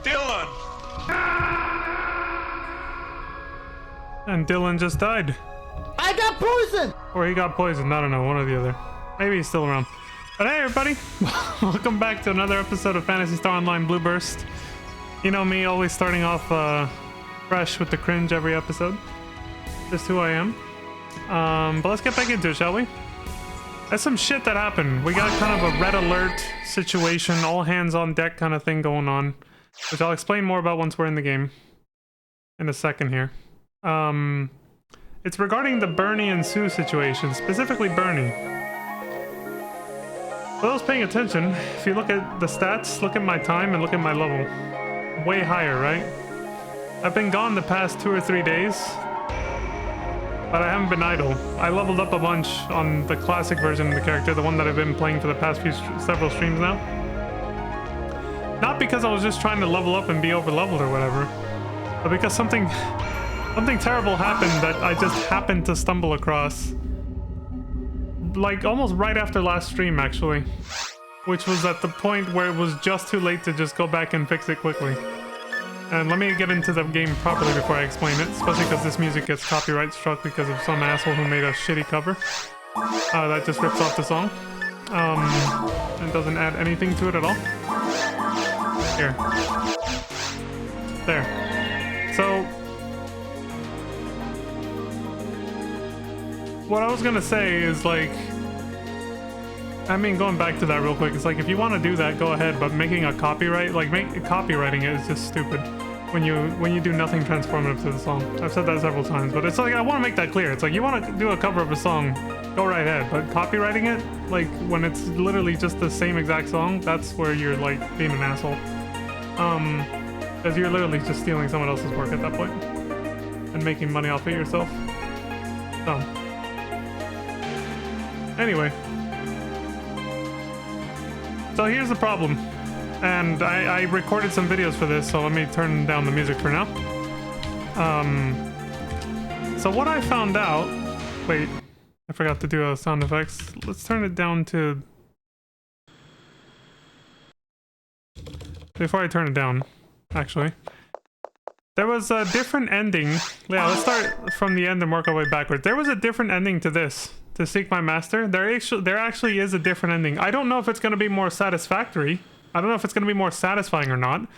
Dylan! And Dylan just died. I got poisoned! Or he got poisoned, I don't know, one or the other. Maybe he's still around. But hey everybody, welcome back to another episode of Phantasy Star Online Blue Burst. You know me, always starting off fresh with the cringe every episode. Just who I am. But let's get back into it, shall we? There's some shit that happened. We got kind of a red alert situation, all hands on deck kind of thing going on, which I'll explain more about once we're in the game in a second here. It's regarding the Bernie and Sue situation, specifically Bernie. For those paying attention, if you look at the stats, look at my time and look at my level. Way higher, right? I've been gone the past 2 or 3 days, but I haven't been idle. I leveled up a bunch on the classic version of the character, the one that I've been playing for the past several streams now. Not because I was just trying to level up and be over leveled or whatever, but because something terrible happened that I just happened to stumble across. Like almost right after last stream actually, which was at the point where it was just too late to just go back and fix it quickly. And let me get into the game properly before I explain it, especially because this music gets copyright struck because of some asshole who made a shitty cover. That just rips off the song. And doesn't add anything to it at all. Here. There. So, what I was gonna say is like, I mean, going back to that real quick, it's like if you want to do that, go ahead, but making a copyright, like copywriting it is just stupid when you do nothing transformative to the song. I've said that several times, but it's like I want to make that clear. It's like you want to do a cover of a song, go right ahead, but copywriting it, like when it's literally just the same exact song, that's where you're like being an asshole. Because you're literally just stealing someone else's work at that point and making money off it yourself. So, anyway. So here's the problem, and I recorded some videos for this, so let me turn down the music for now. So what I found out... Wait, I forgot to do sound effects. Let's turn it down to... Before I turn it down, actually. There was a different ending. Yeah, let's start from the end and work our way backwards. There was a different ending to this. To Seek My Master, there actually is a different ending. I don't know if it's going to be more satisfactory. I don't know if it's going to be more satisfying or not.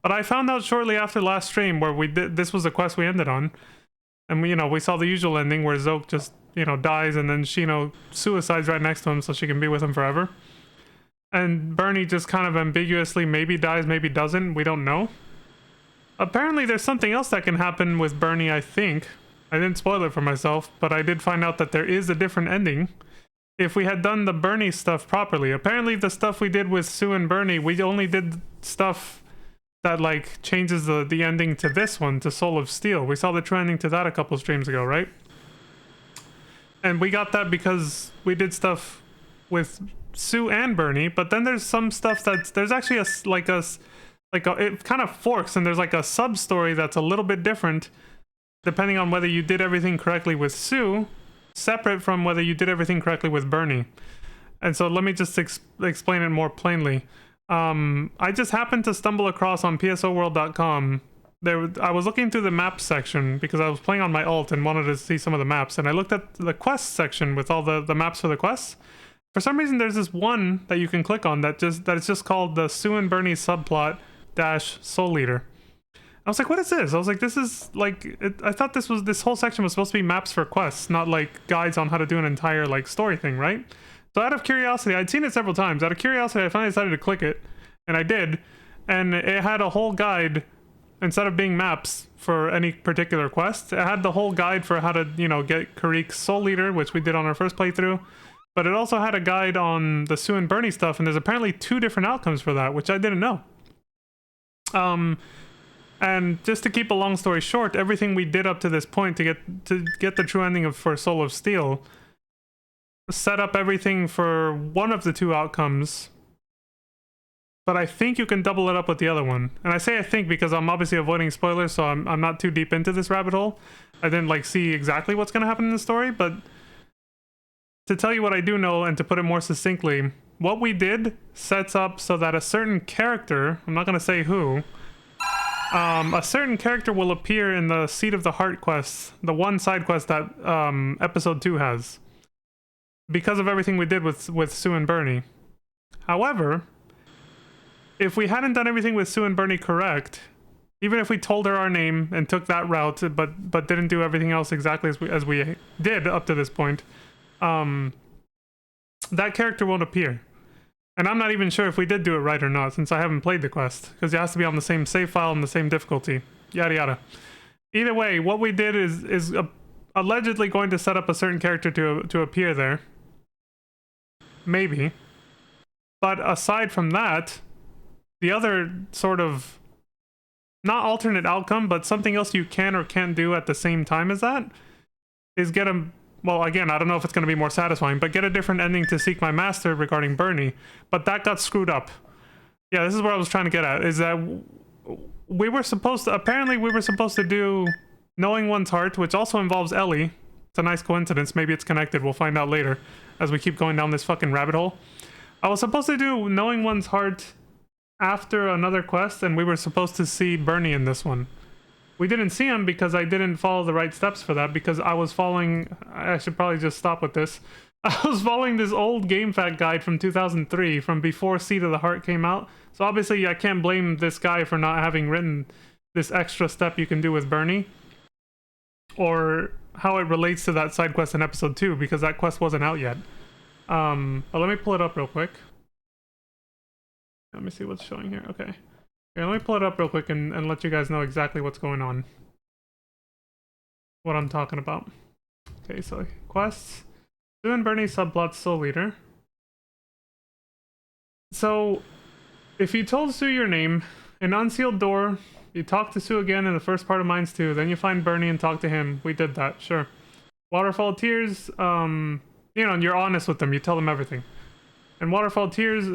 But I found out shortly after last stream where we did. This was the quest we ended on, and we saw the usual ending where Zoke just dies and then Shino suicides right next to him so she can be with him forever. And Bernie just kind of ambiguously maybe dies, maybe doesn't. We don't know. Apparently, there's something else that can happen with Bernie. I think. I didn't spoil it for myself, but I did find out that there is a different ending if we had done the Bernie stuff properly. Apparently the stuff we did with Sue and Bernie, we only did stuff that like changes the ending to this one, to Soul of Steel. We saw the true ending to that a couple streams ago, right? And we got that because we did stuff with Sue and Bernie, but then there's some stuff there's actually it kind of forks, and there's like a sub story that's a little bit different depending on whether you did everything correctly with Sue, separate from whether you did everything correctly with Bernie. And so let me just explain it more plainly. I just happened to stumble across on psoworld.com. I was looking through the maps section because I was playing on my alt and wanted to see some of the maps. And I looked at the quest section with all the maps for the quests. For some reason, there's this one that you can click on that is just called the Sue and Bernie subplot - Soul Leader. I was like, what is this? I was like, this is like, I thought this whole section was supposed to be maps for quests, not like guides on how to do an entire like story thing, right? So out of curiosity, I'd seen it several times. Out of curiosity, I finally decided to click it, and I did. And it had a whole guide, instead of being maps for any particular quest, it had the whole guide for how to, get Karik's Soul Leader, which we did on our first playthrough. But it also had a guide on the Sue and Bernie stuff, and there's apparently 2 different outcomes for that, which I didn't know. And just to keep a long story short, everything we did up to this point to get the true ending for Soul of Steel set up everything for one of the 2 outcomes. But I think you can double it up with the other one. And I say I think because I'm obviously avoiding spoilers, so I'm not too deep into this rabbit hole. I didn't see exactly what's going to happen in the story, but to tell you what I do know and to put it more succinctly, what we did sets up so that a certain character, I'm not going to say who, a certain character will appear in the Seat of the Heart quest, the one side quest that episode 2 has, because of everything we did with Sue and Bernie. However, if we hadn't done everything with Sue and Bernie correct, even if we told her our name and took that route, but didn't do everything else exactly as we did up to this point, that character won't appear. And I'm not even sure if we did do it right or not, since I haven't played the quest, because it has to be on the same save file and the same difficulty. Yada yada. Either way, what we did is allegedly going to set up a certain character to appear there. Maybe. But aside from that, the other sort of, not alternate outcome, but something else you can or can't do at the same time as that, is get a, well, again, I don't know if it's going to be more satisfying, but get a different ending to Seek My Master regarding Bernie. But that got screwed up. Yeah, this is what I was trying to get at, is that we were supposed to, apparently we were supposed to do Knowing One's Heart, which also involves Ellie. It's a nice coincidence. Maybe it's connected. We'll find out later as we keep going down this fucking rabbit hole. I was supposed to do Knowing One's Heart after another quest, and we were supposed to see Bernie in this one. We didn't see him because I didn't follow the right steps for that, because I was following, I should probably just stop with this. I was following this old GameFAQ guide from 2003, from before Seat of the Heart came out. So obviously I can't blame this guy for not having written this extra step you can do with Bernie, or how it relates to that side quest in episode 2, because that quest wasn't out yet. But let me pull it up real quick. Let me see what's showing here. Okay. Here, let me pull it up real quick and let you guys know exactly what's going on. What I'm talking about. Okay, so quests. Sue and Bernie subplot Soul Leader. So, if you told Sue your name, an unsealed door, you talk to Sue again in the first part of Mines 2, then you find Bernie and talk to him. We did that, sure. Waterfall Tears, you know, and you're honest with them, you tell them everything. And Waterfall Tears,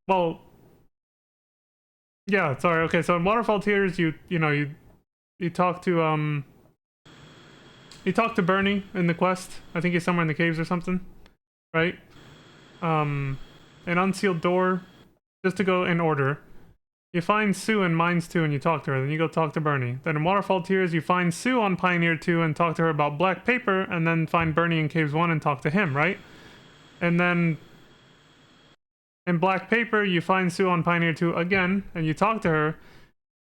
well, yeah, sorry, okay, so in Waterfall Tears, you talk to, you talk to Bernie in the quest. I think he's somewhere in the caves or something, right? An unsealed door, just to go in order. You find Sue in Mines 2 and you talk to her, then you go talk to Bernie. Then in Waterfall Tears, you find Sue on Pioneer 2 and talk to her about Black Paper, and then find Bernie in Caves 1 and talk to him, right? And then in Black Paper, you find Sue on Pioneer 2 again, and you talk to her,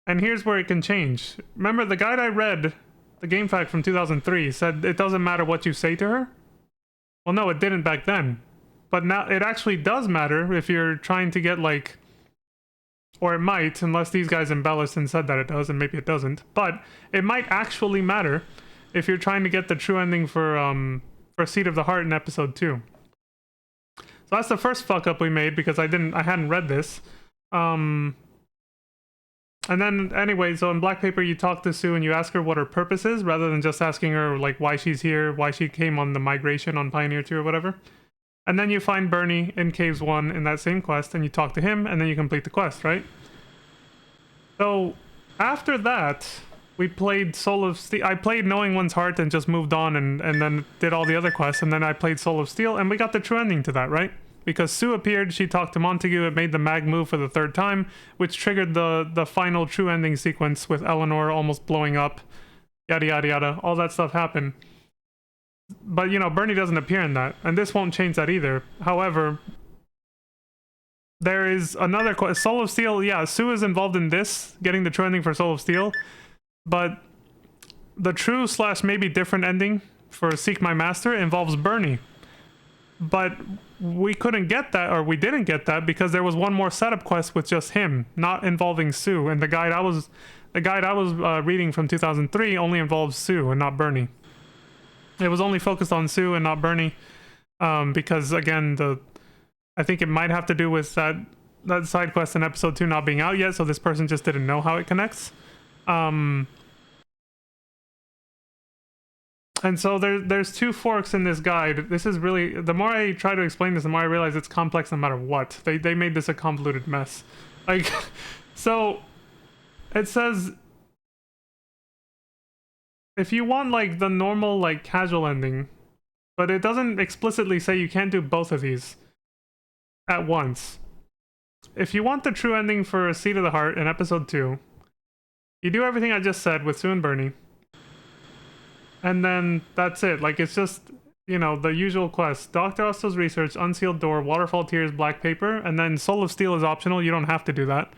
and here's where it can change. Remember, the guide I read, the GameFAQ from 2003, said it doesn't matter what you say to her? Well, no, it didn't back then. But now, it actually does matter if you're trying to get, like, or it might, unless these guys embellished and said that it does, and maybe it doesn't. But it might actually matter if you're trying to get the true ending for Seat of the Heart in episode 2. So that's the first fuck up we made, because I hadn't read this. And then anyway, so in Black Paper you talk to Sue and you ask her what her purpose is, rather than just asking her like why she's here, why she came on the migration on Pioneer 2 or whatever. And then you find Bernie in Caves 1 in that same quest, and you talk to him, and then you complete the quest, right? So after that, we played Soul of Steel. I played Knowing One's Heart and just moved on, and then did all the other quests, and then I played Soul of Steel, and we got the true ending to that, right? Because Sue appeared, she talked to Montague, it made the mag move for the third time, which triggered the final true ending sequence with Eleanor almost blowing up, yada yada yada, all that stuff happened. But, you know, Bernie doesn't appear in that, and this won't change that either. However, there is another quest, Soul of Steel, yeah, Sue is involved in this, getting the true ending for Soul of Steel, but the true / maybe different ending for Seek My Master involves Bernie. But we couldn't get that, or we didn't get that, because there was one more setup quest with just him, not involving Sue. And the guide I was reading from 2003 only involves Sue and not Bernie. It was only focused on Sue and not Bernie, because again, I think it might have to do with that side quest in episode 2 not being out yet, so this person just didn't know how it connects. And so there's two forks in this guide. This is really, the more I try to explain this, the more I realize it's complex no matter what. They made this a convoluted mess. Like, so it says, if you want like the normal like casual ending, but it doesn't explicitly say you can't do both of these at once. If you want the true ending for Seat of the Heart in episode 2, You do everything I just said with Sue and Bernie. And then that's it. Like, it's just, you know, the usual quest. Dr. Osto's research, unsealed door, waterfall tears, black paper, and then Soul of Steel is optional. You don't have to do that.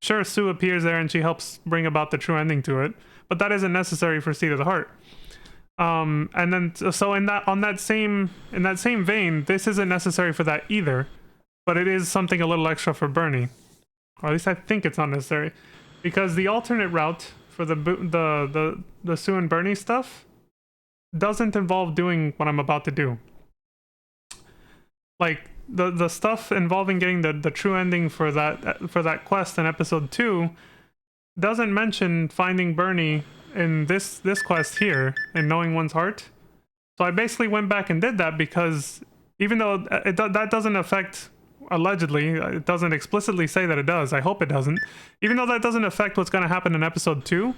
Sure, Sue appears there and she helps bring about the true ending to it, but that isn't necessary for Seed of the Heart. And then so in that same vein, this isn't necessary for that either, but it is something a little extra for Bernie, or at least I think it's not necessary, because the alternate route for the Sue and Bernie stuff doesn't involve doing what I'm about to do. Like the stuff involving getting the true ending for that quest in episode 2 doesn't mention finding Bernie in this quest here in Knowing One's Heart. So I basically went back and did that because even though that doesn't affect, allegedly, it doesn't explicitly say that it does. I hope it doesn't. Even though that doesn't affect what's going to happen in episode 2,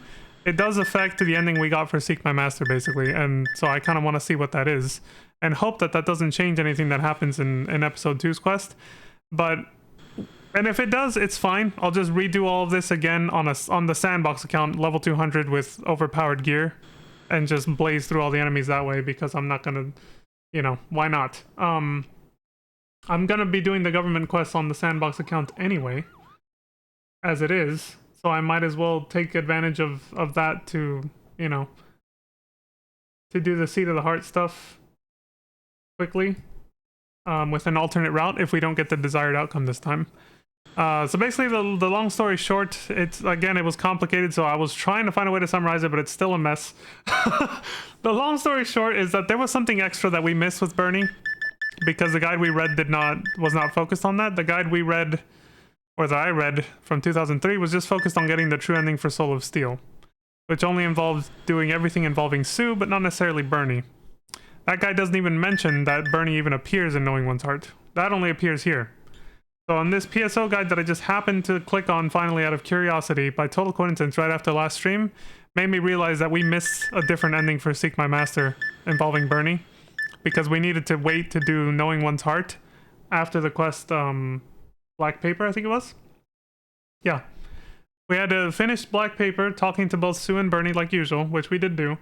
it does affect the ending we got for Seek My Master, basically. And so I kind of want to see what that is and hope that that doesn't change anything that happens in episode 2's quest. And if it does, it's fine. I'll just redo all of this again on the sandbox account, level 200 with overpowered gear, and just blaze through all the enemies that way, because I'm not gonna, you know, why not? I'm gonna be doing the government quests on the sandbox account anyway, as it is, so I might as well take advantage of that to, you know, to do the Seed of the Heart stuff quickly, with an alternate route if we don't get the desired outcome this time. So basically, the long story short, it was complicated, so I was trying to find a way to summarize it, but it's still a mess. The long story short is that there was something extra that we missed with Bernie, because the guide we read was not focused on that. The guide we read, or that I read from 2003, was just focused on getting the true ending for Soul of Steel, which only involved doing everything involving Sue, but not necessarily Bernie. That guide doesn't even mention that Bernie even appears in Knowing One's Heart. That only appears here. So on this PSO guide that I just happened to click on finally out of curiosity, by total coincidence right after last stream, made me realize that we missed a different ending for Seek My Master involving Bernie, because we needed to wait to do Knowing One's Heart after the quest Black Paper, I think it was? Yeah. We had to finish Black Paper, talking to both Sue and Bernie like usual, which we did do.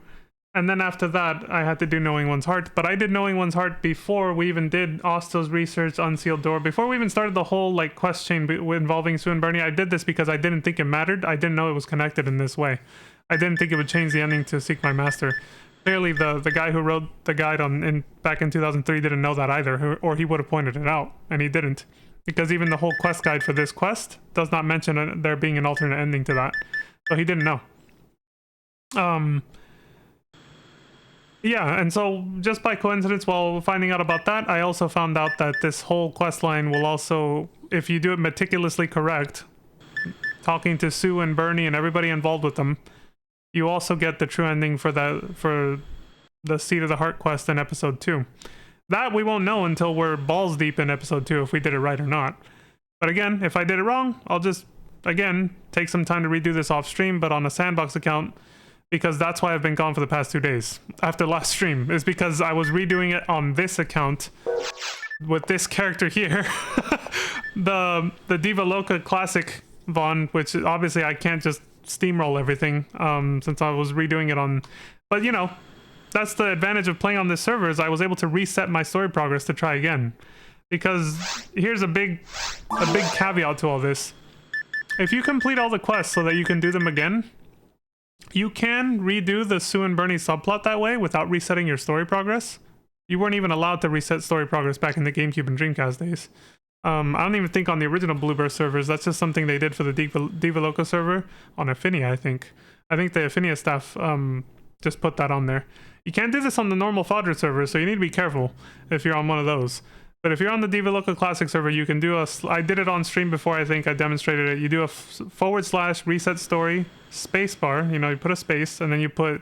And then after that, I had to do Knowing One's Heart. But I did Knowing One's Heart before we even did Osto's research, Unsealed Door. Before we even started the whole like quest chain involving Sue and Bernie, I did this because I didn't think it mattered. I didn't know it was connected in this way. I didn't think it would change the ending to Seek My Master. Clearly, the guy who wrote the guide back in 2003 didn't know that either, or he would have pointed it out, and he didn't. Because even the whole quest guide for this quest does not mention there being an alternate ending to that. So he didn't know. Yeah, and so just by coincidence, while finding out about that, I also found out that this whole quest line will also, if you do it meticulously correct, talking to Sue and Bernie and everybody involved with them, you also get the true ending for the Seed of the Heart quest in episode 2. That we won't know until we're balls deep in episode 2 if we did it right or not. But again, if I did it wrong, I'll just, again, take some time to redo this off stream, but on a sandbox account, because that's why I've been gone for the past 2 days after last stream, is because I was redoing it on this account with this character here. the Diva Loca Classic Vaughn, which obviously I can't just steamroll everything since I was redoing it on, but you know, that's the advantage of playing on this server, is I was able to reset my story progress to try again. Because here's a big caveat to all this. If you complete all the quests so that you can do them again, you can redo the Sue and Bernie subplot that way without resetting your story progress. You weren't even allowed to reset story progress back in the GameCube and Dreamcast days. I don't even think on the original Bluebird servers, that's just something they did for the Diva Loco server on Affinia, I think. I think the Affinia staff just put that on there. You can't do this on the normal Fodder server, so you need to be careful if you're on one of those. But if you're on the Diva Loco Classic server, you can do I did it on stream before, I think I demonstrated it. You do a / reset story spacebar, you know, you put a space, and then you put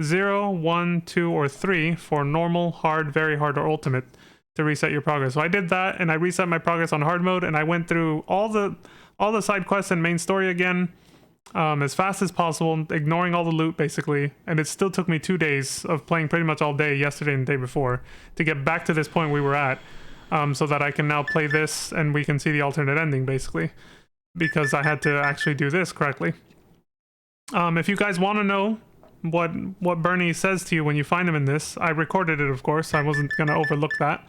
0, 1, 2, or 3 for normal, hard, very hard, or ultimate to reset your progress. So I did that, and I reset my progress on hard mode, and I went through all the side quests and main story again as fast as possible, ignoring all the loot basically, and it still took me 2 days of playing pretty much all day yesterday and the day before to get back to this point we were at, so that I can now play this and we can see the alternate ending basically, because I had to actually do this correctly. If you guys want to know what Bernie says to you when you find him in this, I recorded it, of course. I wasn't gonna overlook that,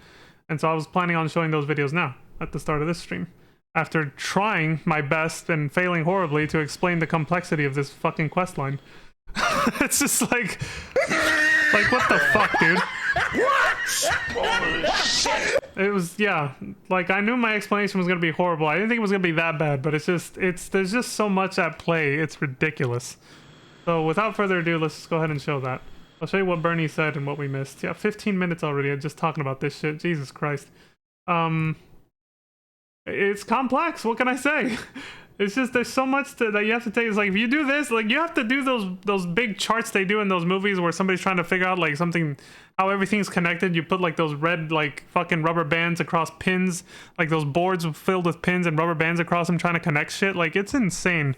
and so I was planning on showing those videos now at the start of this stream. After trying my best and failing horribly to explain the complexity of this fucking quest line. It's just like what the fuck, dude? It was, yeah, like I knew my explanation was gonna be horrible. I didn't think it was gonna be that bad, but there's just so much at play. It's ridiculous. So without further ado, let's just go ahead and show that. I'll show you what Bernie said and what we missed. Yeah, 15 minutes already. I'm just talking about this shit. Jesus Christ. It's complex. What can I say? It's just there's so much that you have to take. It's like if you do this, like you have to do those big charts they do in those movies where somebody's trying to figure out like something, how everything's connected. You put like those red like fucking rubber bands across pins, like those boards filled with pins and rubber bands across them trying to connect shit. Like it's insane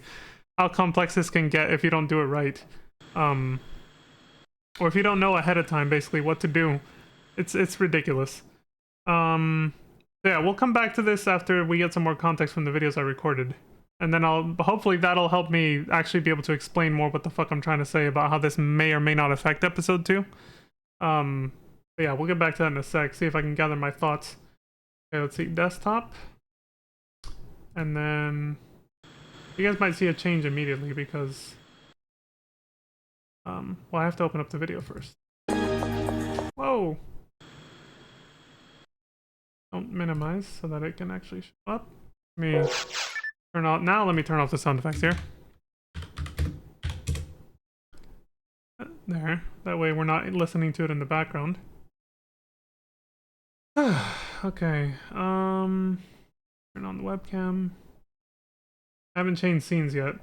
how complex this can get if you don't do it right, or if you don't know ahead of time basically what to do. It's ridiculous. Yeah, we'll come back to this after we get some more context from the videos I recorded. And then hopefully that'll help me actually be able to explain more what the fuck I'm trying to say about how this may or may not affect episode 2. But yeah, we'll get back to that in a sec, see if I can gather my thoughts. Okay, let's see, desktop. And then you guys might see a change immediately because well, I have to open up the video first. Whoa! Don't minimize so that it can actually show up. Let me turn off now. Let me turn off the sound effects here. There. That way we're not listening to it in the background. Okay. Turn on the webcam. I haven't changed scenes yet.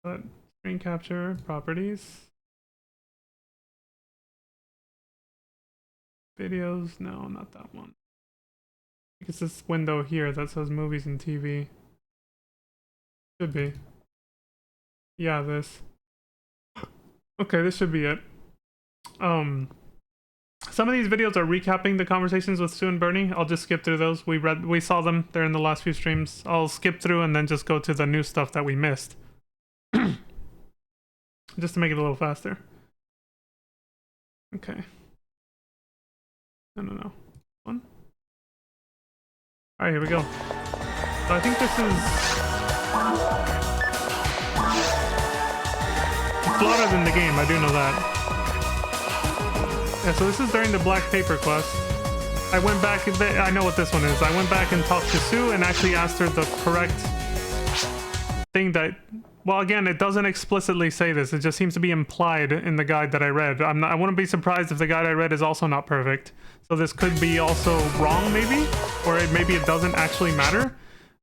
But screen capture, properties. Videos, no, not that one. I think it's this window here that says movies and TV. Should be. Yeah, this. Okay, this should be it. Some of these videos are recapping the conversations with Sue and Bernie. I'll just skip through those. We saw them. They're in the last few streams. I'll skip through and then just go to the new stuff that we missed. Just to make it a little faster. Okay. No. One. Alright, here we go. So I think this is flawed in the game, I do know that. Yeah, so this is during the black paper quest. I went back, I know what this one is. I went back and talked to Sue and actually asked her the correct thing that, well, again, it doesn't explicitly say this. It just seems to be implied in the guide that I read. I wouldn't be surprised if the guide I read is also not perfect. So this could be also wrong, maybe, or maybe it doesn't actually matter.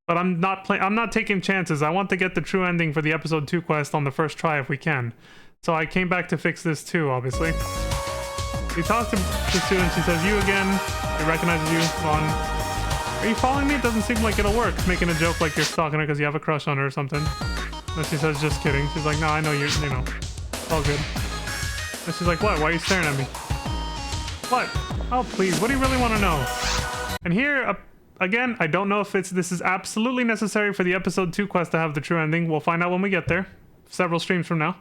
But I'm not taking chances. I want to get the true ending for the episode 2 quest on the first try if we can. So I came back to fix this too, obviously. We talked to Sue and she says, "You again." It recognizes you. Vaughn. Are you following me? It doesn't seem like it'll work. Making a joke like you're stalking her because you have a crush on her or something. And she says, "Just kidding." She's like, "No, I know you know, it's all good." And she's like, "What? Why are you staring at me?" "What? Oh, please. What do you really want to know?" And here, again, I don't know if this is absolutely necessary for the episode 2 quest to have the true ending. We'll find out when we get there, several streams from now.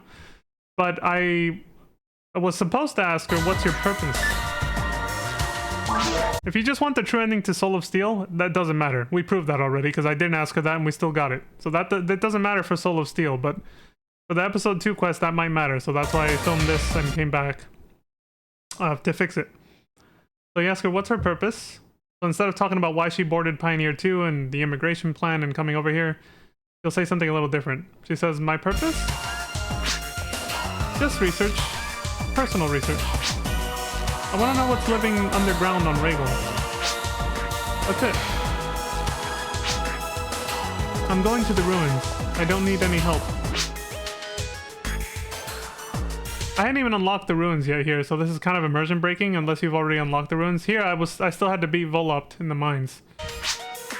But I was supposed to ask her, "What's your purpose?" If you just want the true ending to Soul of Steel, that doesn't matter. We proved that already because I didn't ask her that and we still got it. So that doesn't matter for Soul of Steel, but for the episode 2 quest, that might matter. So that's why I filmed this and came back to fix it. So you ask her, what's her purpose? So instead of talking about why she boarded Pioneer 2 and the immigration plan and coming over here, she'll say something a little different. She says, "My purpose? Just research. Personal research. I want to know what's living underground on Regal. That's it. I'm going to the ruins. I don't need any help." I hadn't even unlocked the ruins yet here, so this is kind of immersion breaking unless you've already unlocked the ruins. Here I still had to beat Volopt in the mines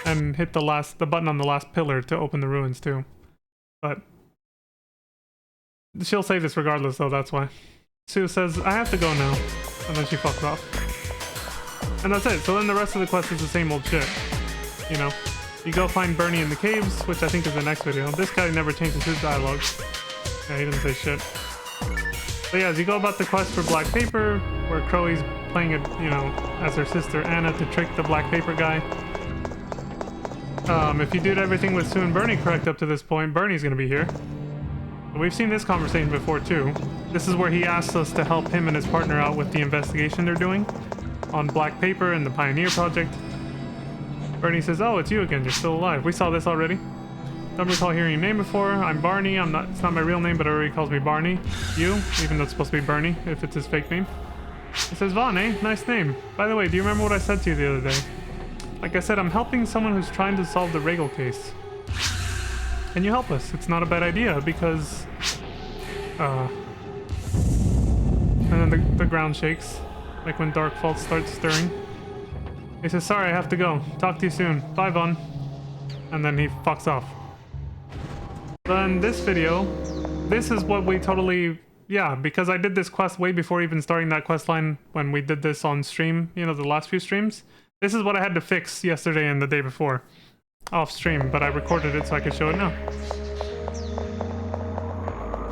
and hit the button on the last pillar to open the ruins too. But she'll say this regardless though, that's why. Sue says, "I have to go now." And then she fucks off. And that's it. So then the rest of the quest is the same old shit. You know? You go find Bernie in the caves, which I think is the next video. This guy never changes his dialogue. Yeah, he didn't say shit. So yeah, as you go about the quest for Black Paper, where Crowley's playing it, you know, as her sister Anna to trick the Black Paper guy. If you did everything with Sue and Bernie correct up to this point, Bernie's gonna be here. We've seen this conversation before too. This is where he asks us to help him and his partner out with the investigation they're doing on Black Paper and the Pioneer Project. Bernie says, "Oh, it's you again. You're still alive. We saw this already. Don't recall hearing your name before. I'm Barney. It's not my real name, but everybody calls me Barney. You, even though it's supposed to be Bernie, if it's his fake name." He says, "Vaughn, eh? Nice name. By the way, do you remember what I said to you the other day? Like I said, I'm helping someone who's trying to solve the Regal case. Can you help us? It's not a bad idea because..." And then the ground shakes, like when dark faults start stirring. He says, "Sorry, I have to go. Talk to you soon. Bye, Vaughn." And then he fucks off. Then this video, this is what we totally... Yeah, because I did this quest way before even starting that quest line when we did this on stream, you know, the last few streams. This is what I had to fix yesterday and the day before. Off stream, but I recorded it so I could show it now.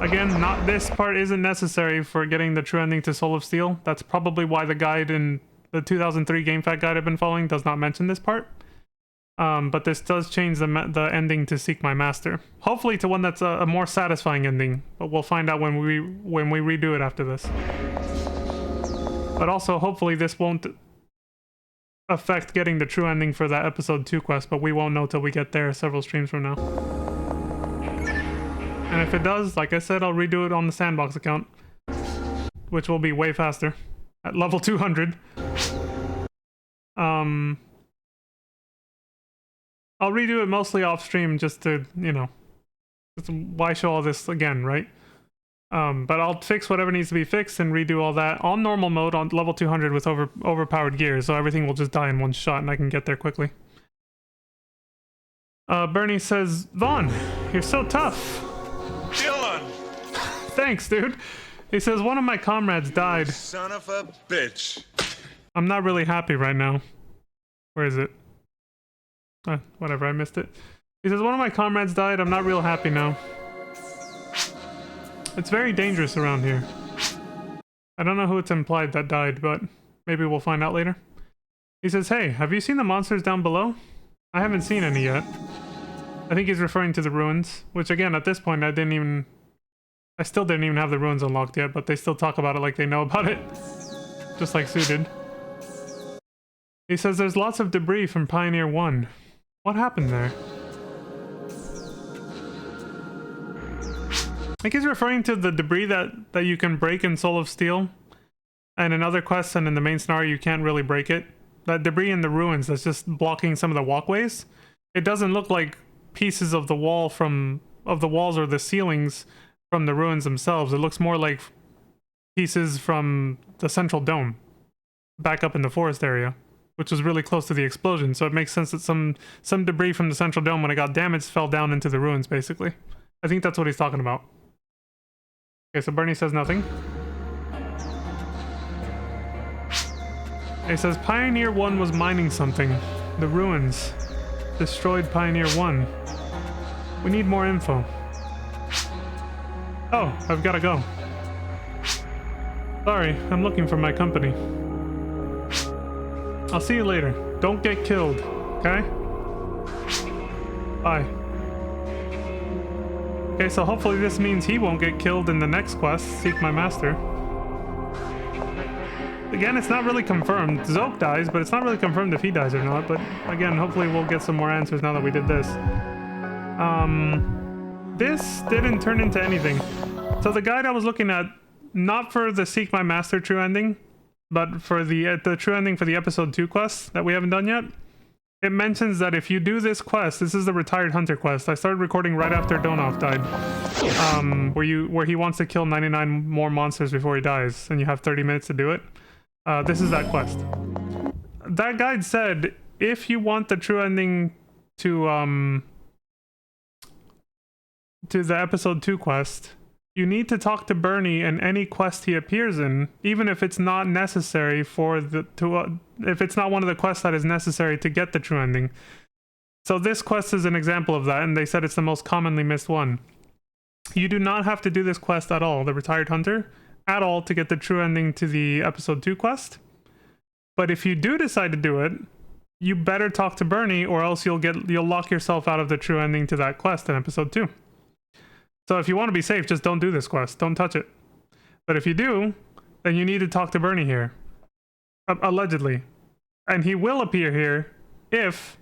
Again, this part isn't necessary for getting the true ending to Soul of Steel. That's probably why the guide in the 2003 GameFAQ guide I've been following does not mention this part. But this does change the ending to Seek My Master. Hopefully to one that's a more satisfying ending, but we'll find out when we redo it after this. But also, hopefully this won't affect getting the true ending for that episode 2 quest, but we won't know till we get there several streams from now. And if it does, like I said, I'll redo it on the Sandbox account, which will be way faster at level 200. I'll redo it mostly off stream just to, you know, why show all this again, right? But I'll fix whatever needs to be fixed and redo all that on normal mode on level 200 with overpowered gear, so everything will just die in one shot and I can get there quickly. Bernie says, "Vaughn, you're so tough." Dylan! Thanks, dude. He says, "One of my comrades died." Son of a bitch. I'm not really happy right now. Where is it? Whatever, I missed it. He says, "One of my comrades died. I'm not real happy now. It's very dangerous around here." I don't know who it's implied that died, but maybe we'll find out later. He says, "Hey, have you seen the monsters down below?" I haven't seen any yet. I think he's referring to the ruins, which again, at this point, I still didn't even have the ruins unlocked yet, but they still talk about it like they know about it. Just like Sue did. He says there's lots of debris from Pioneer 1. What happened there? I think he's referring to the debris that you can break in Soul of Steel. And in other quests and in the main scenario, you can't really break it. That debris in the ruins that's just blocking some of the walkways. It doesn't look like pieces of the walls or the ceilings from the ruins themselves. It looks more like pieces from the central dome back up in the forest area, which was really close to the explosion. So it makes sense that some debris from the central dome, when it got damaged, fell down into the ruins, basically. I think that's what he's talking about. Okay, so Bernie says nothing. He says Pioneer 1 was mining something. The ruins destroyed Pioneer 1. We need more info. Oh, I've gotta go. Sorry, I'm looking for my company. I'll see you later. Don't get killed, okay? Bye. Okay, so hopefully this means he won't get killed in the next quest, Seek My Master. Again, it's not really confirmed. Zoke dies, but it's not really confirmed if he dies or not. But again, hopefully we'll get some more answers now that we did this. This didn't turn into anything. So the guide I was looking at, not for the Seek My Master true ending, but for the true ending for the episode 2 quest that we haven't done yet, it mentions that if you do this quest, this is the Retired Hunter quest. I started recording right after Donoff died, where he wants to kill 99 more monsters before he dies, and you have 30 minutes to do it. This is that quest. That guide said if you want the true ending to the episode 2 quest, you need to talk to Bernie in any quest he appears in, even if it's not necessary if it's not one of the quests that is necessary to get the true ending. So this quest is an example of that, and they said it's the most commonly missed one. You do not have to do this quest at all, the Retired Hunter, at all to get the true ending to the episode 2 quest. But if you do decide to do it, you better talk to Bernie, or else you'll lock yourself out of the true ending to that quest in episode 2. So if you want to be safe, just don't do this quest. Don't touch it. But if you do, then you need to talk to Bernie here. Allegedly. And he will appear here if,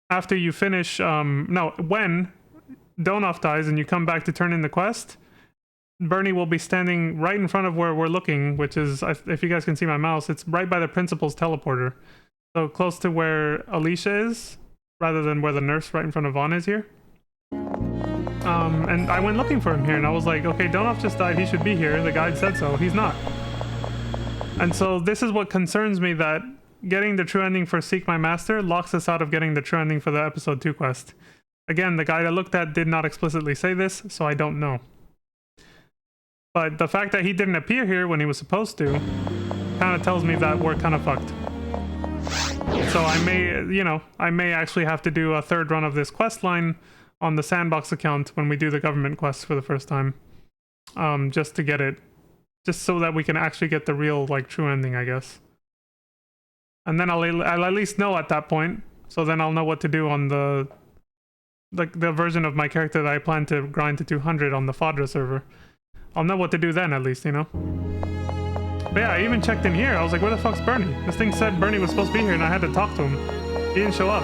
after you finish, when Donoff dies and you come back to turn in the quest, Bernie will be standing right in front of where we're looking, which is, if you guys can see my mouse, it's right by the principal's teleporter. So close to where Alicia is, rather than where the nurse right in front of Vaughn is here. And I went looking for him here, and I was like, okay, Donoff just died, he should be here. The guide said so. He's not. And so this is what concerns me, that getting the true ending for Seek My Master locks us out of getting the true ending for the episode 2 quest. Again, the guide I looked at did not explicitly say this, so I don't know. But the fact that he didn't appear here when he was supposed to kind of tells me that we're kind of fucked. So I may actually have to do a third run of this quest line on the sandbox account when we do the government quests for the first time. Just to get it, just so that we can actually get the real, like, true ending, I guess. And then I'll at least know at that point, so then I'll know what to do on the version of my character that I plan to grind to 200 on the Fadra server. I'll know what to do then, at least, you know? But yeah, I even checked in here. I was like, where the fuck's Bernie? This thing said Bernie was supposed to be here, and I had to talk to him. He didn't show up.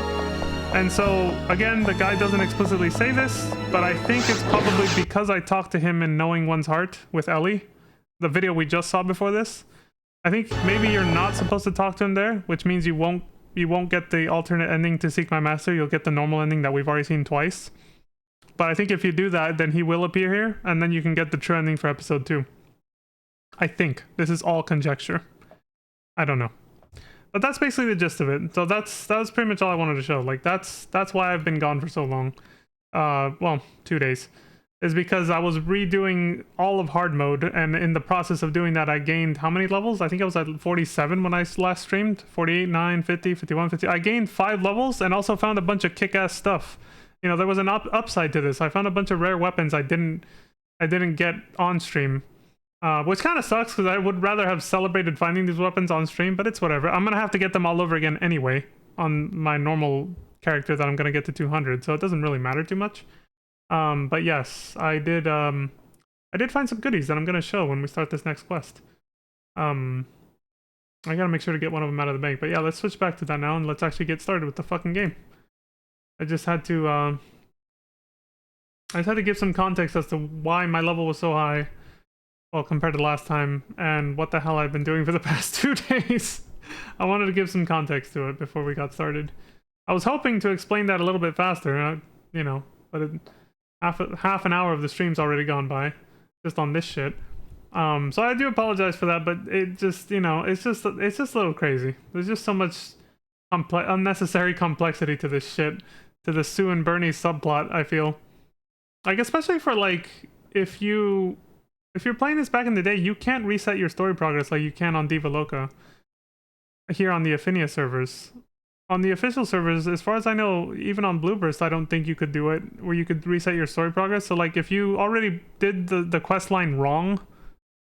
And so, again, the guy doesn't explicitly say this, but I think it's probably because I talked to him in Knowing One's Heart with Ellie, the video we just saw before this. I think maybe you're not supposed to talk to him there, which means you won't get the alternate ending to Seek My Master. You'll get the normal ending that we've already seen twice. But I think if you do that, then he will appear here, and then you can get the true ending for episode 2. I think. This is all conjecture. I don't know. But that's basically the gist of it. So that was pretty much all I wanted to show. Like, that's why I've been gone for so long. Well, 2 days. Is because I was redoing all of hard mode, and in the process of doing that, I gained how many levels? I think I was at 47 when I last streamed. 48, 9, 50, 51, 50. I gained 5 levels and also found a bunch of kick-ass stuff. You know, there was an upside to this. I found a bunch of rare weapons I didn't get on stream. Which kind of sucks, because I would rather have celebrated finding these weapons on stream, but it's whatever. I'm going to have to get them all over again anyway on my normal character that I'm going to get to 200, so it doesn't really matter too much. But yes, I did find some goodies that I'm going to show when we start this next quest. I got to make sure to get one of them out of the bank. But yeah, let's switch back to that now, and let's actually get started with the fucking game. I just had to give some context as to why my level was so high. Well, compared to last time, and what the hell I've been doing for the past 2 days. I wanted to give some context to it before we got started. I was hoping to explain that a little bit faster, you know, but half an hour of the stream's already gone by, just on this shit. So I do apologize for that, but it just, you know, it's just a little crazy. There's just so much unnecessary complexity to this shit, to the Sue and Bernie subplot, I feel. Like, especially for, like, if you're playing this back in the day, you can't reset your story progress like you can on Diva Loca here on the Affinia servers. On the official servers, as far as I know, even on Blueburst, I don't think you could do it where you could reset your story progress. So, like, if you already did the quest line wrong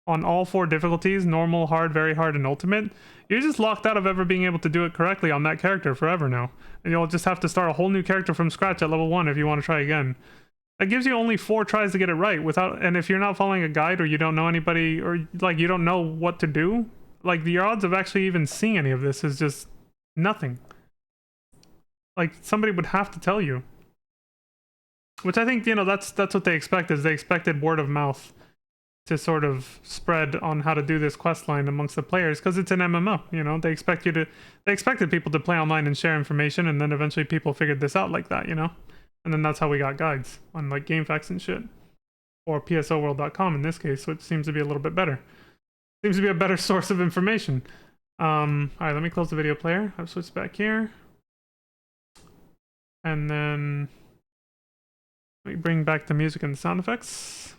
on all 4 difficulties, normal, hard, very hard, and ultimate, you're just locked out of ever being able to do it correctly on that character forever now. And you'll just have to start a whole new character from scratch at level 1 if you want to try again. That gives you only 4 tries to get it right and if you're not following a guide, or you don't know anybody, or like you don't know what to do, like your odds of actually even seeing any of this is just nothing. Like, somebody would have to tell you. Which I think, you know, that's what they expect, is they expected word of mouth to sort of spread on how to do this quest line amongst the players, because it's an MMO, you know. They expected people to play online and share information, and then eventually people figured this out like that, you know. And then that's how we got guides on, like, GameFAQs and shit. Or psoworld.com in this case, which seems to be a little bit better. Seems to be a better source of information. Alright, let me close the video player. I've switched back here. And then let me bring back the music and the sound effects.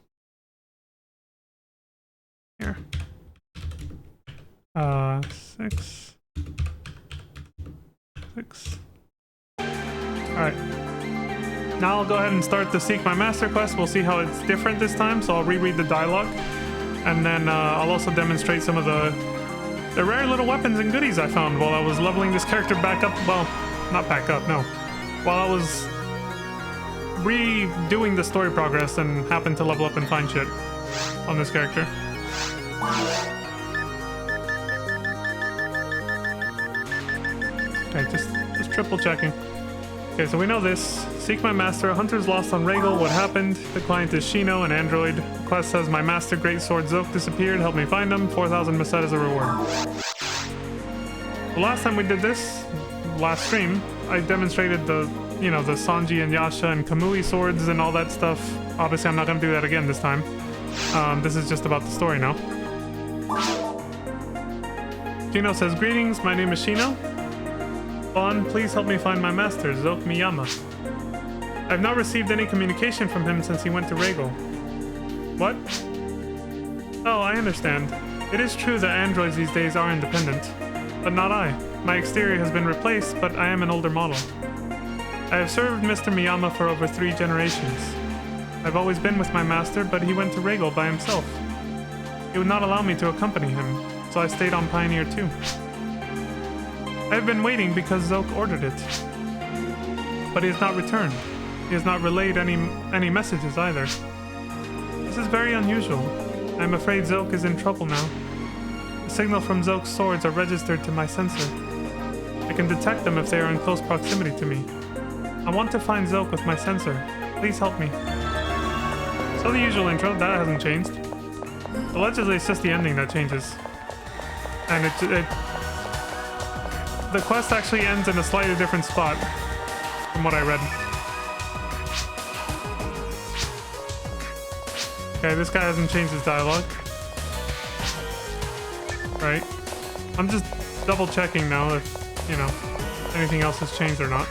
Here. 6. Alright. Now I'll go ahead and start the Seek My Master quest. We'll see how it's different this time, so I'll reread the dialogue. And then I'll also demonstrate some of the rare little weapons and goodies I found while I was leveling this character back up. Well, not back up, no. While I was redoing the story progress and happened to level up and find shit on this character. Okay, just triple checking. Okay, so we know this. Seek my master. A hunter's lost on Regal. What happened? The client is Shino, an android. The quest says my master, Great Sword Zoke, disappeared. Help me find him. 4,000 Maset as a reward. The last time we did this, last stream, I demonstrated the Sanji and Yasha and Kamui swords and all that stuff. Obviously, I'm not going to do that again this time. This is just about the story now. Shino says, greetings, my name is Shino. Bon, please help me find my master, Zoke Miyama. I have not received any communication from him since he went to Regal. What? Oh, I understand. It is true that androids these days are independent, but not I. My exterior has been replaced, but I am an older model. I have served Mr. Miyama for over 3 generations. I've always been with my master, but he went to Regal by himself. He would not allow me to accompany him, so I stayed on Pioneer 2. I have been waiting because Zoke ordered it. But he has not returned. He has not relayed any messages either. This is very unusual. I am afraid Zoke is in trouble now. The signal from Zoke's swords are registered to my sensor. I can detect them if they are in close proximity to me. I want to find Zoke with my sensor. Please help me. So the usual intro, that hasn't changed. Allegedly it's just the ending that changes. And the quest actually ends in a slightly different spot from what I read. Okay, this guy hasn't changed his dialogue. Right. I'm just double checking now if, anything else has changed or not.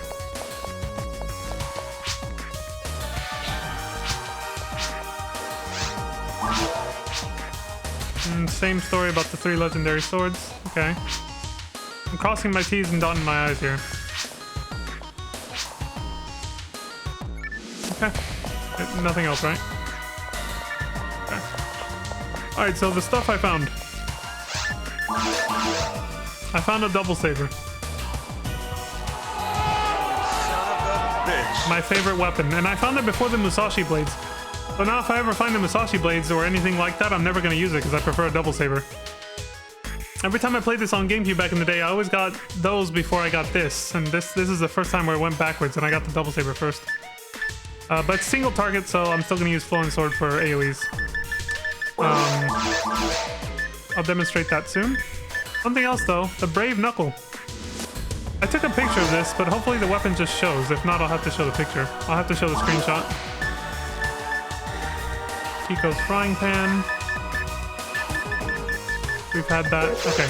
Same story about the 3 legendary swords. Okay. I'm crossing my T's and dotting my I's here. Okay. Nothing else, right? Okay. Alright, so the stuff I found. I found a double saber. Son of a bitch. My favorite weapon. And I found it before the Musashi blades. But now if I ever find the Musashi blades or anything like that, I'm never going to use it because I prefer a double saber. Every time I played this on GameCube back in the day, I always got those before I got this. And this is the first time where it went backwards and I got the double saber first. But it's single target, so I'm still going to use Flowing Sword for AoEs. I'll demonstrate that soon. Something else though, the Brave Knuckle. I took a picture of this, but hopefully the weapon just shows. If not, I'll have to show the picture. I'll have to show the screenshot. Chico's frying pan. We've had that. Okay.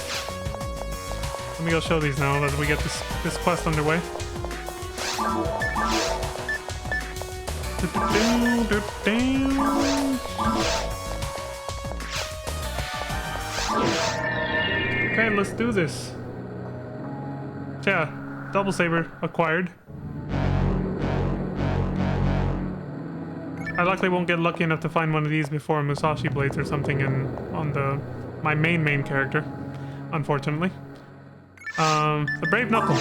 Let me go show these now as we get this quest underway. Okay, let's do this. So yeah, double saber acquired. I likely won't get lucky enough to find one of these before Musashi blades or something on my main character, unfortunately. The Brave Knuckle.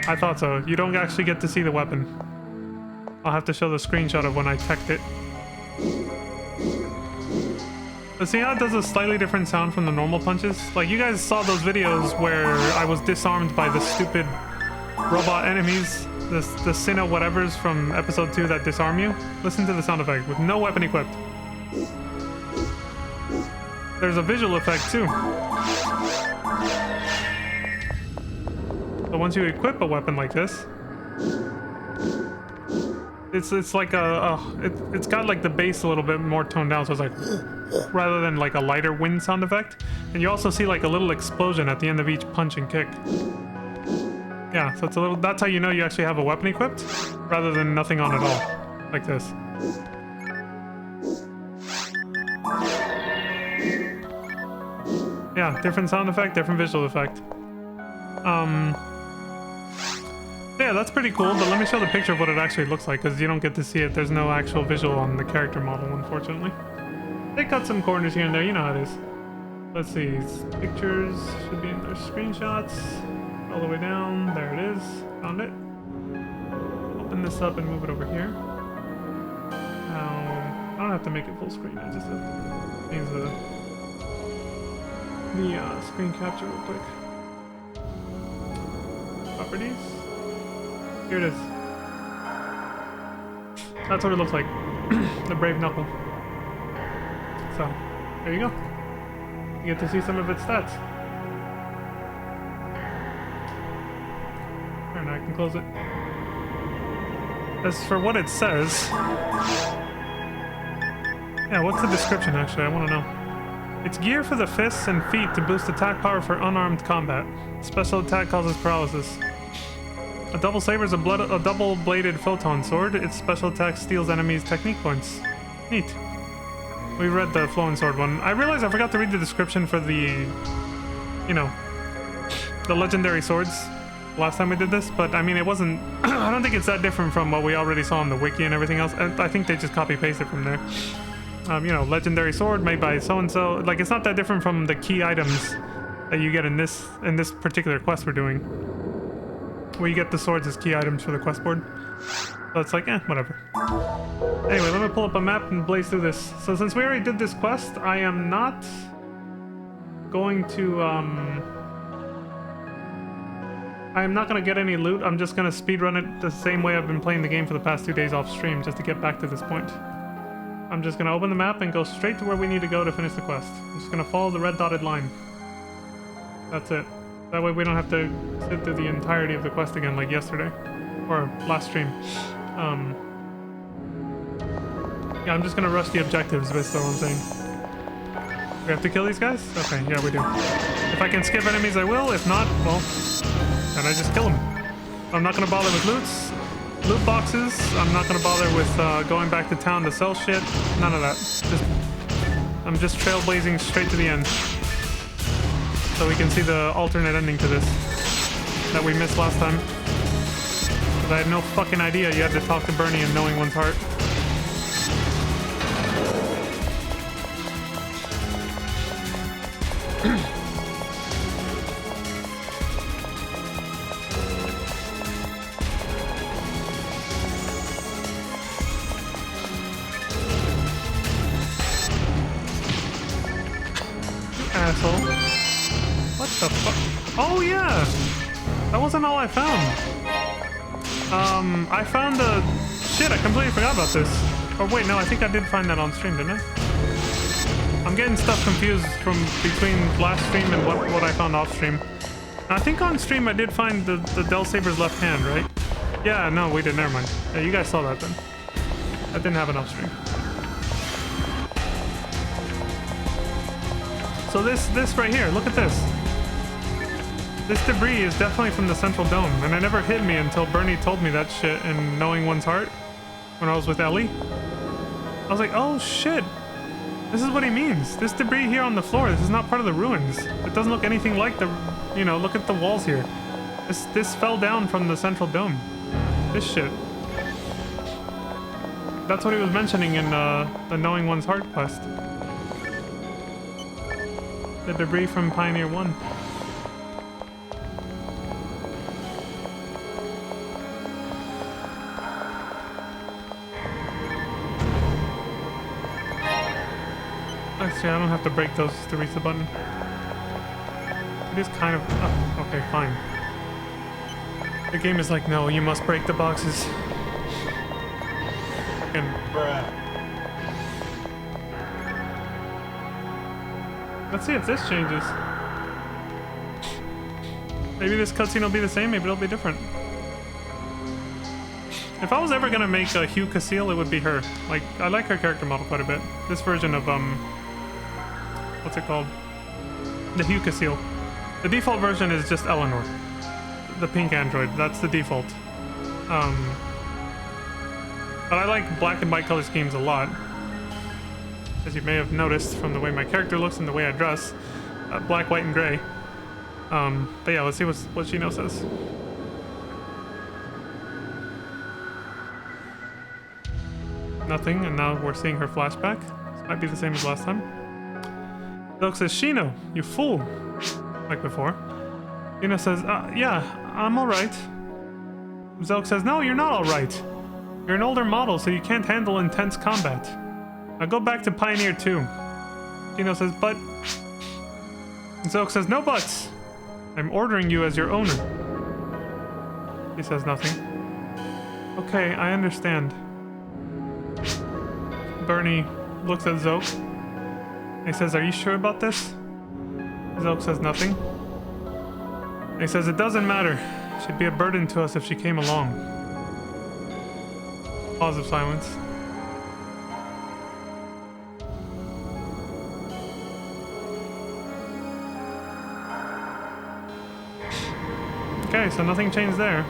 I thought so. You don't actually get to see the weapon. I'll have to show the screenshot of when I teched it. But see how it does a slightly different sound from the normal punches? Like, you guys saw those videos where I was disarmed by the stupid robot enemies, the Sinnoh whatevers from episode 2 that disarm you? Listen to the sound effect with no weapon equipped. There's a visual effect too. So once you equip a weapon like this, it's like it's got like the bass a little bit more toned down, so it's like rather than like a lighter wind sound effect. And you also see like a little explosion at the end of each punch and kick. Yeah, so it's a little, that's how you know you actually have a weapon equipped rather than nothing on at all, like this. Yeah, different sound effect, different visual effect. Yeah, that's pretty cool, but let me show the picture of what it actually looks like, because you don't get to see it. There's no actual visual on the character model, unfortunately. They cut some corners here and there, you know how it is. Let's see, pictures should be in their screenshots. All the way down, there it is. Found it. Open this up and move it over here. Now, I don't have to make it full screen, I just have to change the screen capture real quick. Properties. Here it is. That's what it looks like. The Brave Knuckle. So, there you go. You get to see some of its stats. There, now I can close it. As for what it says... Yeah, what's the description actually? I want to know. It's gear for the fists and feet to boost attack power for unarmed combat. Special attack causes paralysis. A double saber is a double-bladed photon sword. Its special attack steals enemies' technique points. Neat. We read the flowing sword one. I realized I forgot to read the description for the, you know, the legendary swords last time we did this, but I mean it wasn't, I don't think it's that different from what we already saw on the wiki and everything else. I think they just copy-pasted from there. You know, legendary sword made by so-and-so. Like, it's not that different from the key items that you get in this particular quest we're doing, where you get the swords as key items for the quest board. So it's like, whatever. Anyway, let me pull up a map and blaze through this. So since we already did this quest, I am not going to, I am not going to get any loot. I'm just going to speedrun it the same way I've been playing the game for the past 2 days off stream, just to get back to this point. I'm just going to open the map and go straight to where we need to go to finish the quest. I'm just going to follow the red dotted line. That's it. That way we don't have to sit through the entirety of the quest again like yesterday. Or last stream. Yeah, I'm just gonna rush the objectives, basically what I'm saying. We have to kill these guys? Okay, yeah, we do. If I can skip enemies, I will. If not, well, then I just kill them. I'm not gonna bother with loot boxes. I'm not gonna bother with going back to town to sell shit. None of that. I'm just trailblazing straight to the end. So we can see the alternate ending to this that we missed last time. Because I had no fucking idea you had to talk to Bernie and knowing one's heart. Asshole. What the fuck? Oh yeah! That wasn't all I found. I found the... Shit, I completely forgot about this. Or wait, no, I think I did find that on stream, didn't I? I'm getting stuff confused from between last stream and what I found off stream. I think on stream I did find the Del Saber's left hand, right? Yeah, no, we did, never mind. Yeah, you guys saw that then. I didn't have it off stream. So this right here, look at this. This debris is definitely from the central dome, and it never hit me until Bernie told me that shit in Knowing One's Heart when I was with Ellie. I was like, oh shit, this is what he means. This debris here on the floor, this is not part of the ruins. It doesn't look anything like the, you know, look at the walls here. This fell down from the central dome. This shit. That's what he was mentioning in the Knowing One's Heart quest. The debris from Pioneer 1. Actually, I don't have to break those to reach the button. It is kind of... Oh, okay, fine. The game is like, no, you must break the boxes. Fucking... Bruh. Let's see if this changes. Maybe this cutscene will be the same, maybe it'll be different. If I was ever gonna make a Hugh Casil, it would be her. Like, I like her character model quite a bit. This version of, what's it called? The Hugh Casil. The default version is just Eleanor. The pink android, that's the default. But I like black and white color schemes a lot. As you may have noticed from the way my character looks and the way I dress. Black, white, and gray. But yeah, let's see what Shino says. Nothing, and now we're seeing her flashback. This might be the same as last time. Zoke says, Shino, you fool. Like before. Shino says, yeah, I'm alright. Zoke says, no, you're not alright. You're an older model, so you can't handle intense combat. Now go back to Pioneer 2. Shino says, but... Zoke says, no buts. I'm ordering you as your owner. He says nothing. Okay, I understand. Bernie looks at Zoke. He says, are you sure about this? Zoke says nothing. He says, it doesn't matter. She'd be a burden to us if she came along. Pause of silence. Okay, so nothing changed there.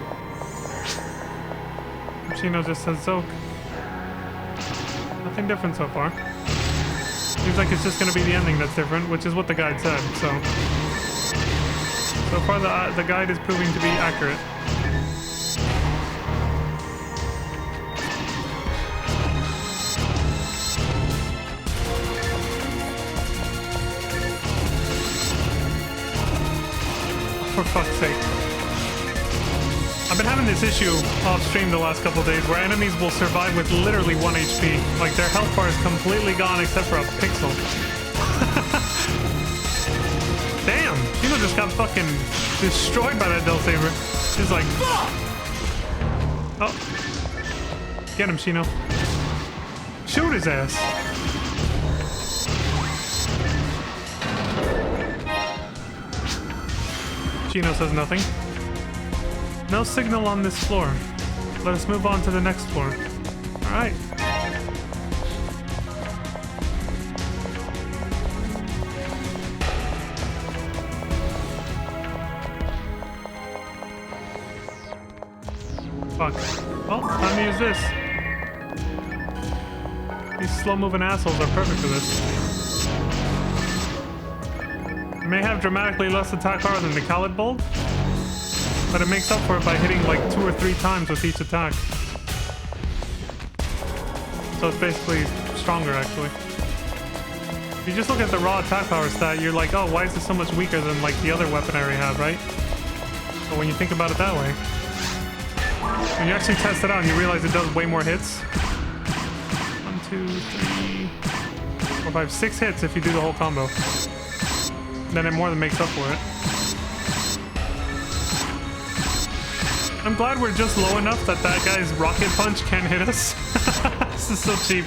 Shino just says Zoke. Nothing different so far. Seems like it's just gonna be the ending that's different, which is what the guide said, so... So far the guide is proving to be accurate. For fuck's sake. I've been having this issue off stream the last couple days where enemies will survive with literally 1 HP. Like their health bar is completely gone except for a pixel. Damn! Shino just got fucking destroyed by that Del Saber. She's like, fuck! Oh. Get him, Shino. Shoot his ass. Shino says nothing. No signal on this floor. Let us move on to the next floor. Alright. Fuck. Well, time to use this. These slow-moving assholes are perfect for this. It may have dramatically less attack power than the Khalid Bolt, but it makes up for it by hitting like 2 or 3 times with each attack. So it's basically stronger, actually. If you just look at the raw attack power stat, you're like, oh, why is this so much weaker than like the other weapon I already have, right? But when you think about it that way, when you actually test it out and you realize it does way more hits. 1, 2, 3, 4, 5, 6 hits if you do the whole combo. Then it more than makes up for it. I'm glad we're just low enough that that guy's rocket punch can't hit us. This is so cheap.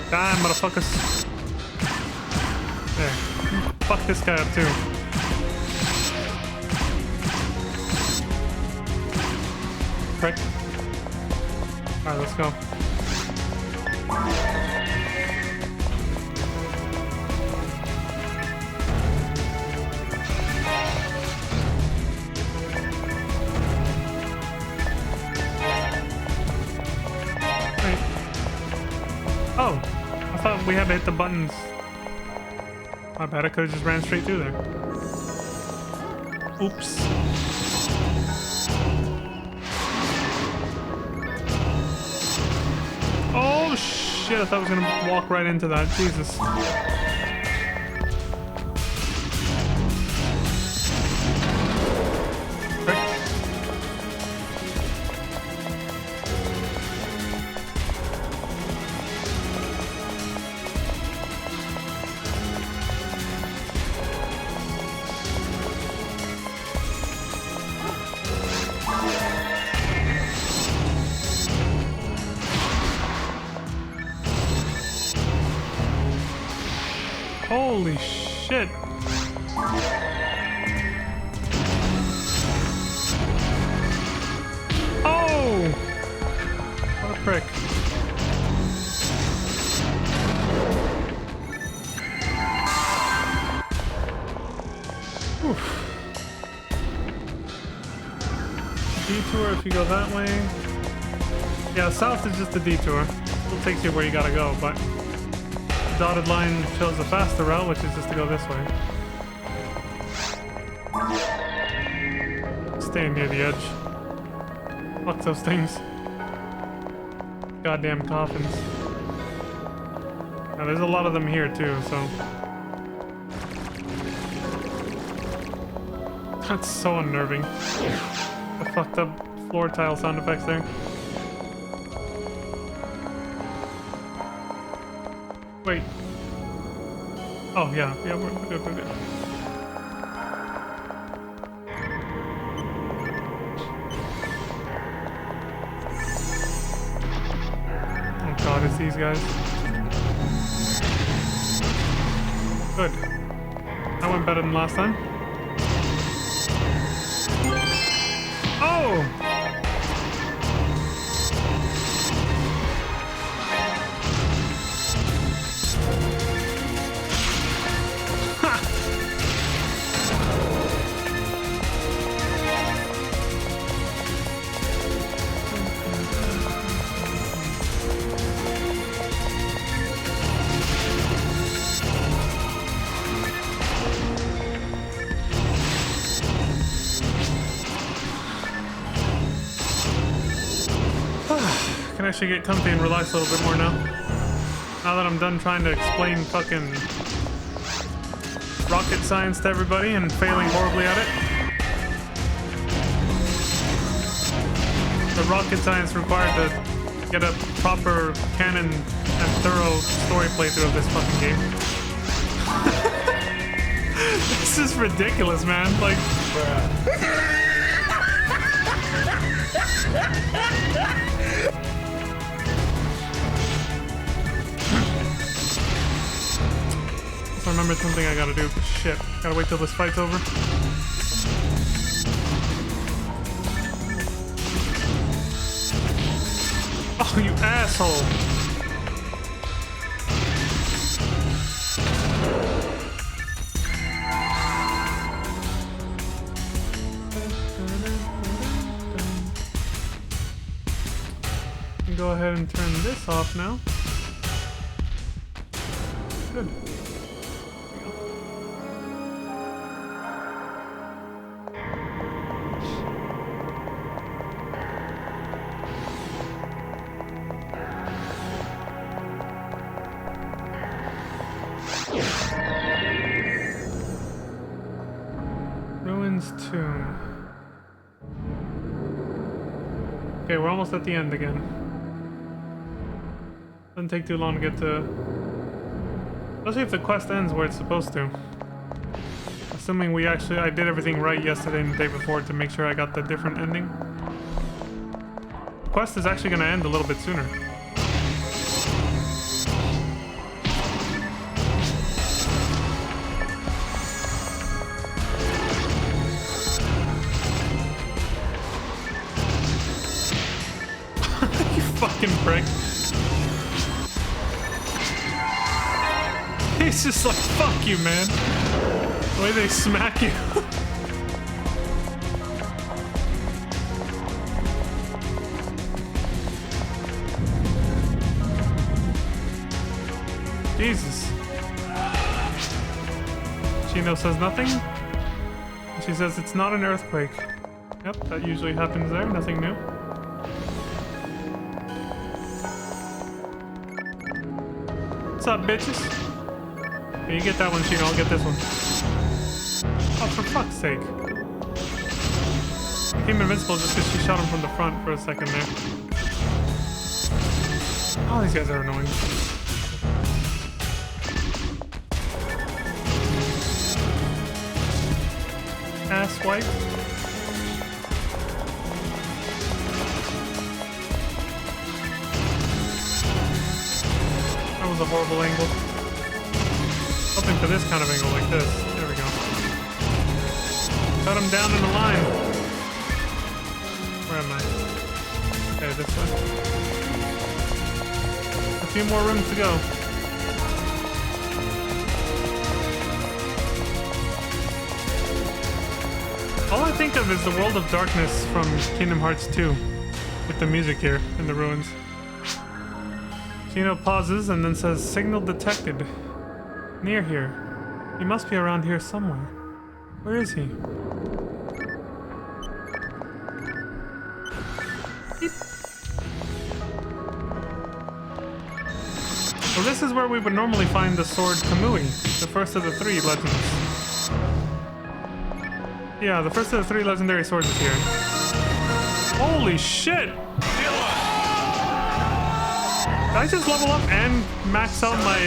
Damn, motherfuckers. There. Fuck this guy up too. Prick. Alright, let's go. Oh, I thought we had to hit the buttons. My bad, I could've just ran straight through there. Oops. Oh shit, I thought I was gonna walk right into that. Jesus. Holy shit. Oh! What a prick. Oof. Detour if you go that way. Yeah, south is just a detour. Still takes you where you gotta go, but dotted line shows the faster route, which is just to go this way. staying near the edge. Fuck those things. Goddamn coffins. Now there's a lot of them here too, so. That's so unnerving. The fucked up floor tile sound effects there. Wait. Oh yeah, we're good, we're good. Oh god, it's these guys. Good. That went better than last time. Oh! Can actually get comfy and relax a little bit more now. Now that I'm done trying to explain fucking rocket science to everybody and failing horribly at it. The rocket science required to get a proper canon and thorough story playthrough of this fucking game. This is ridiculous, man. Like, I remembered something I gotta do. Shit. Gotta wait till this fight's over. Oh, you asshole! Go ahead and turn this off now. Good. Ruins Tomb. Okay, we're almost at the end again. Doesn't take too long to get to... Especially if the quest ends where it's supposed to. Assuming I did everything right yesterday and the day before to make sure I got the different ending. The quest is actually going to end a little bit sooner. You fucking prick. He's just like, fuck you, man. The way they smack you. Jesus. Chino says nothing. She says it's not an earthquake. Yep, that usually happens there. Nothing new. What's up, bitches? You get that one, Chino. I'll get this one. Oh, for fuck's sake. He became invincible just because she shot him from the front for a second there. Oh, these guys are annoying. Asswipe. That was a horrible angle. Hoping for this kind of angle like this. There we go. Cut him down in a line. Where am I? Okay, this way. A few more rooms to go. All I think of is the World of Darkness from Kingdom Hearts 2. With the music here in the ruins. Chino pauses and then says, "Signal detected. Near here. He must be around here somewhere. Where is he?" Well, this is where we would normally find the sword Kamui, the first of the 3 legends. Yeah, the first of the 3 legendary swords is here. Holy shit! Did I just level up and max out my,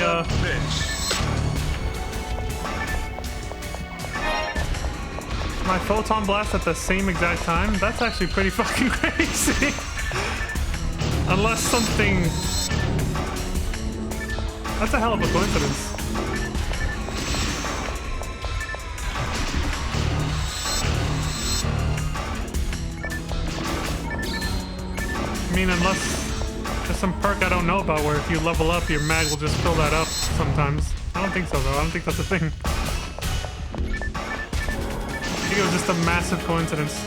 my photon blast at the same exact time? That's actually pretty fucking crazy. Unless something... That's a hell of a coincidence. I mean, unless there's some perk I don't know about where if you level up, your mag will just fill that up sometimes. I don't think so, though. I don't think that's a thing. I think it was just a massive coincidence.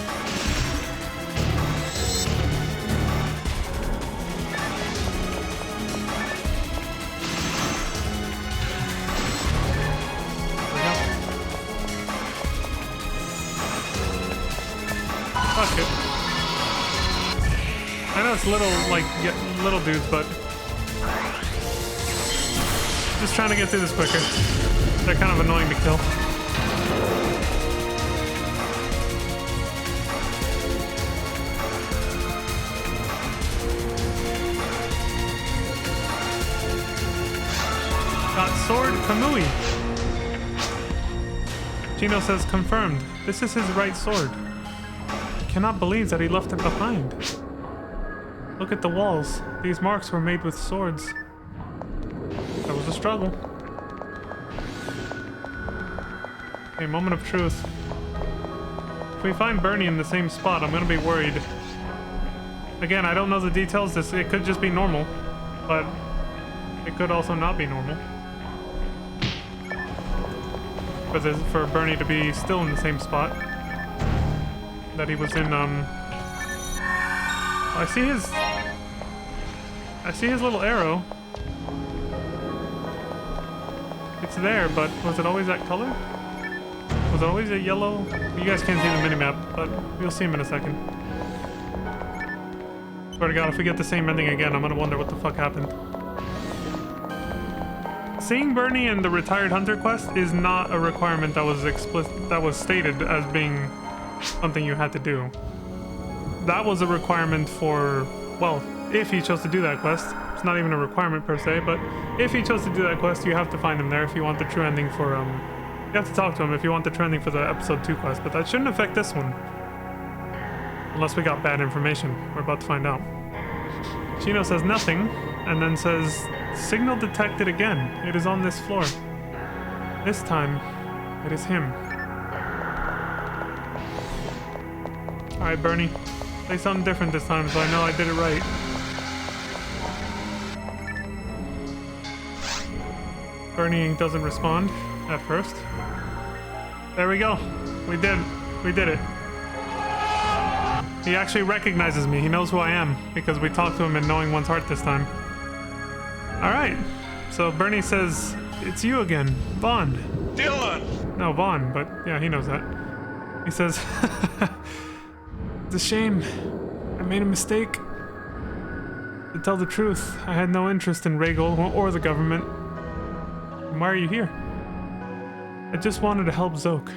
Fuck it. I know it's little, like, little dudes, but just trying to get through this quicker. They're kind of annoying to kill. Got sword Kamui. Gino says confirmed. This is his right sword. I cannot believe that he left it behind. Look at the walls. These marks were made with swords. That was a struggle. A moment of truth. If we find Bernie in the same spot, I'm gonna be worried. Again, I don't know the details. It could just be normal, but it could also not be normal. For Bernie to be still in the same spot that he was in, I see his little arrow. It's there, but was it always that color? Was it always a yellow? You guys can't see the minimap, but you'll see him in a second. Swear to God, if we get the same ending again, I'm gonna wonder what the fuck happened. Seeing Bernie in the Retired Hunter quest is not a requirement that was stated as being something you had to do. That was a requirement for, well, if he chose to do that quest. It's not even a requirement per se, but if he chose to do that quest, you have to find him there if you want the true ending for, you have to talk to him if you want the true ending for the episode 2 quest, but that shouldn't affect this one. Unless we got bad information. We're about to find out. Chino says nothing, and then says, signal detected again. It is on this floor. This time, it is him. Alright, Bernie. Say something different this time so I know I did it right. Bernie doesn't respond at first. There we go. We did it. He actually recognizes me. He knows who I am because we talked to him in Knowing One's Heart this time. Alright. So Bernie says, it's you again, Vaughn. Dylan! No, Vaughn, but yeah, he knows that. He says, it's a shame. I made a mistake. To tell the truth, I had no interest in Regal or the government. And why are you here? I just wanted to help Zoke.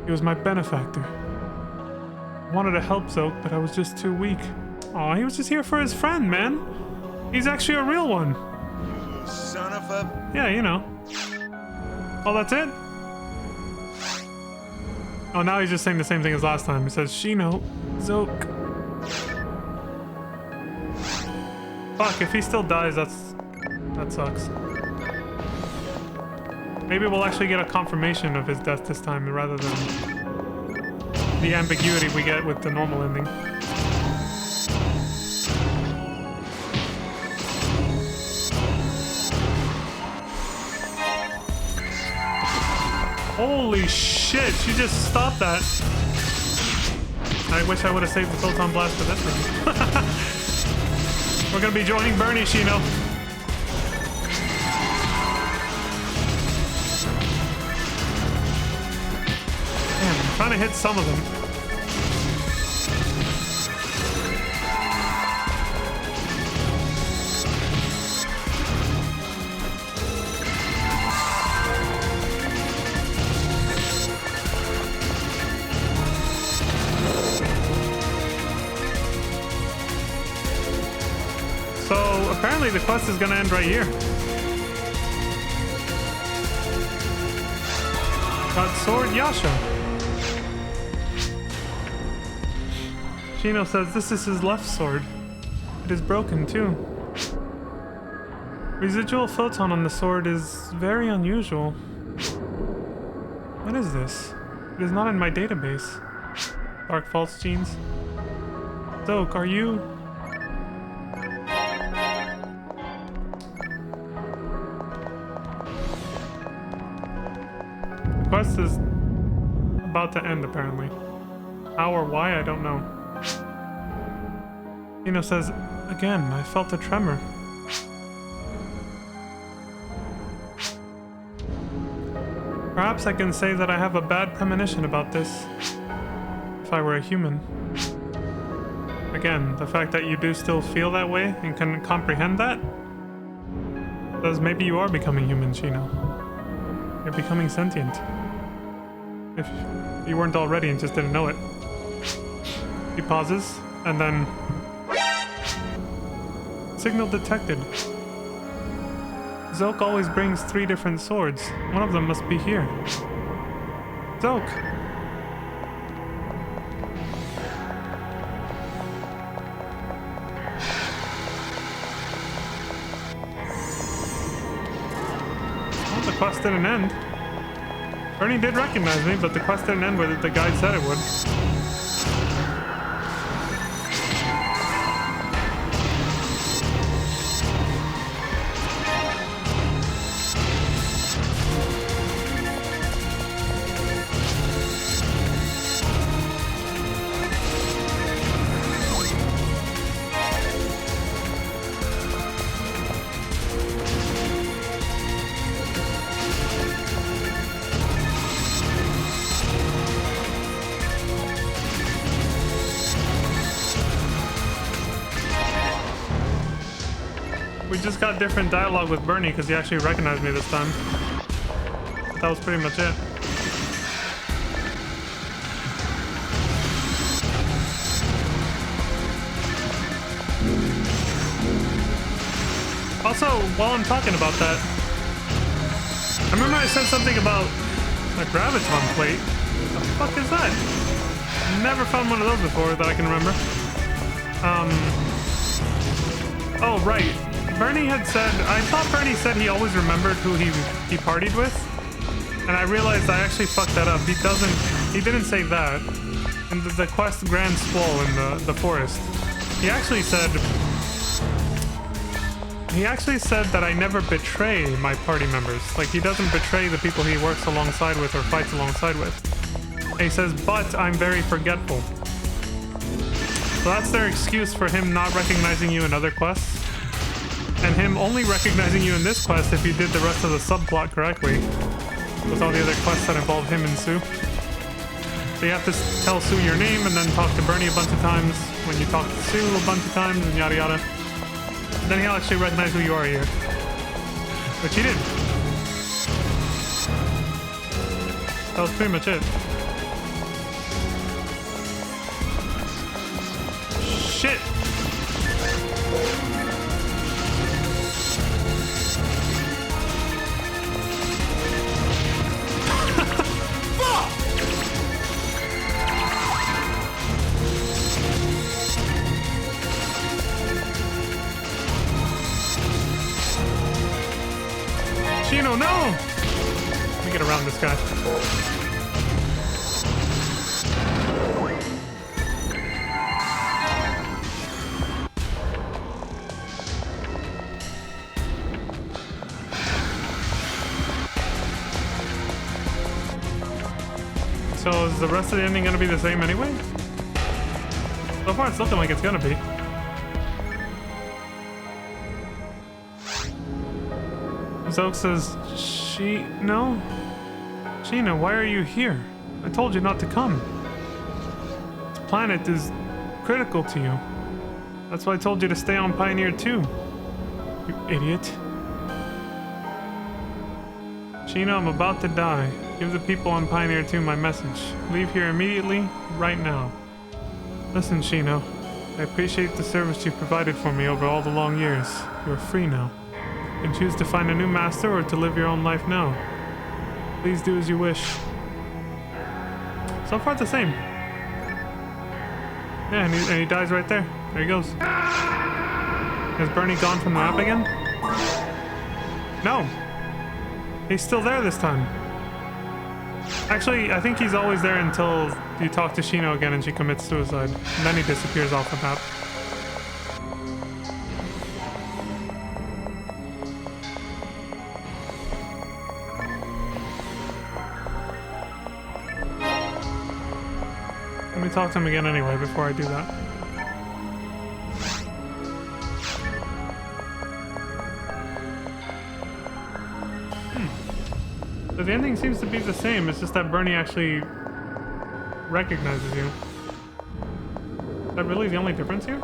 He was my benefactor. I wanted to help Zoke, but I was just too weak. Aw, he was just here for his friend, man. He's actually a real one. Son of a... Yeah, you know. Oh, that's it? Oh, now he's just saying the same thing as last time. He says, Shino, Zoke. Fuck, if he still dies, that sucks. Maybe we'll actually get a confirmation of his death this time rather than the ambiguity we get with the normal ending. Holy shit, she just stopped that. I wish I would have saved the Photon Blast for this one. We're gonna be joining Bernie, Shino. Damn, I'm trying to hit some of them. Apparently the quest is gonna end right here. Got sword Yasha. Chino says this is his left sword. It is broken too. Residual photon on the sword is very unusual. What is this? It is not in my database. Dark False Genes. Zoke, are you... The quest is about to end, apparently. How or why, I don't know. Ino says, again, I felt a tremor. Perhaps I can say that I have a bad premonition about this. If I were a human. Again, the fact that you do still feel that way and can comprehend that says maybe you are becoming human, Chino. You're becoming sentient. If you weren't already and just didn't know it. He pauses, and then... Signal detected. Zoke always brings 3 different swords. One of them must be here. Zoke! Well, the quest didn't end. Bernie did recognize me, but the quest didn't end where the guide said it would. We just got different dialogue with Bernie because he actually recognized me this time. That was pretty much it. Also, while I'm talking about that, I remember I said something about a graviton plate. What the fuck is that? Never found one of those before that I can remember. Oh, right. Bernie had said, I thought Bernie said he always remembered who he partied with. And I realized I actually fucked that up. He didn't say that. In the quest Grand Squall in the forest. He actually said that I never betray my party members. Like, he doesn't betray the people he works alongside with or fights alongside with. And he says, but I'm very forgetful. So that's their excuse for him not recognizing you in other quests. And him only recognizing you in this quest if you did the rest of the subplot correctly. With all the other quests that involve him and Sue. So you have to tell Sue your name and then talk to Bernie a bunch of times. When you talk to Sue a bunch of times and yada yada. Then he'll actually recognize who you are here. Which he did. That was pretty much it. Shit! Chino, no! Let me get around this guy. So is the rest of the ending gonna be the same anyway? So far it's looking like it's gonna be. Zoke says, no? Sheena, why are you here? I told you not to come. This planet is critical to you. That's why I told you to stay on Pioneer 2. You idiot. Sheena, I'm about to die. Give the people on Pioneer 2 my message. Leave here immediately, right now. Listen, Shino. I appreciate the service you've provided for me over all the long years. You're free now. You can choose to find a new master or to live your own life now. Please do as you wish. So far the same. Yeah, and he dies right there. There he goes. Has Bernie gone from the map again? No. He's still there this time. Actually, I think he's always there until you talk to Shino again and she commits suicide. And then he disappears off the map. Let me talk to him again anyway before I do that. So the ending seems to be the same, it's just that Bernie actually recognizes you. Is that really the only difference here?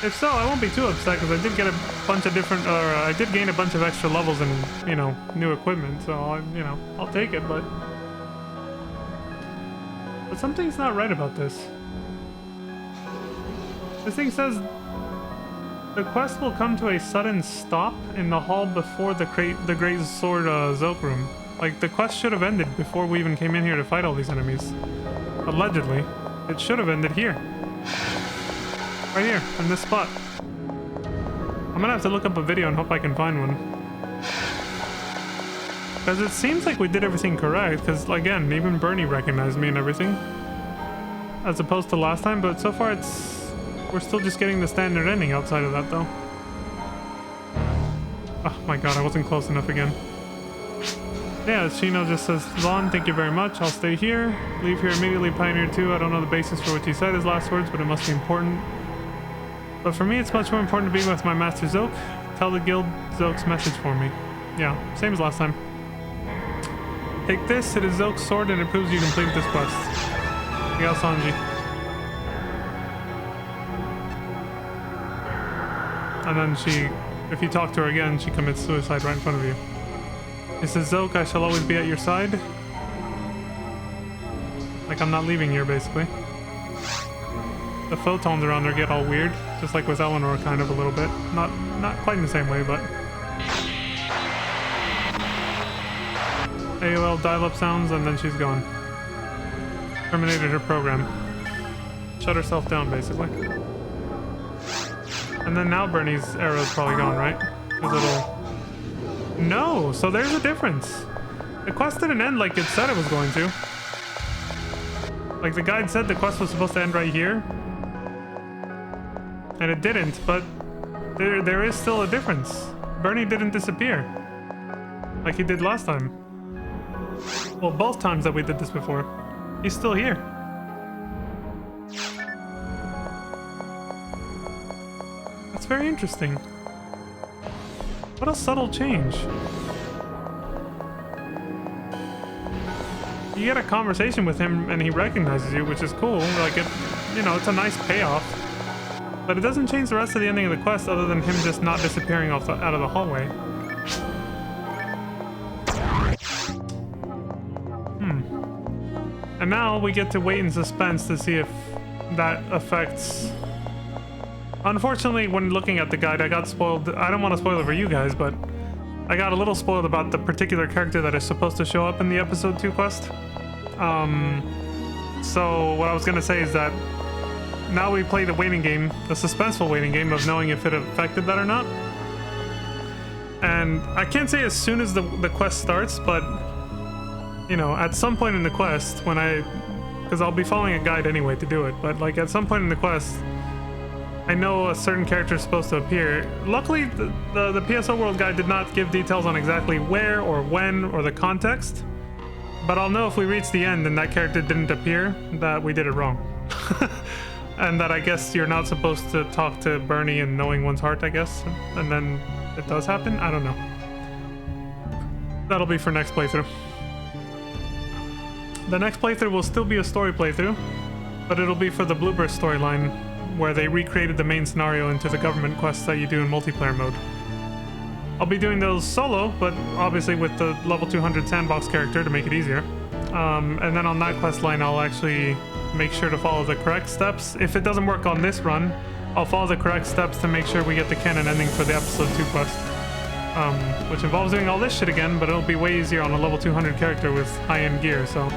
If so, I won't be too upset because I did get a bunch of different, I did gain a bunch of extra levels and, you know, new equipment, so, I'll take it, but something's not right about this. This thing says the quest will come to a sudden stop in the hall before the Great Sword Zoke room. Like, the quest should have ended before we even came in here to fight all these enemies. Allegedly. It should have ended here. Right here, in this spot. I'm gonna have to look up a video and hope I can find one. Because it seems like we did everything correct, because, again, even Bernie recognized me and everything. As opposed to last time, but so far we're still just getting the standard ending outside of that, though. Oh my god, I wasn't close enough again. Yeah, Shino just says, Vaughn, thank you very much. I'll stay here. Leave here immediately, Pioneer 2. I don't know the basis for what he said his last words, but it must be important. But for me, it's much more important to be with my Master Zoke. Tell the guild Zoke's message for me. Yeah, same as last time. Take this, it is Zoke's sword, and it proves you completed this quest. Yeah, Sanji. And then if you talk to her again, she commits suicide right in front of you. It says, Zoke, I shall always be at your side. Like I'm not leaving here, basically. The photons around her get all weird, just like with Eleanor, kind of a little bit. Not quite in the same way, but... AOL dial-up sounds, and then she's gone. Terminated her program. Shut herself down, basically. And then now Bernie's arrow's probably gone, right? His little... No! So there's a difference. The quest didn't end like it said it was going to. Like the guide said the quest was supposed to end right here. And it didn't, but there is still a difference. Bernie didn't disappear. Like he did last time. Well, both times that we did this before. He's still here. That's very interesting. What a subtle change. You get a conversation with him and he recognizes you, which is cool. Like it's a nice payoff. But it doesn't change the rest of the ending of the quest other than him just not disappearing out of the hallway. And now we get to wait in suspense to see if that affects... Unfortunately, when looking at the guide, I got spoiled. I don't want to spoil it for you guys, but I got a little spoiled about the particular character that is supposed to show up in the episode 2 quest. So what I was going to say is that now we play the waiting game, the suspenseful waiting game of knowing if it affected that or not. And I can't say as soon as the quest starts, but... You know, at some point in the quest, when because I'll be following a guide anyway to do it, but like at some point in the quest, I know a certain character is supposed to appear. Luckily, the PSO World Guide did not give details on exactly where or when or the context, but I'll know if we reach the end and that character didn't appear, that we did it wrong. And that I guess you're not supposed to talk to Bernie in knowing one's heart, I guess, and then it does happen? I don't know. That'll be for next playthrough. The next playthrough will still be a story playthrough, but it'll be for the Blueburst storyline, where they recreated the main scenario into the government quests that you do in multiplayer mode. I'll be doing those solo, but obviously with the level 200 sandbox character to make it easier. And then on that quest line, I'll actually make sure to follow the correct steps. If it doesn't work on this run, I'll follow the correct steps to make sure we get the canon ending for the episode 2 quest. Which involves doing all this shit again, but it'll be way easier on a level 200 character with high-end gear, so...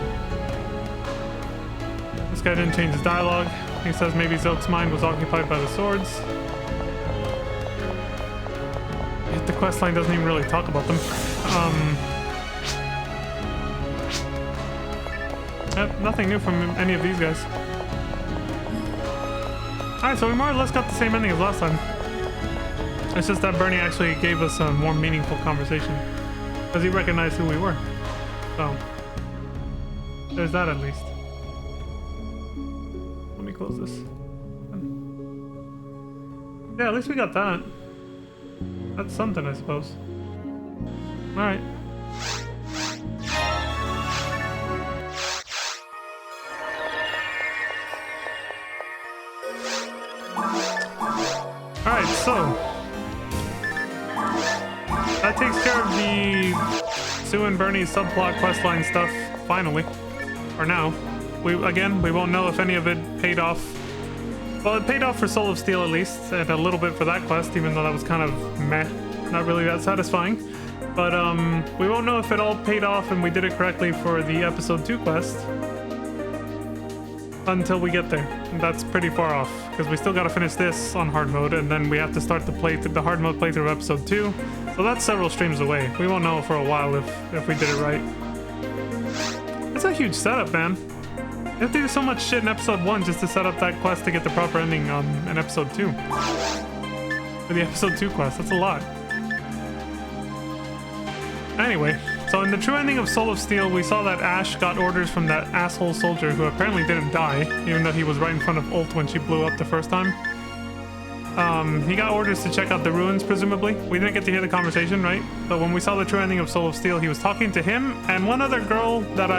This guy didn't change his dialogue. He says maybe Zilk's mind was occupied by the swords. Yet the questline doesn't even really talk about them. Nothing new from any of these guys. Alright, so we more or less got the same ending as last time. It's just that Bernie actually gave us a more meaningful conversation. Because he recognized who we were. So, there's that at least. Let me close this. Yeah, at least we got that. That's something, I suppose. Alright. Alright, so that takes care of the Sue and Bernie subplot questline stuff, finally. Or now. We won't know if any of it paid off. Well, it paid off for Soul of Steel at least, and a little bit for that quest, even though that was kind of meh. Not really that satisfying. But we won't know if it all paid off and we did it correctly for the episode 2 quest until we get there. And that's pretty far off, because we still got to finish this on hard mode, and then we have to start the hard mode playthrough of episode 2. So that's several streams away. We won't know for a while if we did it right. It's a huge setup, man. You have to do so much shit in episode 1 just to set up that quest to get the proper ending in episode 2. For the episode 2 quest, that's a lot. Anyway, so in the true ending of Soul of Steel, we saw that Ash got orders from that asshole soldier who apparently didn't die, even though he was right in front of Ult when she blew up the first time. He got orders to check out the ruins, presumably. We didn't get to hear the conversation, right? But when we saw the true ending of Soul of Steel, he was talking to him and one other girl that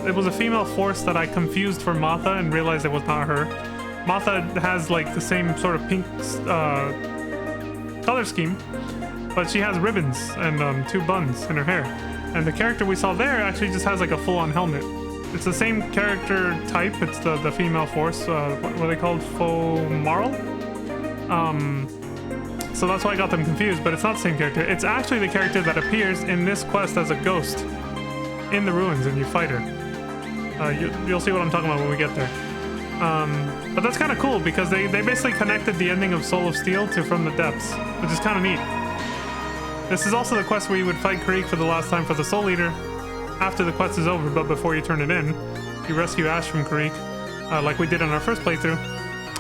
it was a female force that I confused for Martha and realized it was not her. Martha has like the same sort of pink color scheme, but she has ribbons and 2 buns in her hair. And the character we saw there actually just has like a full-on helmet. It's the same character type. It's the female force. What are they called? Faux Marl? So that's why I got them confused, but it's not the same character. It's actually the character that appears in this quest as a ghost in the ruins and you fight her. You'll see what I'm talking about when we get there. But that's kind of cool because they basically connected the ending of Soul of Steel to From the Depths, which is kind of neat. This is also the quest where you would fight Krieg for the last time for the Soul Eater after the quest is over, but before you turn it in, you rescue Ash from Krieg, like we did in our first playthrough,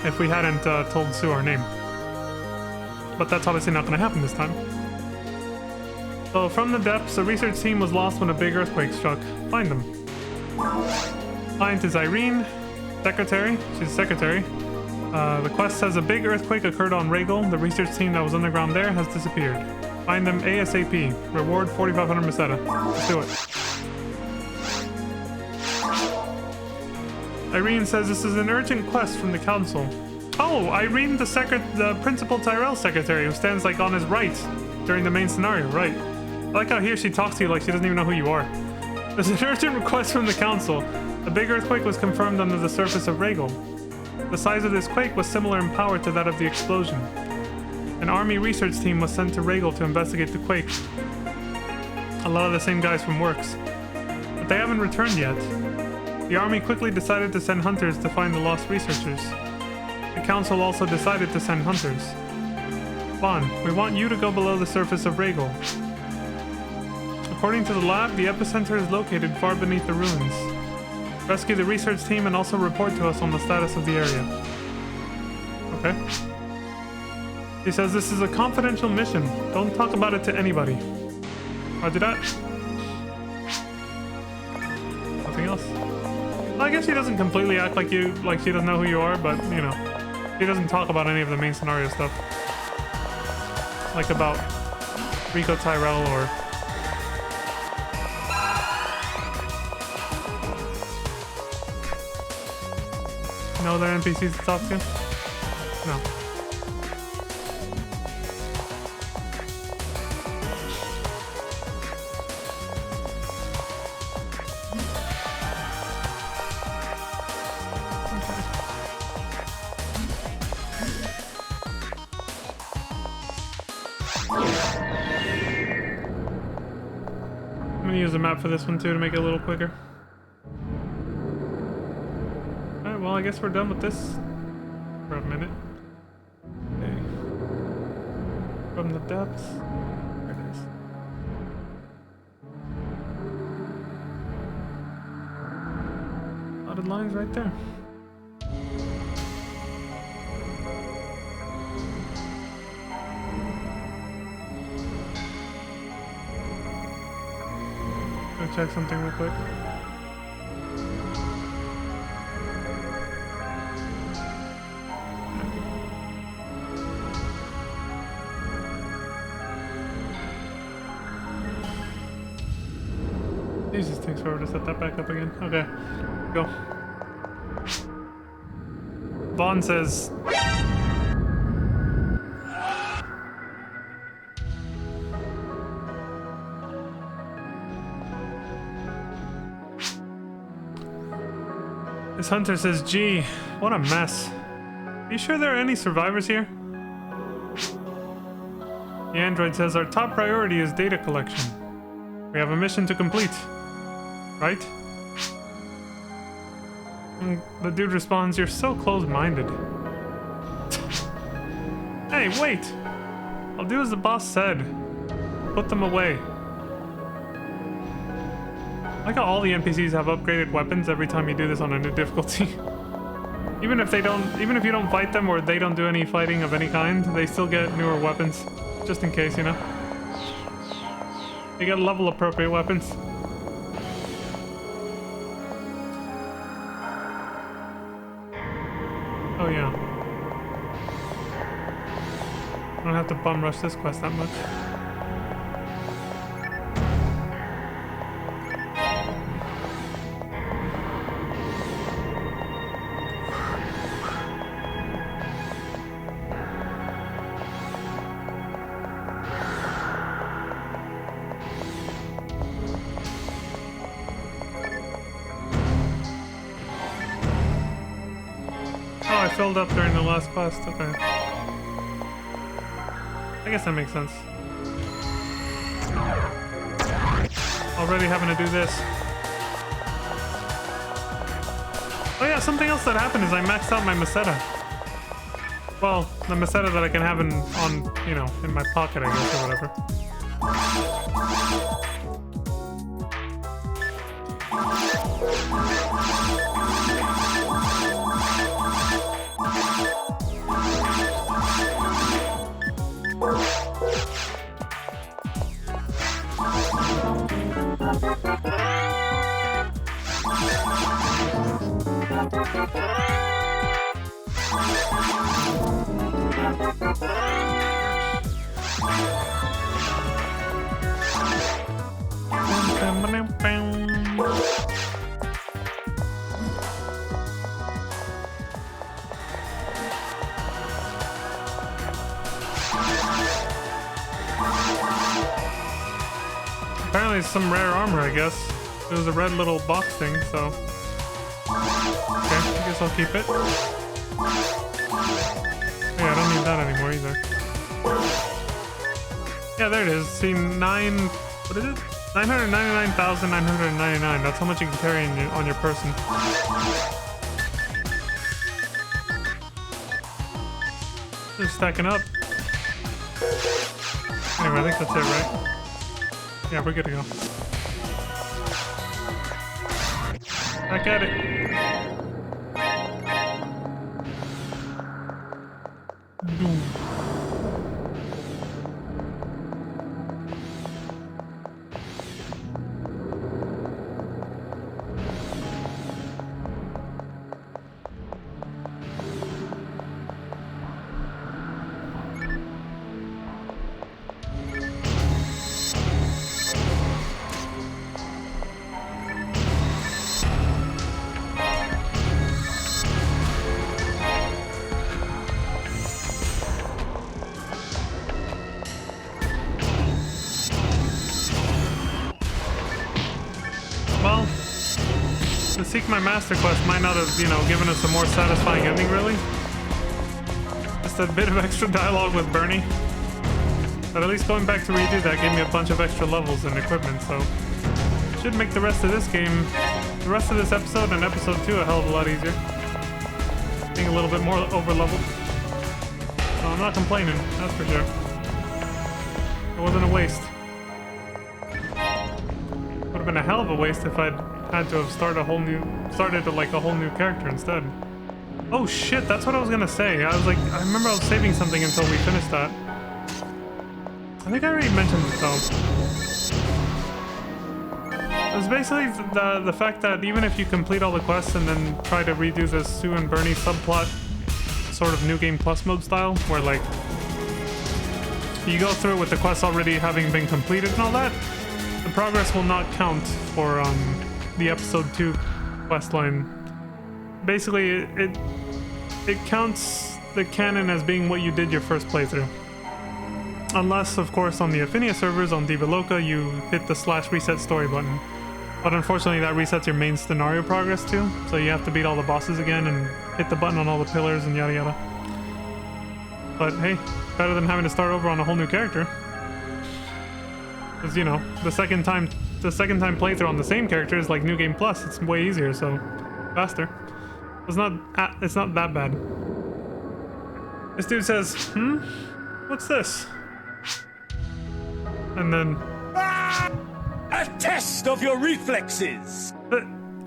if we hadn't told Sue our name. But that's obviously not going to happen this time. So from the depths, a research team was lost when a big earthquake struck. Find them. Client is Irene, secretary. She's a secretary. The quest says a big earthquake occurred on Regal. The research team that was underground there has disappeared. Find them ASAP. Reward 4,500 Meseta. Let's do it. Irene says this is an urgent quest from the council. Oh, Irene, the principal Tyrell secretary who stands like on his right during the main scenario, right? I like how here she talks to you like she doesn't even know who you are. There's an urgent request from the council. A big earthquake was confirmed under the surface of Regal. The size of this quake was similar in power to that of the explosion. An army research team was sent to Regal to investigate the quake. A lot of the same guys from Works. But they haven't returned yet. The army quickly decided to send hunters to find the lost researchers. The council also decided to send hunters. Vaughn, we want you to go below the surface of Regal. According to the lab, the epicenter is located far beneath the ruins. Rescue the research team and also report to us on the status of the area. Okay. He says this is a confidential mission. Don't talk about it to anybody. Roger that. Nothing else. Well, I guess she doesn't completely act like she doesn't know who you are, but you know. He doesn't talk about any of the main scenario stuff. Like about Rico Tyrell or... No other NPCs to talk to? No. I'm gonna use a map for this one too to make it a little quicker. Alright, well I guess we're done with this for a minute. Okay. From the depths. There it is. Dotted lines right there. Go check something real quick. Jesus, takes forever to set that back up again. Okay, go. Vaughn says... This hunter says, gee, what a mess. Are you sure there are any survivors here? The android says, our top priority is data collection. We have a mission to complete. Right? And the dude responds, you're so close-minded. Hey, wait! I'll do as the boss said. Put them away. I like how all the NPCs have upgraded weapons every time you do this on a new difficulty. even if you don't fight them or they don't do any fighting of any kind, they still get newer weapons. Just in case, you know? They get level appropriate weapons. Oh yeah. I don't have to bum rush this quest that much. Filled up during the last quest, okay. I guess that makes sense. Already having to do this. Oh yeah, something else that happened is I maxed out my Meseta. Well, the Meseta that I can have in my pocket, I guess, or whatever. Apparently it's some rare armor, I guess. It was a red little box thing, so... Okay, I guess I'll keep it. Yeah, I don't need that anymore either. Yeah, there it is. See, what is it? 999,999. That's how much you can carry on your person. They're stacking up. Anyway, I think that's it, right? Yeah, we're good to go. Back at it. Boom. Seek My Master quest might not have, given us a more satisfying ending, really. Just a bit of extra dialogue with Bernie. But at least going back to redo that gave me a bunch of extra levels and equipment, so should make the rest of this game, the rest of this episode and episode 2 a hell of a lot easier. Being a little bit more over-leveled. So I'm not complaining, that's for sure. It wasn't a waste. Would have been a hell of a waste if I'd had to have started like a whole new character instead. Oh shit, that's what I was gonna say. I was like, I remember I was saving something until we finished that. I think I already mentioned it though. It was basically the fact that even if you complete all the quests and then try to redo the Sue and Bernie subplot, sort of New Game Plus mode style, where like you go through it with the quests already having been completed and all that, the progress will not count for the episode 2 quest line. Basically, it counts the canon as being what you did your first playthrough. Unless, of course, on the Affinia servers on Diva Loca, you hit the /reset story button. But unfortunately, that resets your main scenario progress too, so you have to beat all the bosses again and hit the button on all the pillars and yada yada. But hey, better than having to start over on a whole new character. Because, you know, the second time playthrough on the same character is like New Game Plus. It's way easier, so faster. It's not that bad. This dude says, what's this? And then... A test of your reflexes!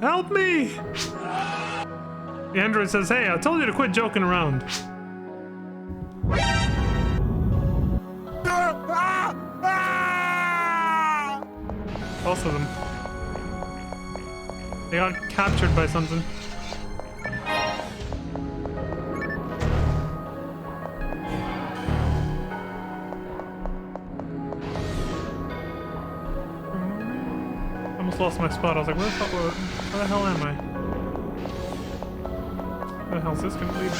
Help me! The android says, hey, I told you to quit joking around. Both of them. They got captured by something. Almost lost my spot. I was like, where the hell am I? Where the hell is this gonna lead?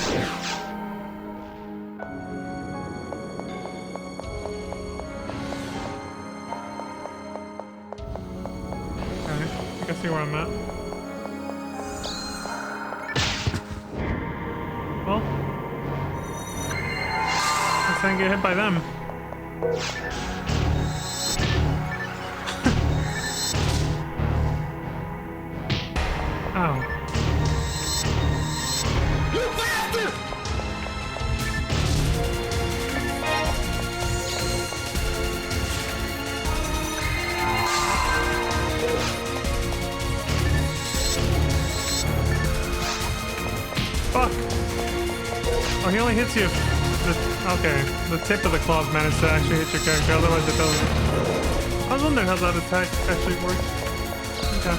Okay, I can see where I'm at. Well, let's try and get hit by them. Ow. You bastard! Fuck! Oh, he only hits you. Okay, the tip of the claws managed to actually hit your character, otherwise it doesn't. I was wondering how that attack actually works. Okay.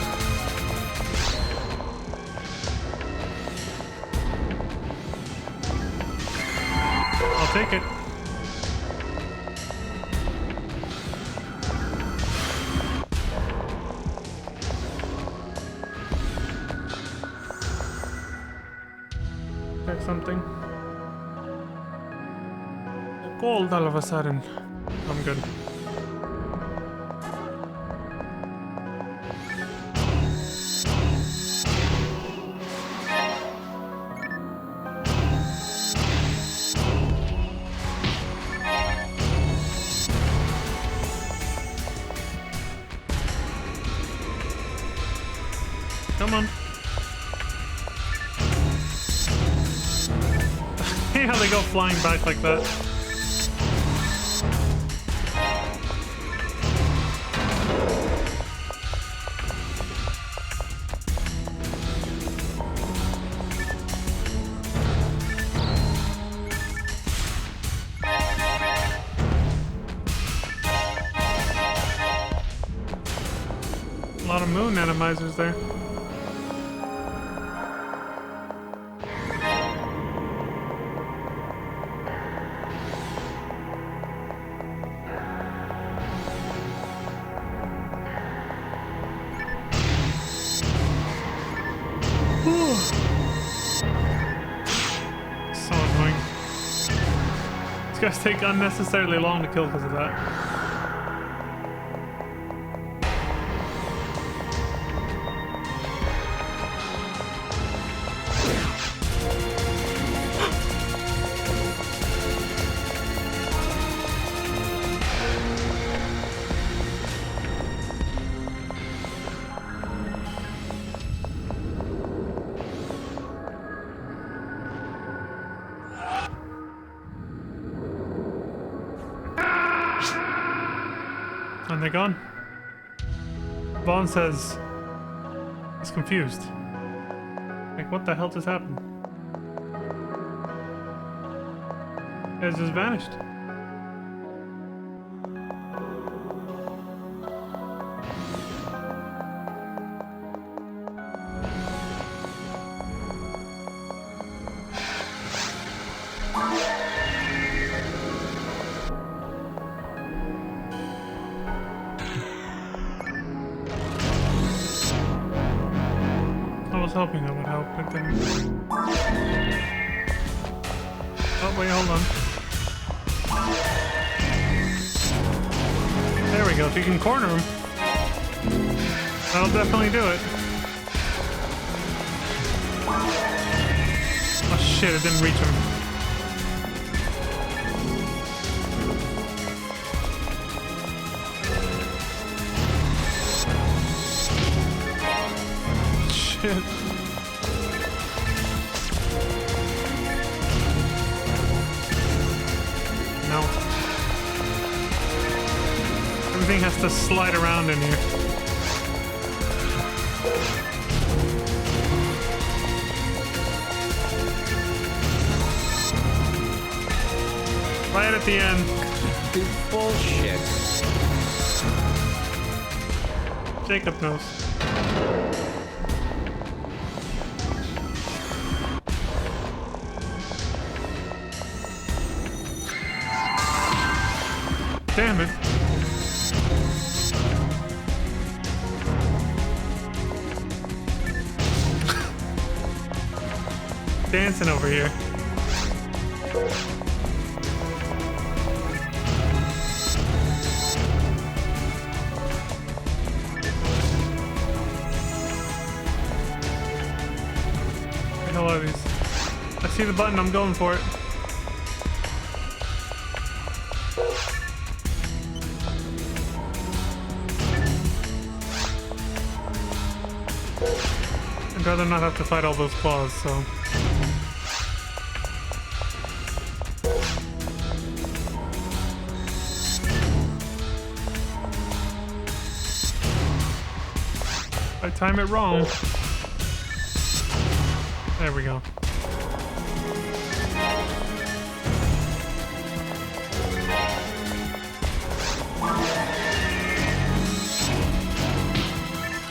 I'll take it. Check something. Gold all of a sudden. I'm good. Come on. Hey, how they go flying back like that. A lot of moon atomizers there. So annoying. These guys take unnecessarily long to kill because of that. And they're gone. Vaughn says he's confused. Like, what the hell just happened? It just vanished. I was hoping that would help, but didn't. Oh, wait, hold on. There we go. If you can corner him, that'll definitely do it. Oh shit, it didn't reach him. Shit. No. Everything has to slide around in here. Right at the end. This bullshit. Jacob knows. Damn it. Dancing over here. What the hell are these? I see the button, I'm going for it. I'd rather not have to fight all those claws, so... I time it wrong. There we go.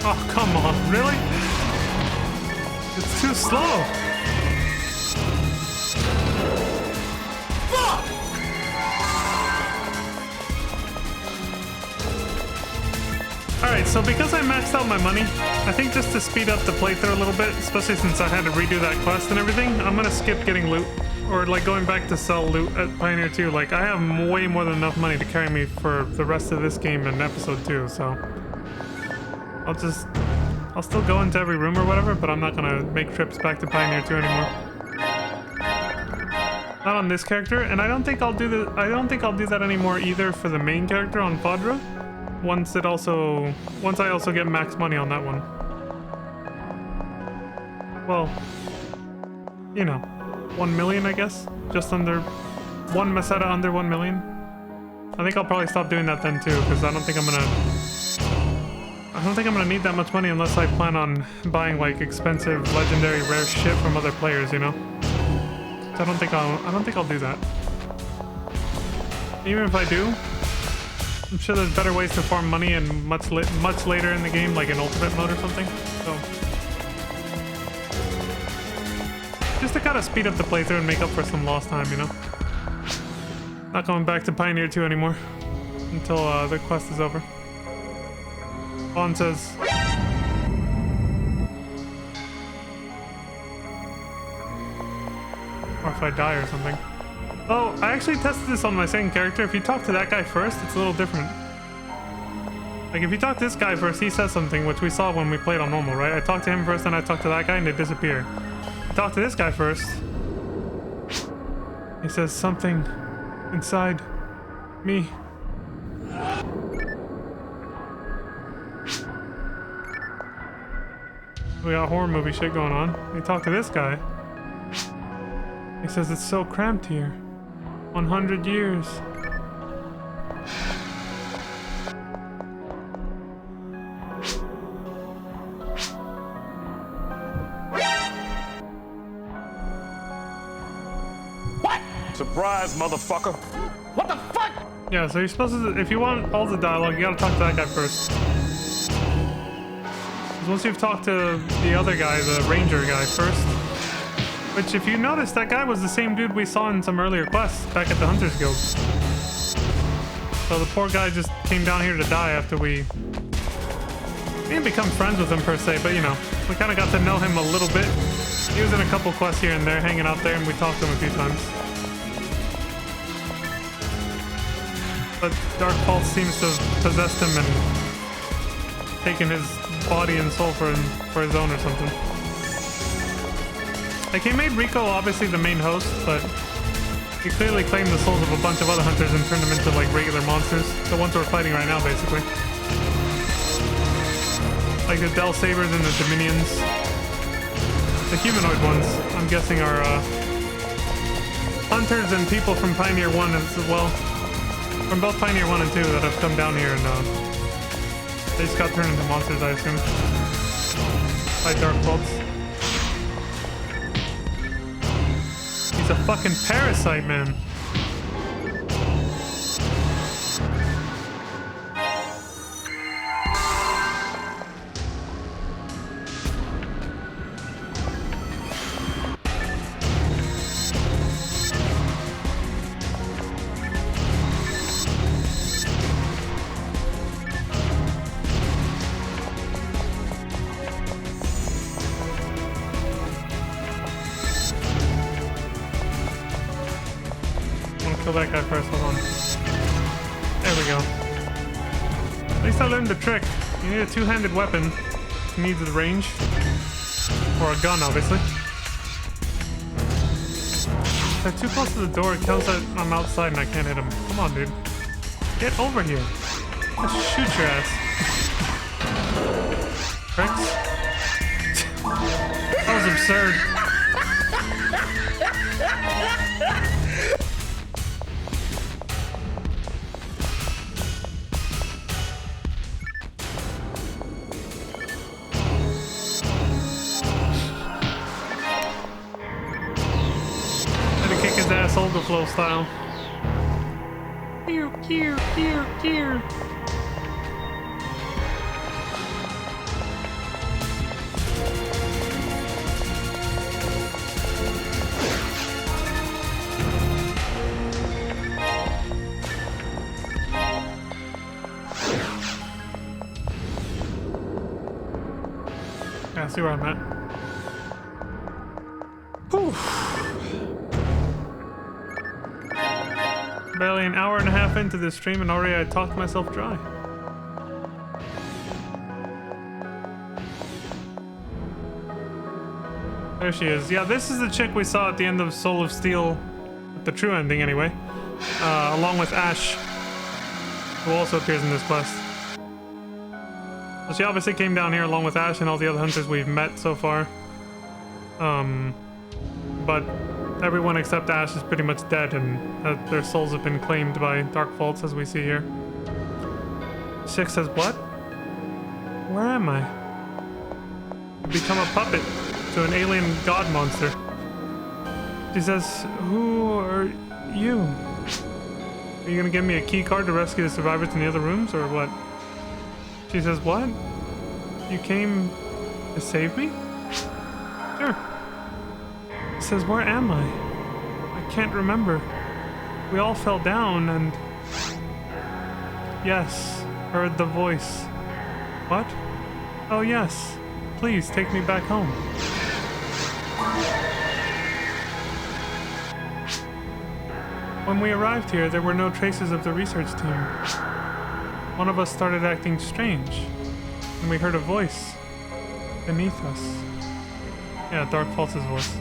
Oh, come on, really? It's too slow. Alright, so because I maxed out my money, I think just to speed up the playthrough a little bit, especially since I had to redo that quest and everything, I'm gonna skip getting loot. Or like going back to sell loot at Pioneer 2. Like, I have way more than enough money to carry me for the rest of this game and episode 2, so... I'll still go into every room or whatever, but I'm not gonna make trips back to Pioneer 2 anymore. Not on this character, and I don't think I'll do that anymore either for the main character on Fadra. Once I also get max money on that one. Well, you know, 1 million, I guess. Just under one Meseta under 1 million. I think I'll probably stop doing that then too, because I don't think I'm gonna need that much money unless I plan on buying like expensive, legendary, rare shit from other players, you know. So I don't think I'll do that. Even if I do, I'm sure there's better ways to farm money and much later in the game, like in ultimate mode or something. So just to kind of speed up the playthrough and make up for some lost time, you know. Not going back to Pioneer 2 anymore until the quest is over. Vaughn says, or if I die or something. Oh, I actually tested this on my second character. If you talk to that guy first, it's a little different. Like, if you talk to this guy first, he says something, which we saw when we played on normal, right? I talked to him first, then I talked to that guy, and they disappear. I talk to this guy first. He says something inside me. We got horror movie shit going on. We talk to this guy. He says it's so cramped here. 100 years. What? Surprise, motherfucker. What the fuck? Yeah, so you're supposed to, if you want all the dialogue, you gotta talk to that guy first. 'Cause once you've talked to the other guy, the ranger guy first, which if you notice, that guy was the same dude we saw in some earlier quests back at the Hunters Guild. So the poor guy just came down here to die after we didn't become friends with him per se, but you know, we kind of got to know him a little bit. He was in a couple quests here and there, hanging out there, and we talked to him a few times. But Dark Pulse seems to have possessed him and taken his body and soul for his own or something. Like, he made Rico obviously the main host, but he clearly claimed the souls of a bunch of other hunters and turned them into, like, regular monsters. The ones we're fighting right now, basically. Like the Del Sabers and the Dominions. The humanoid ones, I'm guessing, are hunters and people from Pioneer 1 as well. From both Pioneer 1 and 2 that have come down here and they just got turned into monsters, I assume. By Dark Pulse. He's a fucking parasite, man. Kill that guy first, hold on. There we go. At least I learned the trick. You need a two-handed weapon. It needs the range. Or a gun, obviously. If I'm too close to the door, it tells that I'm outside and I can't hit him. Come on, dude. Get over here. I'll shoot your ass. Tricks? That was absurd. Soldier flow style. Here. Yeah, see where I'm at. Whew. Barely an hour and a half into this stream and already I talked myself dry. There she is. Yeah, this is the chick we saw at the end of Soul of Steel, the true ending anyway, along with Ash, who also appears in this quest. So she obviously came down here along with Ash and all the other hunters we've met so far. But everyone except Ash is pretty much dead, and their souls have been claimed by Dark Faults, as we see here. Chick says, what? Where am I? I've become a puppet to an alien god monster. She says, who are you? Are you gonna give me a key card to rescue the survivors in the other rooms, or what? She says, what? You came to save me? Sure. He says, where am I? I can't remember. We all fell down and... Yes, heard the voice. What? Oh yes, please take me back home. When we arrived here, there were no traces of the research team. One of us started acting strange, and we heard a voice beneath us. Yeah, Dark Faults' voice.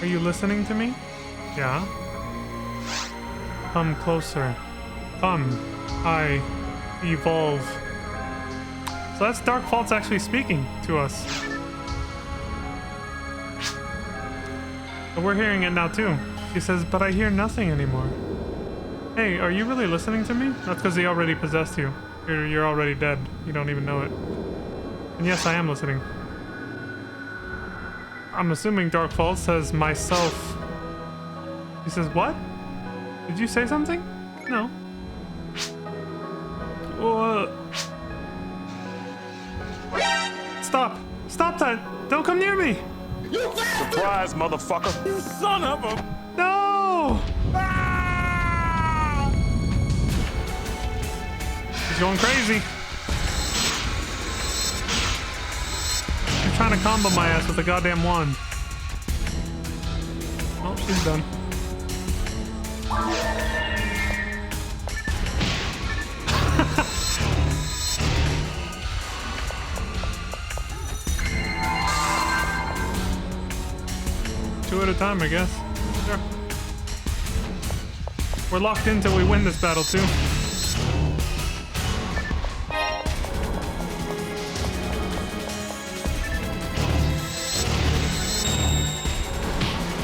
Are you listening to me? Yeah. Come closer. Come. I evolve. So that's Dark Faults actually speaking to us. But we're hearing it now too. She says, but I hear nothing anymore. Hey, are you really listening to me? That's because he already possessed you. You're already dead. You don't even know it. And yes, I am listening. I'm assuming Dark Fault says myself He says, what? Did you say something? No. Stop! Stop that! Don't come near me! Surprise, motherfucker. You son of a... No! Ah! He's going crazy. You're trying to combo my ass with a goddamn wand. Oh, she's done. Two at a time, I guess. Sure. We're locked in till we win this battle, too.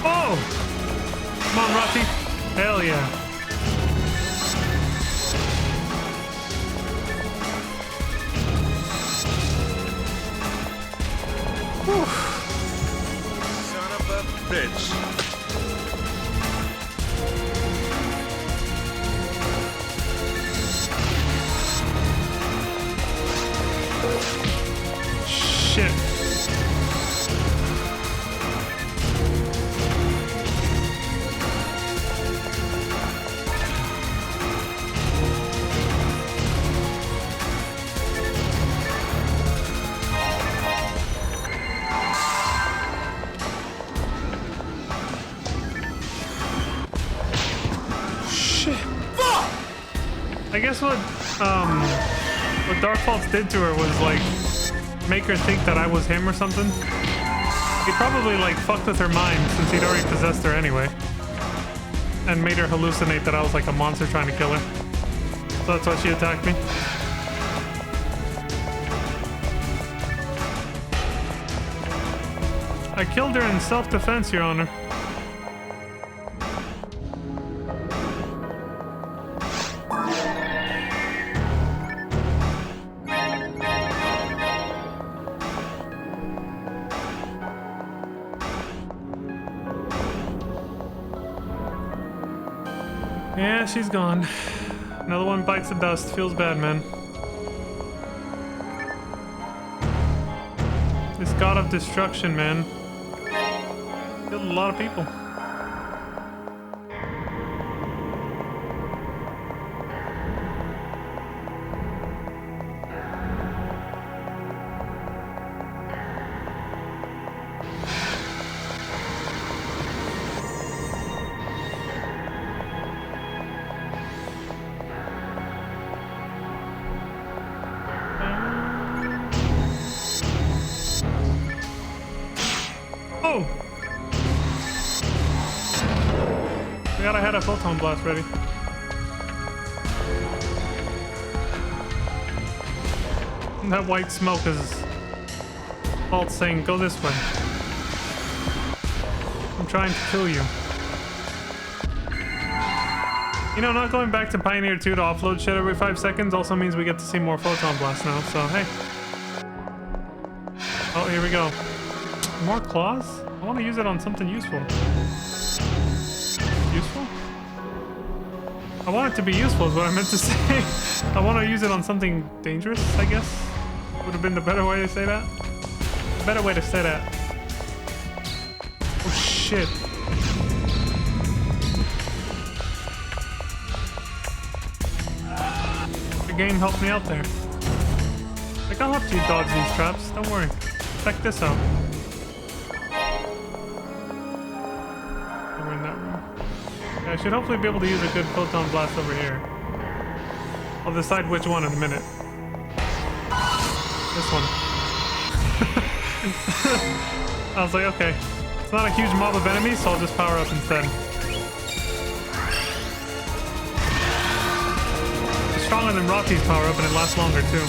Oh! Come on, Rocky. Hell yeah. Whew. Son of a bitch. Shit. Shit. Fuck! I guess what Dark Faults did to her was like make her think that I was him or something. He probably like fucked with her mind since he'd already possessed her anyway. And made her hallucinate that I was like a monster trying to kill her. So that's why she attacked me. I killed her in self-defense, Your Honor. Yeah, she's gone. Another one bites the dust. Feels bad, man. This god of destruction, man. Killed a lot of people. Oh! Forgot I had a photon blast ready. And that white smoke is Fault saying, go this way. I'm trying to kill you. You know, not going back to Pioneer 2 to offload shit every 5 seconds also means we get to see more photon blasts now, so hey. Oh, here we go. More claws? I want to use it on something useful. Useful? I want it to be useful is what I meant to say. I want to use it on something dangerous, I guess. Would have been the better way to say that. Better way to say that. Oh shit. The game helped me out there. Like, I'll help you dodge these traps, don't worry. Check this out. We're in that room. Yeah, I should hopefully be able to use a good photon blast over here. I'll decide which one in a minute. This one. I was like, okay. It's not a huge mob of enemies, so I'll just power up instead. It's stronger than Rocky's power up and it lasts longer too.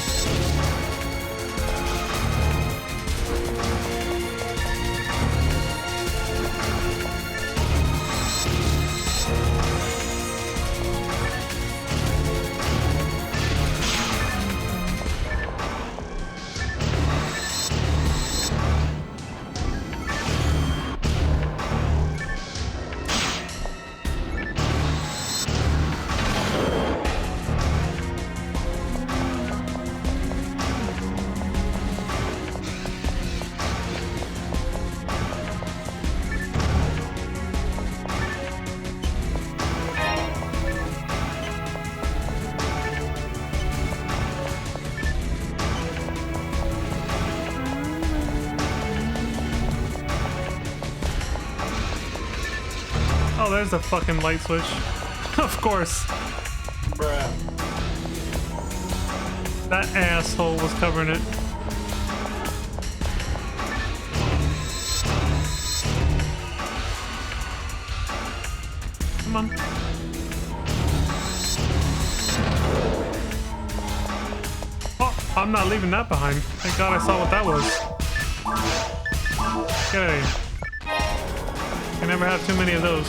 Oh, there's the fucking light switch. Of course. Bruh. That asshole was covering it. Come on. Oh, I'm not leaving that behind. Thank God I saw what that was. Get out of here. You never have too many of those.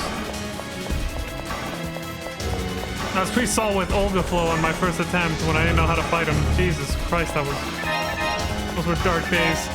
I was pretty solid with Olga Flow on my first attempt when I didn't know how to fight him. Jesus Christ, those were dark days.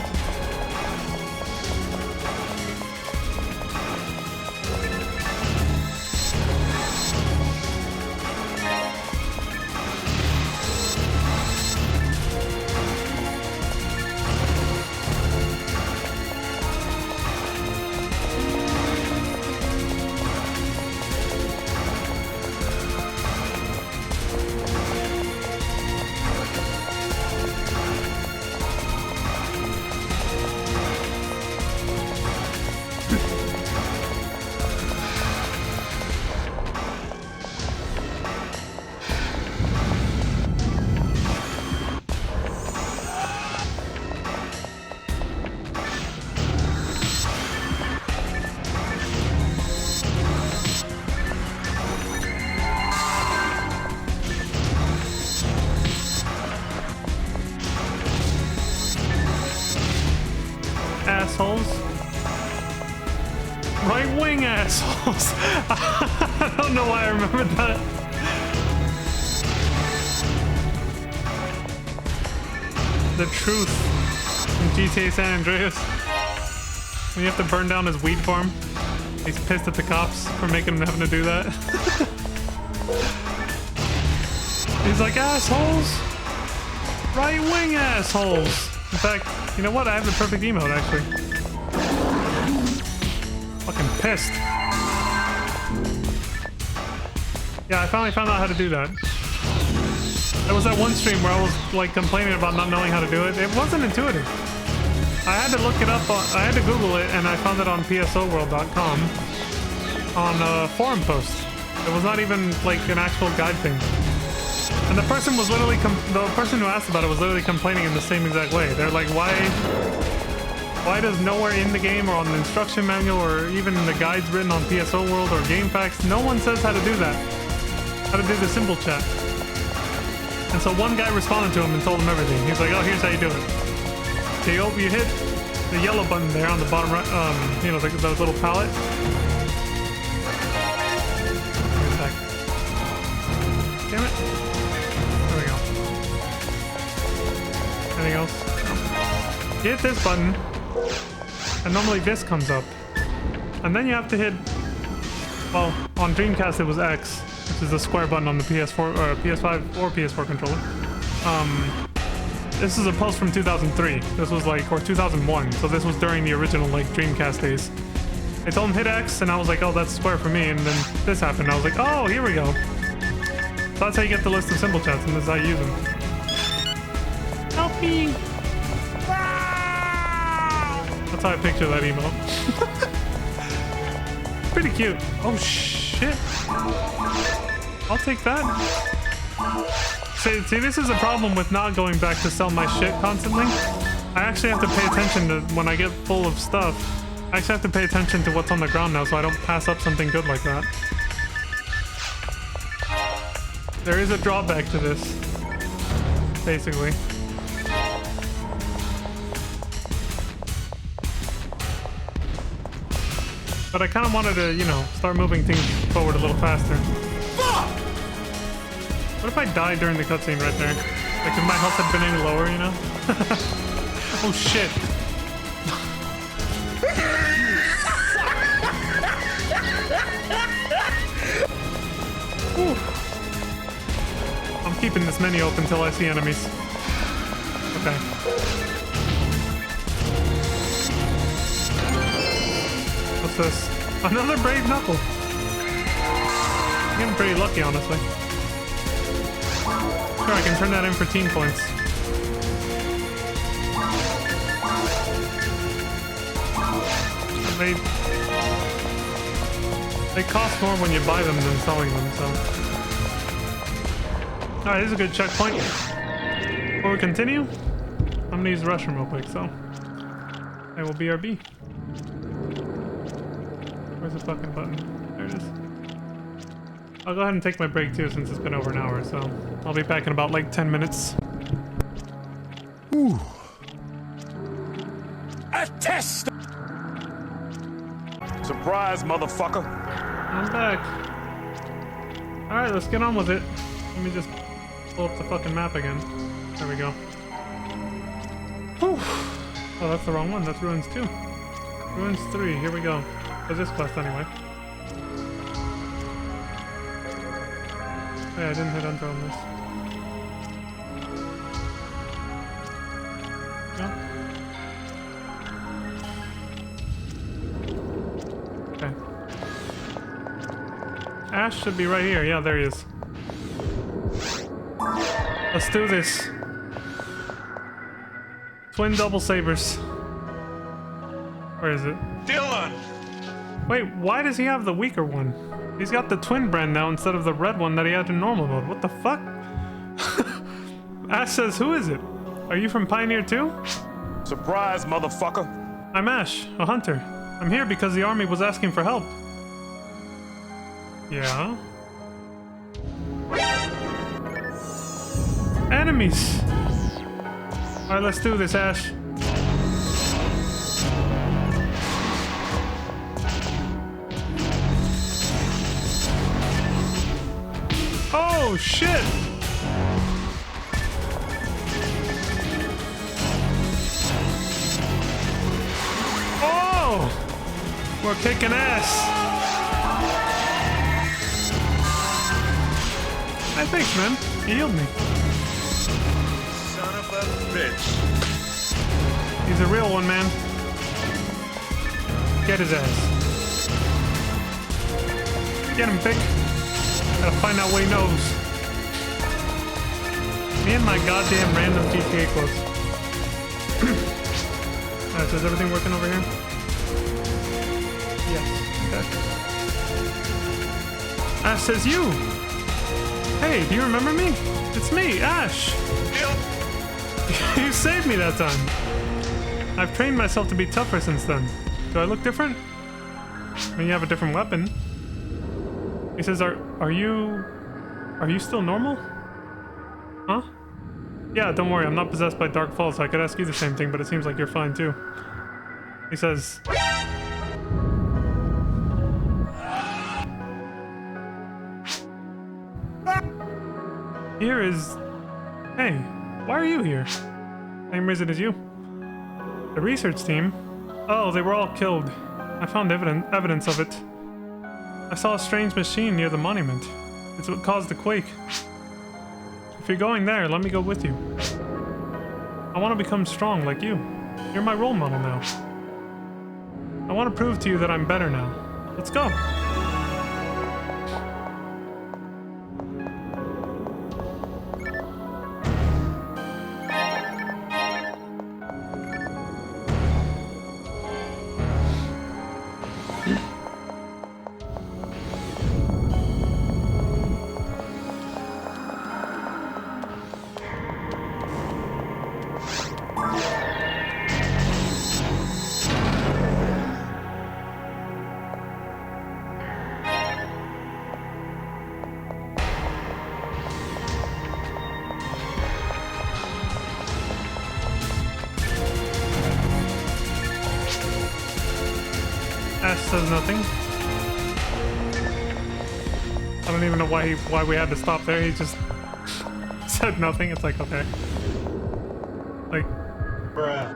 Assholes. Right wing assholes. I don't know why I remembered that. The truth in GTA San Andreas. When you have to burn down his weed farm. He's pissed at the cops for making him having to do that. He's like, assholes. Right wing assholes. In fact, you know what? I have the perfect emote, actually. Fucking pissed. Yeah, I finally found out how to do that. There was that one stream where I was, like, complaining about not knowing how to do it. It wasn't intuitive. I had to look it up, I had to Google it, and I found it on psoworld.com on a forum post. It was not even, like, an actual guide thing. And the person was literally, the person who asked about it was literally complaining in the same exact way. They're like, why does nowhere in the game or on the instruction manual or even in the guides written on PSO World or GameFAQs, no one says how to do that. How to do the symbol chat. And so one guy responded to him and told him everything. He's like, oh, here's how you do it. Okay, you hit the yellow button there on the bottom right, you know, the little palette. Damn it. There we go. Anything else? You hit this button, and normally this comes up. And then you have to hit, well, on Dreamcast it was X, which is the square button on the PS4, or PS5 or PS4 controller. This is a post from 2003. This was like, or 2001, so this was during the original, like, Dreamcast days. I told him hit X, and I was like, oh, that's square for me, and then this happened. I was like, oh, here we go. So that's how you get the list of symbol chats, and this is how you use them. Help me! That's how I picture that emote. Pretty cute. Oh, shit. I'll take that. See, this is a problem with not going back to sell my shit constantly. I actually have to pay attention to, when I get full of stuff, I actually have to pay attention to what's on the ground now so I don't pass up something good like that. There is a drawback to this, basically. But I kind of wanted to, you know, start moving things forward a little faster. What if I died during the cutscene right there? Like if my health had been any lower, you know? Oh shit. I'm keeping this menu open until I see enemies. Okay. What's this? Another brave knuckle. I'm getting pretty lucky, honestly. Sure, I can turn that in for team points. They cost more when you buy them than selling them, so. Alright, this is a good checkpoint. Before we continue, I'm gonna use the restroom real quick, so. I will BRB. Where's the fucking button? There it is. I'll go ahead and take my break too since it's been over an hour, so I'll be back in about like 10 minutes. Ooh. A test! Surprise, motherfucker! I'm back. Alright, let's get on with it. Let me just pull up the fucking map again. There we go. Whew. Oh, that's the wrong one. That's Ruins 2. Ruins 3. Here we go. For this quest, anyway. Oh, yeah, I didn't hit enter on this. No? Okay. Ash should be right here. Yeah, there he is. Let's do this. Twin double sabers. Where is it? Dylan! Wait, why does he have the weaker one? He's got the twin brand now instead of the red one that he had in normal mode. What the fuck? Ash says, who is it? Are you from Pioneer 2? Surprise, motherfucker! I'm Ash, a hunter. I'm here because the army was asking for help. Yeah? Enemies! Alright, let's do this, Ash. Oh, shit! Oh! We're kicking ass! Hey, thanks, man. You healed me. Son of a bitch. He's a real one, man. Get his ass. Get him, Vic. Gotta find out what he knows. Me and my goddamn random GTA quotes. Alright, so is everything working over here? Yes. Okay. Ash says you! Hey, do you remember me? It's me, Ash! You saved me that time! I've trained myself to be tougher since then. Do I look different? I mean, you have a different weapon. He says, are you still normal? Huh? Yeah, don't worry, I'm not possessed by Dark Falls, so I could ask you the same thing, but it seems like you're fine too. He says... Here is... Hey, why are you here? Same reason as you. The research team? Oh, they were all killed. I found evidence of it. I saw a strange machine near the monument. It's what caused the quake. If you're going there, let me go with you. I want to become strong like you. You're my role model now. I want to prove to you that I'm better now. Let's go. Ash says nothing. I don't even know why we had to stop there. He just said nothing. It's like, okay. Like... Bruh.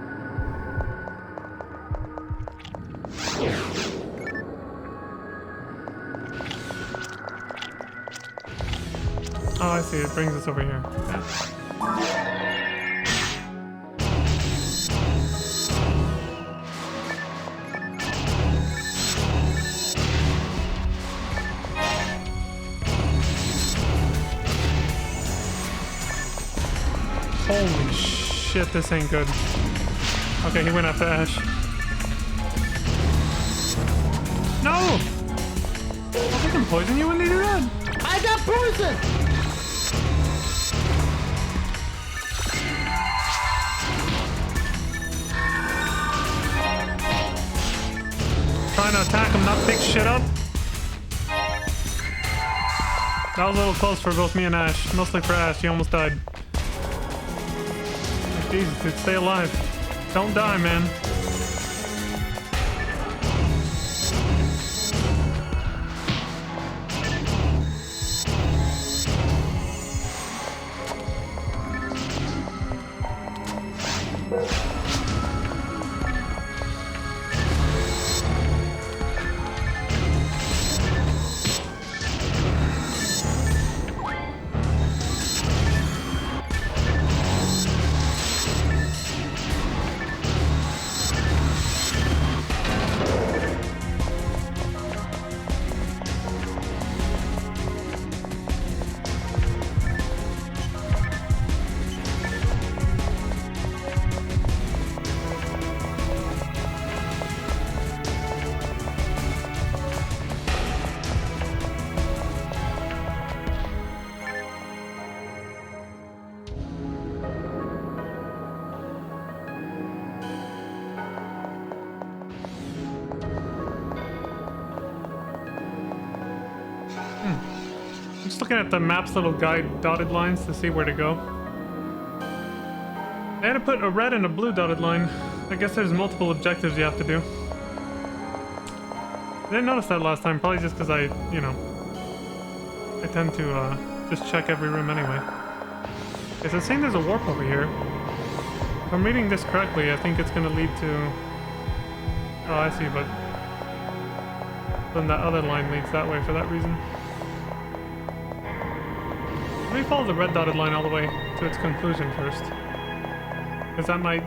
Oh, I see. It brings us over here. Okay. Holy shit, this ain't good. Okay, he went after Ash. No! didn't poison you when they do that. I got poison! Trying to attack him, not pick shit up. That was a little close for both me and Ash. Mostly for Ash, he almost died. Jesus, dude, stay alive. Don't die, man. Just looking at the map's little guide dotted lines to see where to go. They had to put a red and a blue dotted line. I guess there's multiple objectives you have to do. I didn't notice that last time, probably just because I tend to just check every room anyway. Okay, so it's saying there's a warp over here. If I'm reading this correctly, I think it's going to lead to... Oh, I see, but then that other line leads that way for that reason. Let me follow the red dotted line all the way to its conclusion first. Because that might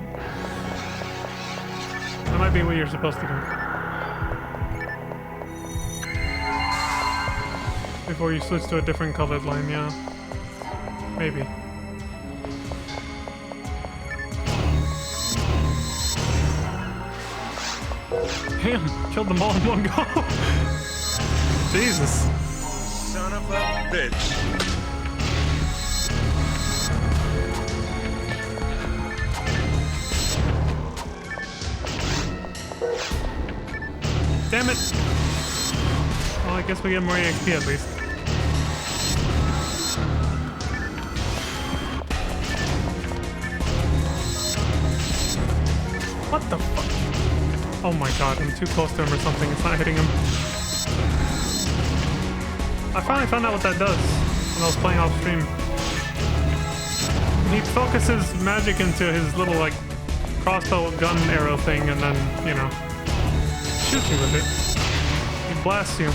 be what you're supposed to do. Before you switch to a different colored line, yeah. Maybe. Damn, killed them all in one go. Jesus. Son of a bitch. Damn it! Well, I guess we get more EXP at least. What the fuck? Oh my god, I'm too close to him or something. It's not hitting him. I finally found out what that does when I was playing off stream. He focuses magic into his little, like, crossbow gun arrow thing and then, you know, shoots you with it. He blasts you.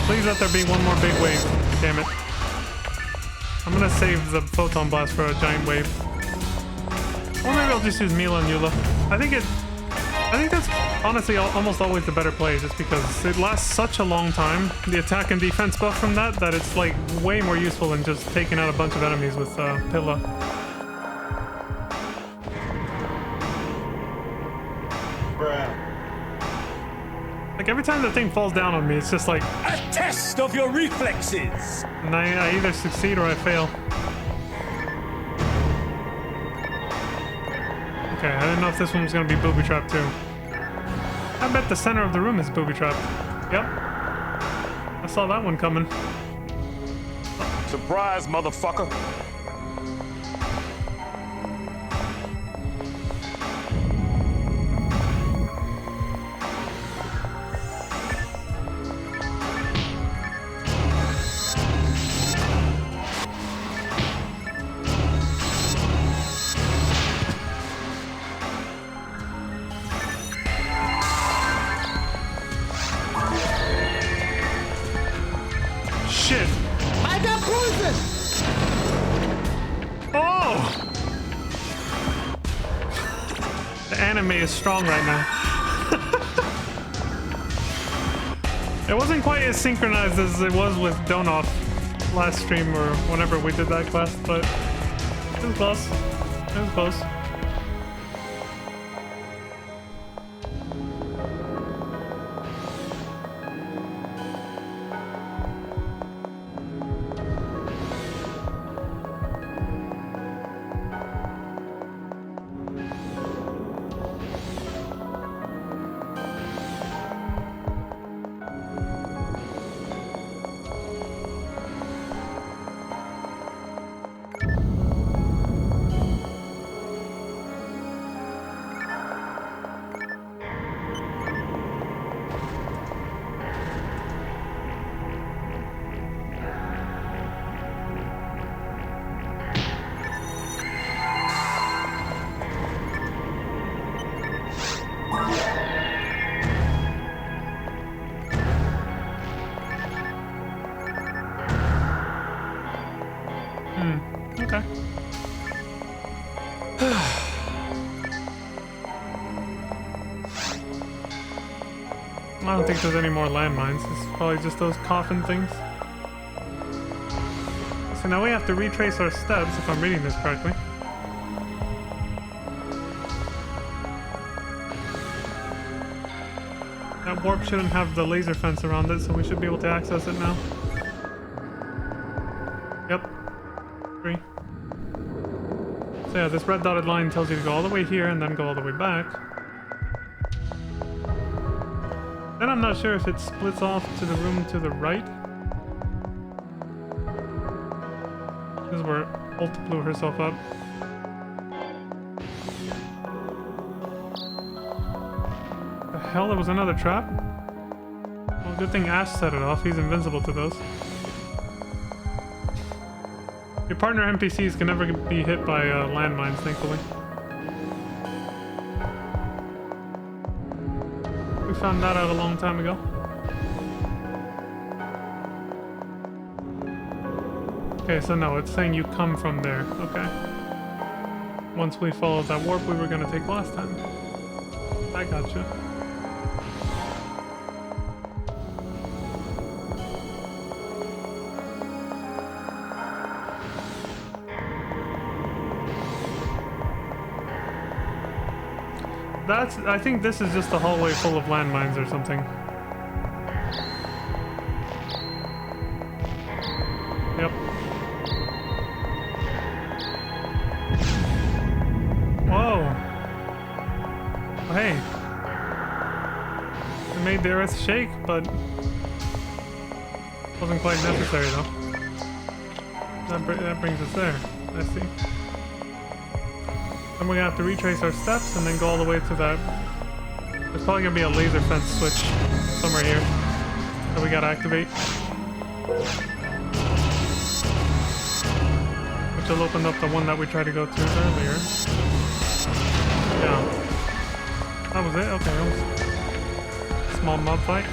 Please let there be one more big wave. Damn it. I'm gonna save the photon blast for a giant wave. Or maybe I'll just use Mila and Eula. I think that's honestly almost always the better play, just because it lasts such a long time, the attack and defense buff from that it's like way more useful than just taking out a bunch of enemies with Pilla. Like every time the thing falls down on me, it's just like A test of your reflexes. and I either succeed or I fail. Okay, I didn't know if this one was gonna be booby trapped too. I bet the center of the room is booby trapped. Yep. I saw that one coming. Surprise, motherfucker. Shit! I got poison! Oh! The anime is strong right now. It wasn't quite as synchronized as it was with Donoff last stream or whenever we did that class, but it was close. It was close. Okay. I don't think there's any more landmines. It's probably just those coffin things. So now we have to retrace our steps, if I'm reading this correctly. That warp shouldn't have the laser fence around it, so we should be able to access it now. Yep. 3. So yeah, this red dotted line tells you to go all the way here and then go all the way back. Then I'm not sure if it splits off to the room to the right. This is where Ult blew herself up. The hell, there was another trap? Well, good thing Ash set it off. He's invincible to those. Your partner NPCs can never be hit by landmines, thankfully. We found that out a long time ago. Okay, so no, it's saying you come from there. Okay. Once we followed that warp we were gonna take last time. I gotcha. I think this is just a hallway full of landmines or something. Yep. Whoa. Oh, hey. It made the earth shake, but wasn't quite necessary though. That brings us there. I see. Then we're gonna have to retrace our steps and then go all the way to that. There's probably gonna be a laser fence switch somewhere here that we gotta activate. Which will open up the one that we tried to go to earlier. Yeah. That was it? Okay, that was a small mob fight.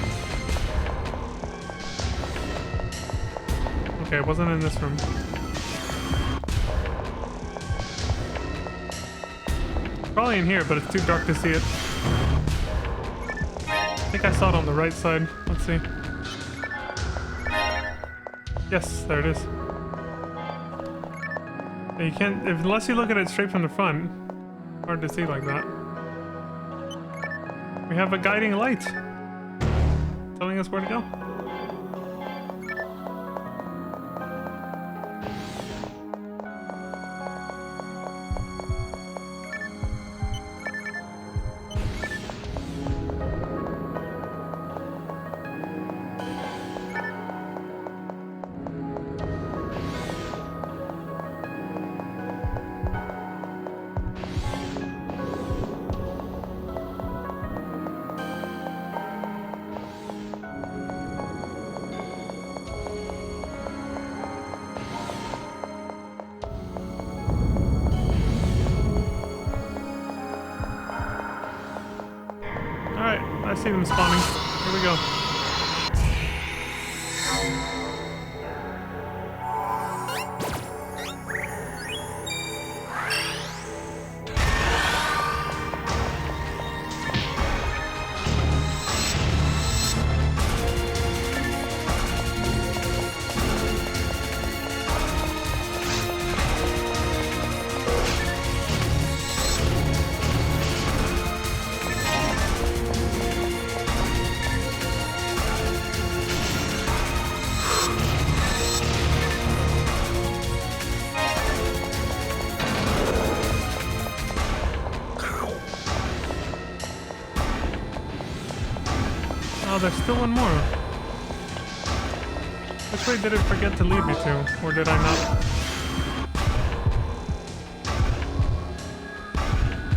Okay, it wasn't in this room. Probably in here, but it's too dark to see it. I think I saw it on the right side. Let's see. Yes, there it is. Yeah, you can't, unless you look at it straight from the front. Hard to see like that. We have a guiding light telling us where to go. I see them spawning. Here we go. Oh, there's still one more. Which way did it forget to lead me to? Or did I not?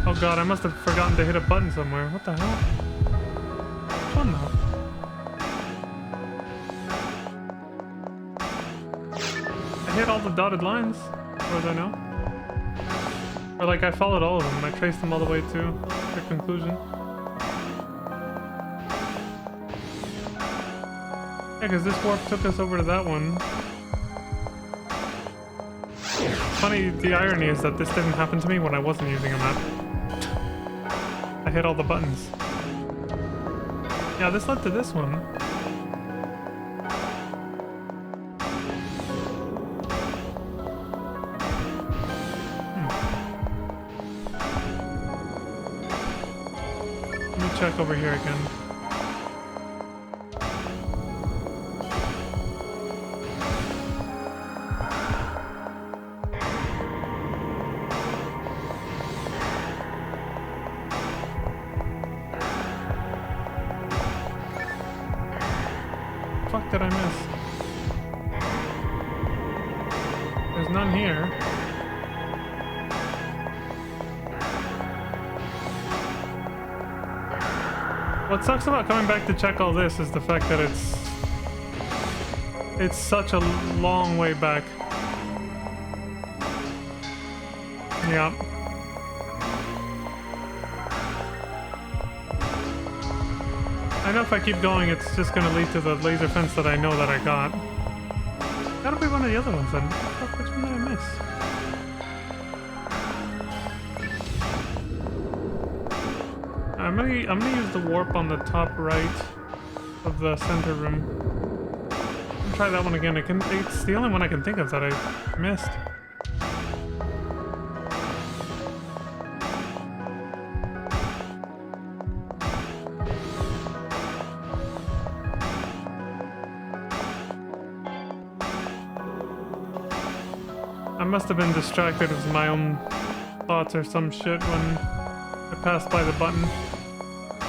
Oh god, I must have forgotten to hit a button somewhere. What the hell? Which one though? I hit all the dotted lines, as far as I know. Or like I followed all of them and I traced them all the way to the conclusion. Yeah, because this warp took us over to that one. funny, the irony is that this didn't happen to me when I wasn't using a map. I hit all the buttons. Yeah, this led to this one. Let me check over here again. Fuck did I miss? There's none here. What sucks about coming back to check all this is the fact that it's such a long way back. Yeah. I know if I keep going, it's just gonna lead to the laser fence that I know that I got. Gotta be one of the other ones then. Fuck, which one did I miss? I'm gonna use the warp on the top right of the center room. I'll try that one again. It's the only one I can think of that I missed. I must have been distracted with my own thoughts or some shit when I passed by the button.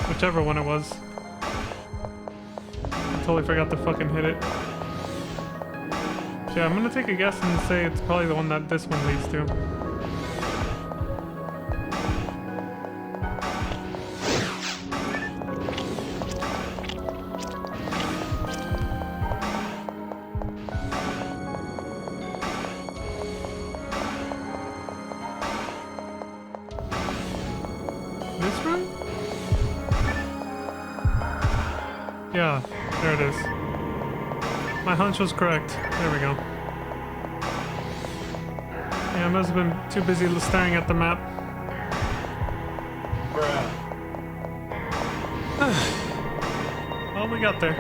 Whichever one it was. I totally forgot to fucking hit it. So yeah, I'm gonna take a guess and say it's probably the one that this one leads to. This room? Yeah, there it is. My hunch was correct. There we go. Yeah, I must have been too busy staring at the map. Well, we got there.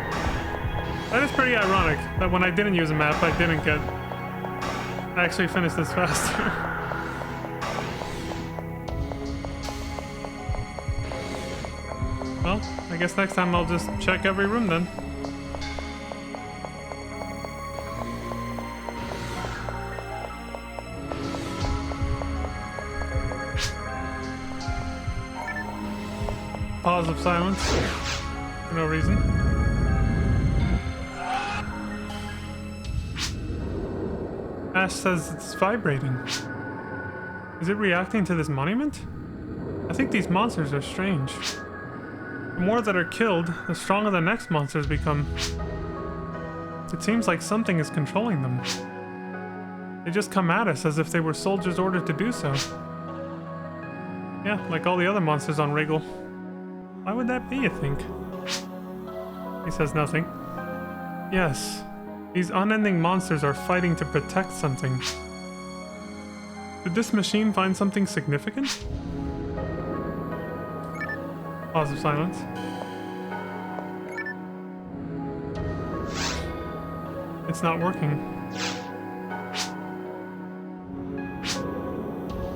That is pretty ironic that when I didn't use a map, I actually finished this faster. Well, I guess next time I'll just check every room then. Pause of silence. For no reason. Ash says it's vibrating. Is it reacting to this monument? I think these monsters are strange. The more that are killed, the stronger the next monsters become. It seems like something is controlling them. They just come at us as if they were soldiers ordered to do so. Yeah, like all the other monsters on Wriggle. Why would that be, you think? He says nothing. Yes, these unending monsters are fighting to protect something. Did this machine find something significant? Pause of silence. It's not working.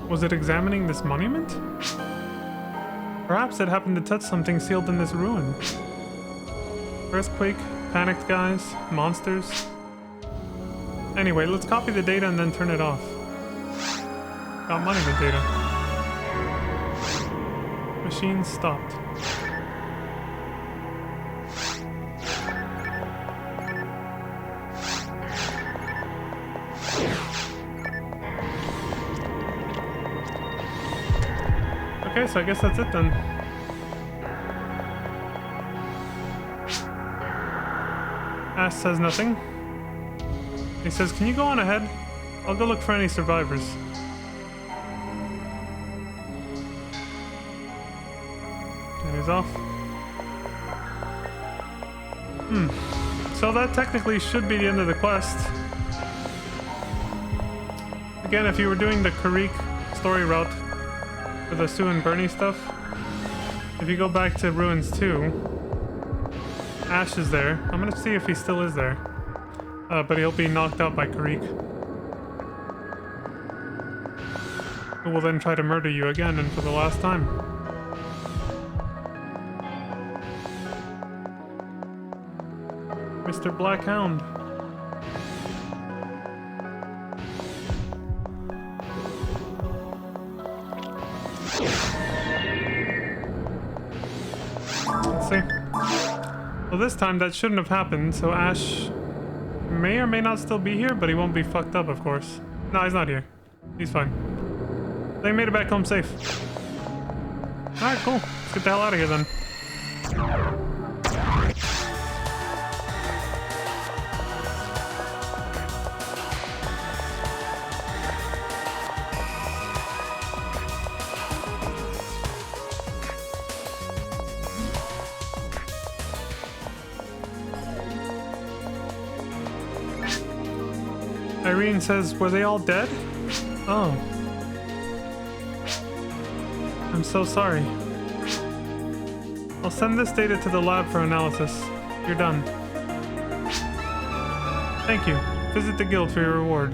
Was it examining this monument? Perhaps it happened to touch something sealed in this ruin. Earthquake, panicked guys, monsters. Anyway, let's copy the data and then turn it off. Got monument data. Machine stopped. Okay, so I guess that's it then. Ash says nothing. He says, can you go on ahead? I'll go look for any survivors. And he's off. So that technically should be the end of the quest. Again, if you were doing the Karik story route for the Sue and Bernie stuff, if you go back to Ruins 2, Ash is there. I'm gonna see if he still is there. But he'll be knocked out by Karik, who will then try to murder you again and for the last time. Mr. Blackhound. Let's see. Well, this time that shouldn't have happened, so Ash may or may not still be here, but he won't be fucked up, of course. No, he's not here. He's fine. They made it back home safe. Alright, cool. Let's get the hell out of here then. Irene says, were they all dead? Oh. I'm so sorry. I'll send this data to the lab for analysis. You're done. Thank you. Visit the guild for your reward.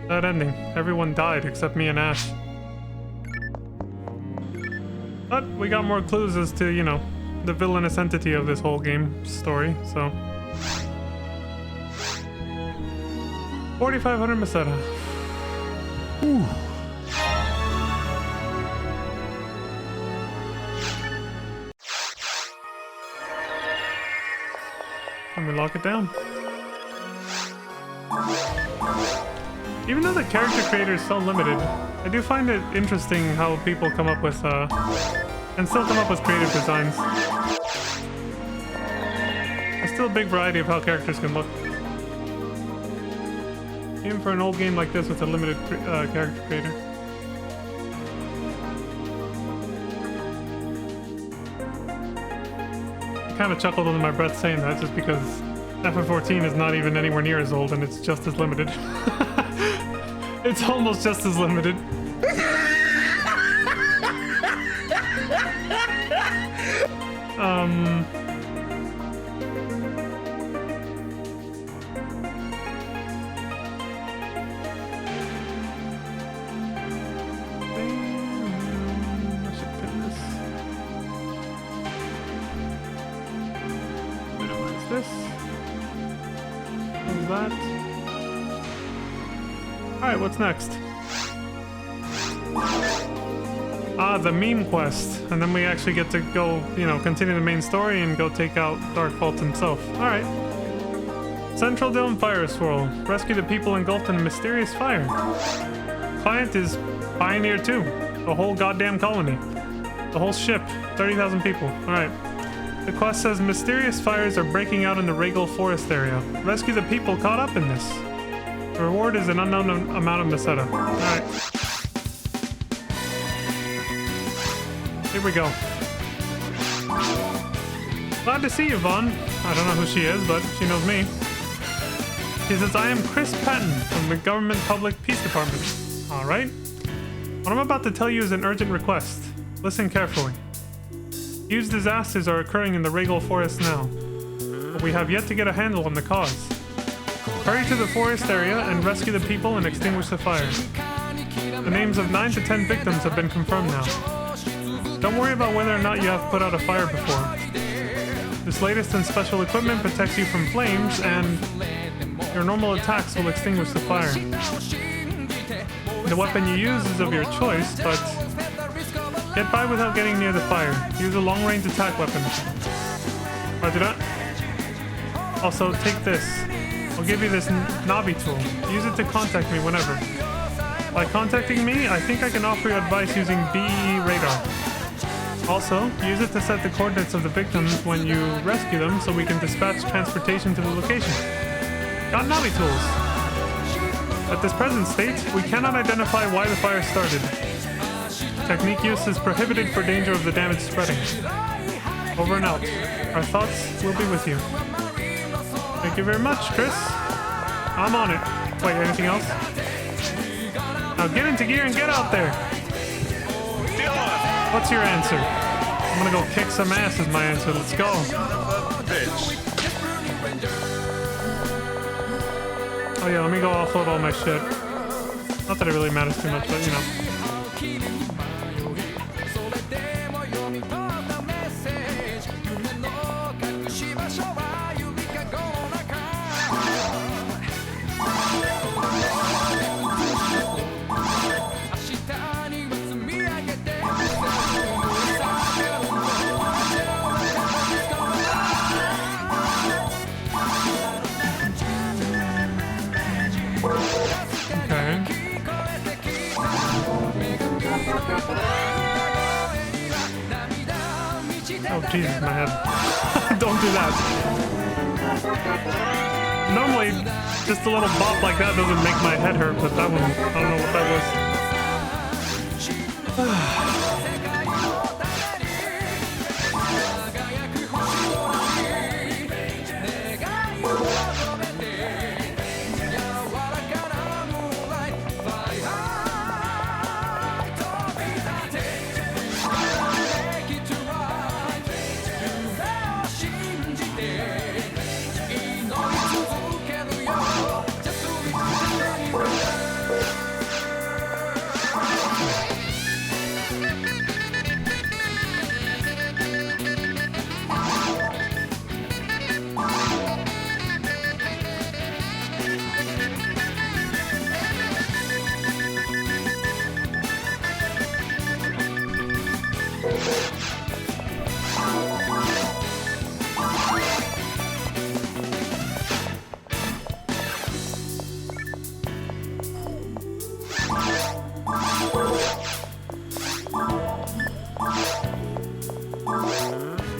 That ending. Everyone died except me and Ash. But we got more clues as to, you know, the villainous entity of this whole game story, so... 4,500 Meseta. Ooh. Can we lock it down? Even though the character creator is so limited, I do find it interesting how people come up with, and still come up with creative designs. There's still a big variety of how characters can look. Even for an old game like this with a limited character creator. I kind of chuckled under my breath saying that just because FF14 is not even anywhere near as old and it's just as limited. It's almost just as limited. Alright, what's next? Ah, the meme quest. And then we actually get to go, you know, continue the main story and go take out Darkfault himself. Alright. Central Dome Fire Swirl. Rescue the people engulfed in a mysterious fire. Client is Pioneer 2. The whole goddamn colony. The whole ship. 30,000 people. Alright. The quest says mysterious fires are breaking out in the Regal Forest area. Rescue the people caught up in this. The reward is an unknown amount of Meseta. Alright. Here we go. Glad to see you, Vaughn. I don't know who she is, but she knows me. She says, I am Chris Patton from the Government Public Peace Department. Alright. What I'm about to tell you is an urgent request. Listen carefully. Huge disasters are occurring in the Regal Forest now, but we have yet to get a handle on the cause. Hurry to the forest area and rescue the people and extinguish the fire. The names of 9 to 10 victims have been confirmed now. Don't worry about whether or not you have put out a fire before. This latest and special equipment protects you from flames, and your normal attacks will extinguish the fire. The weapon you use is of your choice, but get by without getting near the fire. Use a long-range attack weapon. Roger that. Also, take this. I'll give you this Navi tool. Use it to contact me whenever. By contacting me, I think I can offer you advice using BE radar. Also, use it to set the coordinates of the victims when you rescue them so we can dispatch transportation to the location. Got Navi tools. At this present state, we cannot identify why the fire started. Technique use is prohibited for danger of the damage spreading. Over and out. Our thoughts will be with you. Thank you very much, Chris. I'm on it. Wait, anything else? Now get into gear and get out there. What's your answer? I'm gonna go kick some ass is my answer. Let's go. Bitch. Oh yeah, let me go offload all my shit. Not that it really matters too much, but you know. Oh Jesus, my head. Don't do that. Normally, just a little bop like that doesn't make my head hurt, but that one, I don't know what that was.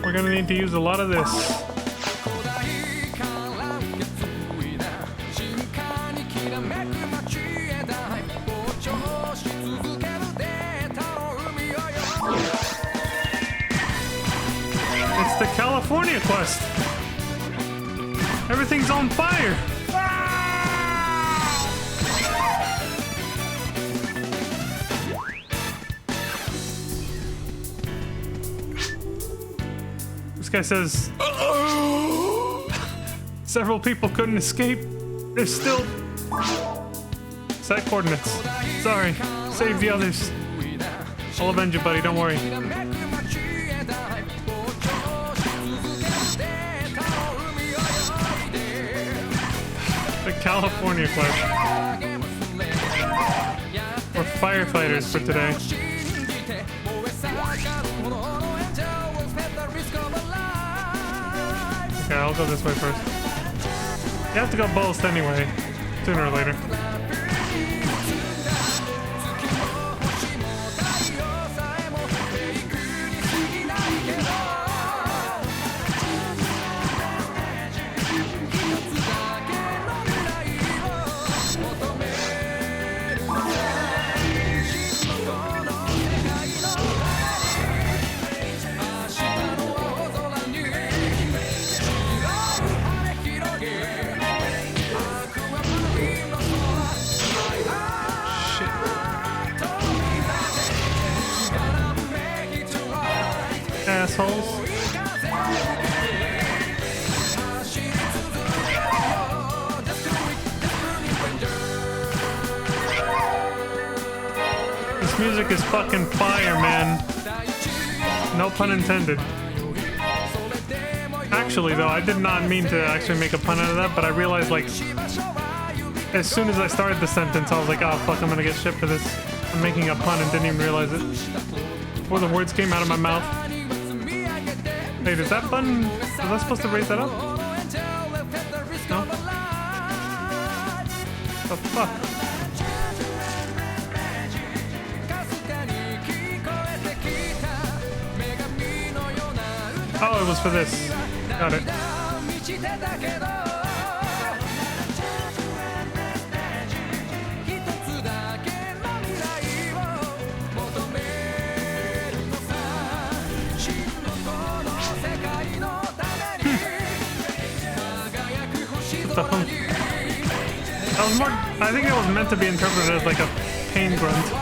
We're gonna need to use a lot of this. It's the California quest. Everything's on fire. This guy says several people couldn't escape. There's still set coordinates. Sorry, save the others. I'll avenge you, buddy. Don't worry. The California quest. We're firefighters for today. Okay, I'll go this way first. You have to go both anyway, sooner or later. Assholes. This music is fucking fire, man. No pun intended. Actually, though, I did not mean to actually make a pun out of that, but I realized, like, as soon as I started the sentence, I was like, oh, fuck, I'm gonna get shit for this. I'm making a pun and didn't even realize it. Before the words came out of my mouth. Wait, is that button... Was I supposed to raise that up? No? The fuck? Oh, it was for this. Got it. That was more. I think it was meant to be interpreted as like a pain grunt.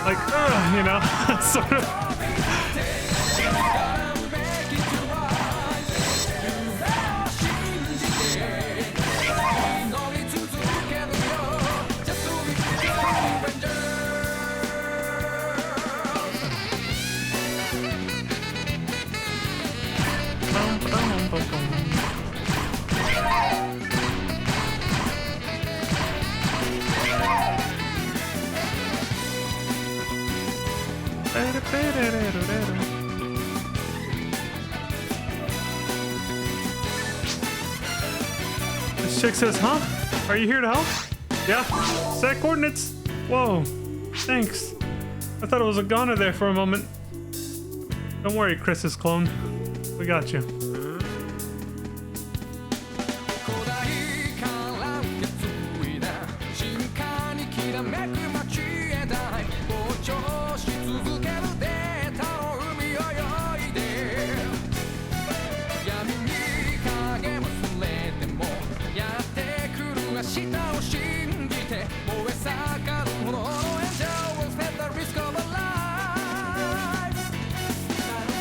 Like, you know, sort of. This chick says, huh? Are you here to help? Yeah. Set coordinates. Whoa. Thanks. I thought it was a goner there for a moment. Don't worry, Chris's clone. We got you.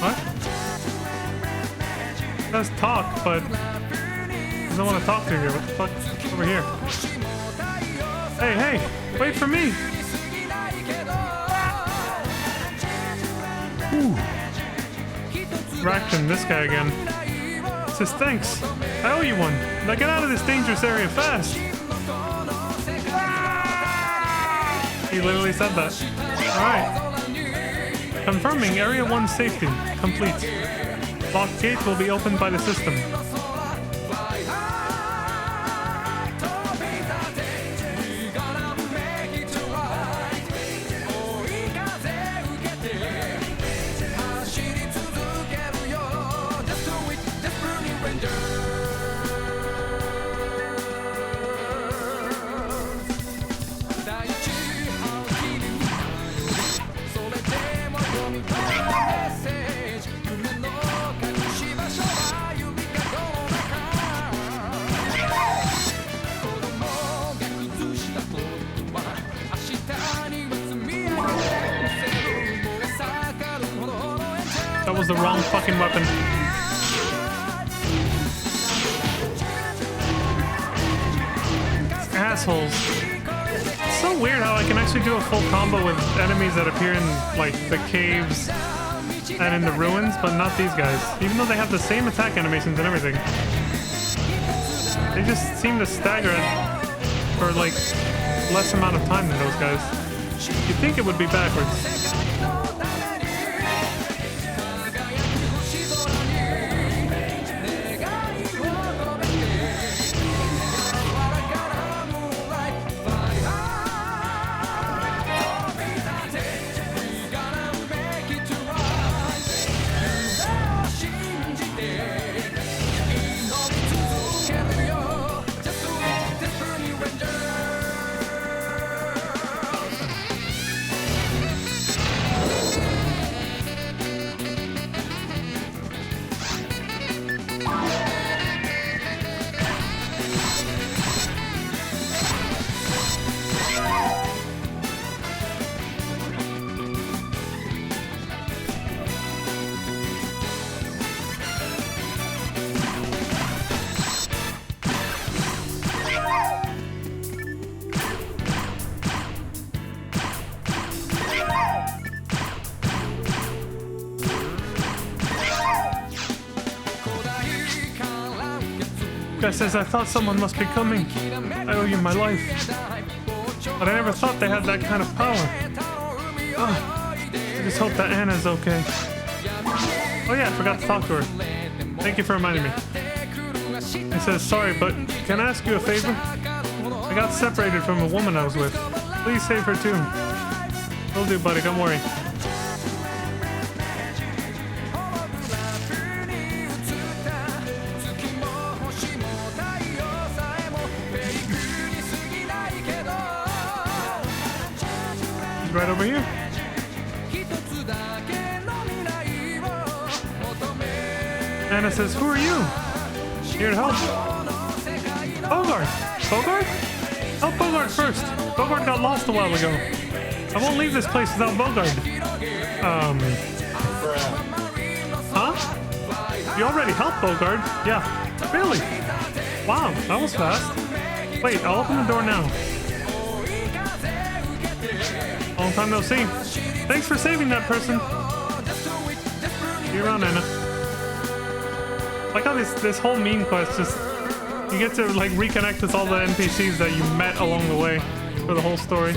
What? Let's talk, but he doesn't want to talk to you. What the fuck? Over here. Hey, hey! Wait for me! Ooh. Rackton, this guy again. Says thanks. I owe you one. Now get out of this dangerous area fast. He literally said that. Alright. Confirming Area 1 safety. Complete. Locked gate will be opened by the system. That was the wrong fucking weapon. Assholes. It's so weird how I can actually do a full combo with enemies that appear in, like, the caves and in the ruins, but not these guys. Even though they have the same attack animations and everything. They just seem to stagger for, like, less amount of time than those guys. You'd think it would be backwards. Guy says, I thought someone must be coming. I owe you my life. But I never thought they had that kind of power. Oh, I just hope that Anna's okay. Oh yeah, I forgot to talk to her. Thank you for reminding me. He says, sorry, but can I ask you a favor? I got separated from a woman I was with. Please save her too. Will do, buddy, don't worry. Right over here. Anna says, who are you? Here to help. Bogart! Bogart? Help Bogart first. Bogart got lost a while ago. I won't leave this place without Bogart. Huh? You already helped Bogart? Yeah. Really? Wow, that was fast. Wait, I'll open the door now. Long time no see. Thanks for saving that person. See you around, Anna. Like how this whole meme quest just... You get to like reconnect with all the NPCs that you met along the way for the whole story.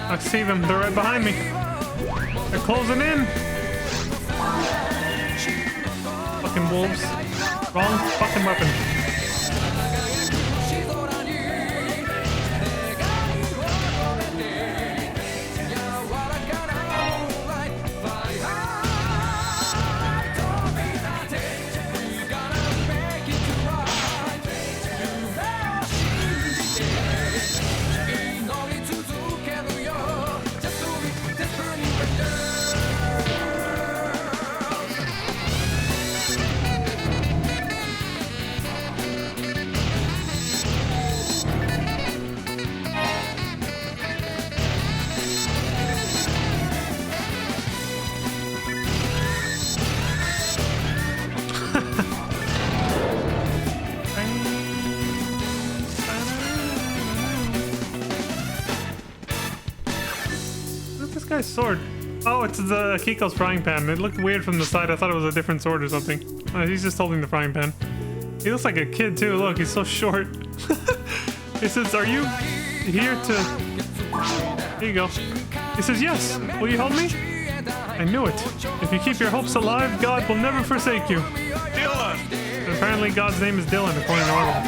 I see them. They're right behind me. They're closing in. Fucking wolves. Wrong fucking weapon. Guy's sword. Oh, it's the Kiko's frying pan. It looked weird from the side. I thought it was a different sword or something. He's just holding the frying pan. He looks like a kid too. Look, he's so short. He says, "Are you here to..." Here you go. He says, "Yes. Will you help me?" I knew it. If you keep your hopes alive, God will never forsake you. Dylan. Apparently, God's name is Dylan, according to Orwell.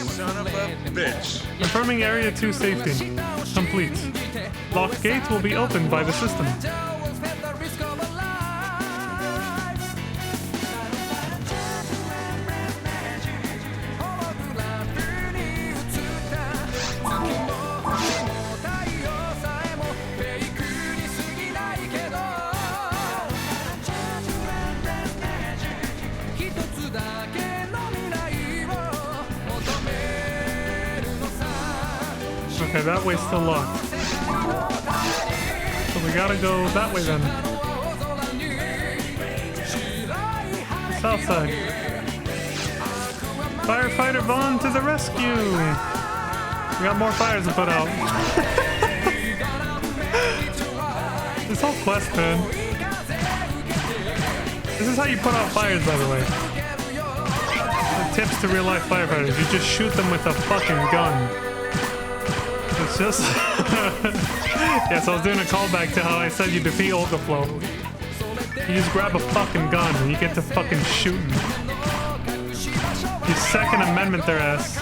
Son of a bitch. Confirming Area 2 safety. Complete. Locked gates will be opened by the system. Okay, that way's still locked. So we gotta go that way then. South side. Firefighter Vaughn to the rescue! We got more fires to put out. This whole quest, man. This is how you put out fires, by the way. The tips to real life firefighters. You just shoot them with a fucking gun. It's just... Yeah, so I was doing a callback to how I said you defeat Olga Flow. You just grab a fucking gun and you get to fucking shooting. You Second Amendment their ass.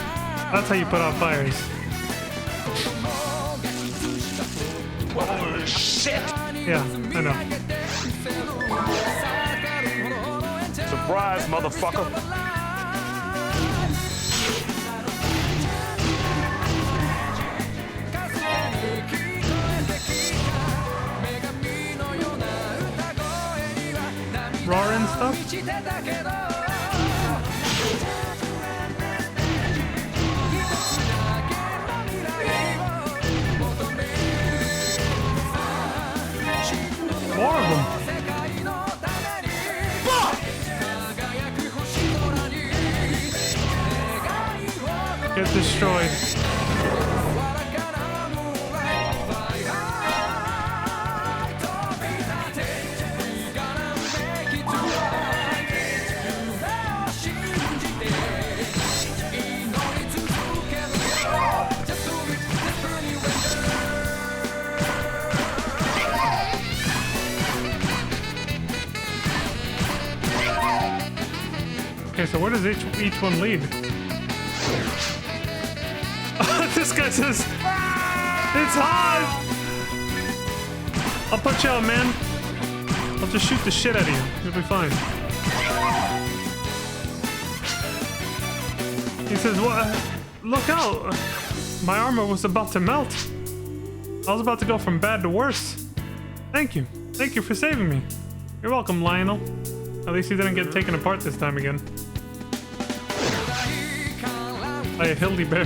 That's how you put out fires. Oh, shit! Yeah, I know. Surprise, motherfucker. Roaring stuff? More of them. Get destroyed. so where does each one lead? This guy says, it's hot! I'll put you out, man. I'll just shoot the shit out of you. You'll be fine. He says, what? Look out! My armor was about to melt. I was about to go from bad to worse. Thank you. Thank you for saving me. You're welcome, Lionel. At least he didn't get taken apart this time again. By a Hildy Bear.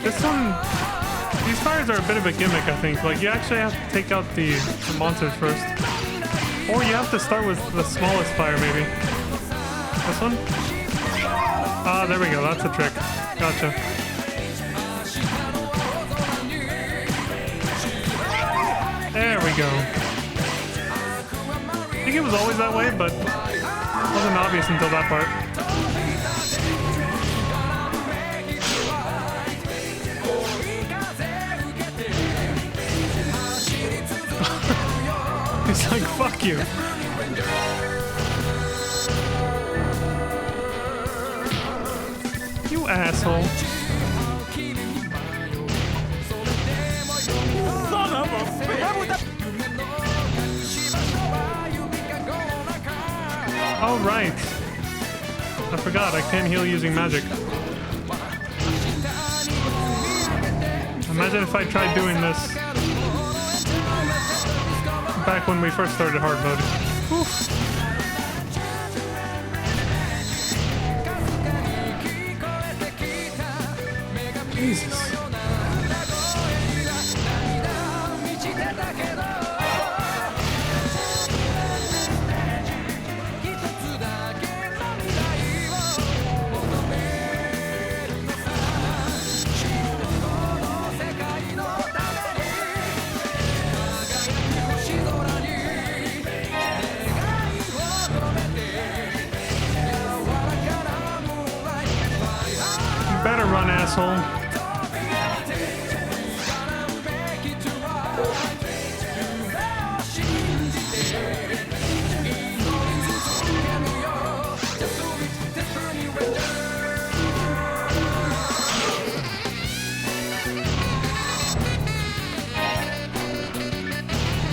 This one, these fires are a bit of a gimmick, I think. Like, you actually have to take out the monsters first. Or you have to start with the smallest fire, maybe. This one? Ah, there we go, that's a trick. Gotcha. There we go. I think it was always that way, but it wasn't obvious until that part. He's like, fuck you. You asshole. Son of a bitch! All right. I forgot, I can't heal using magic. Imagine if I tried doing this back when we first started hard mode. Oof. Jesus. Better run, asshole.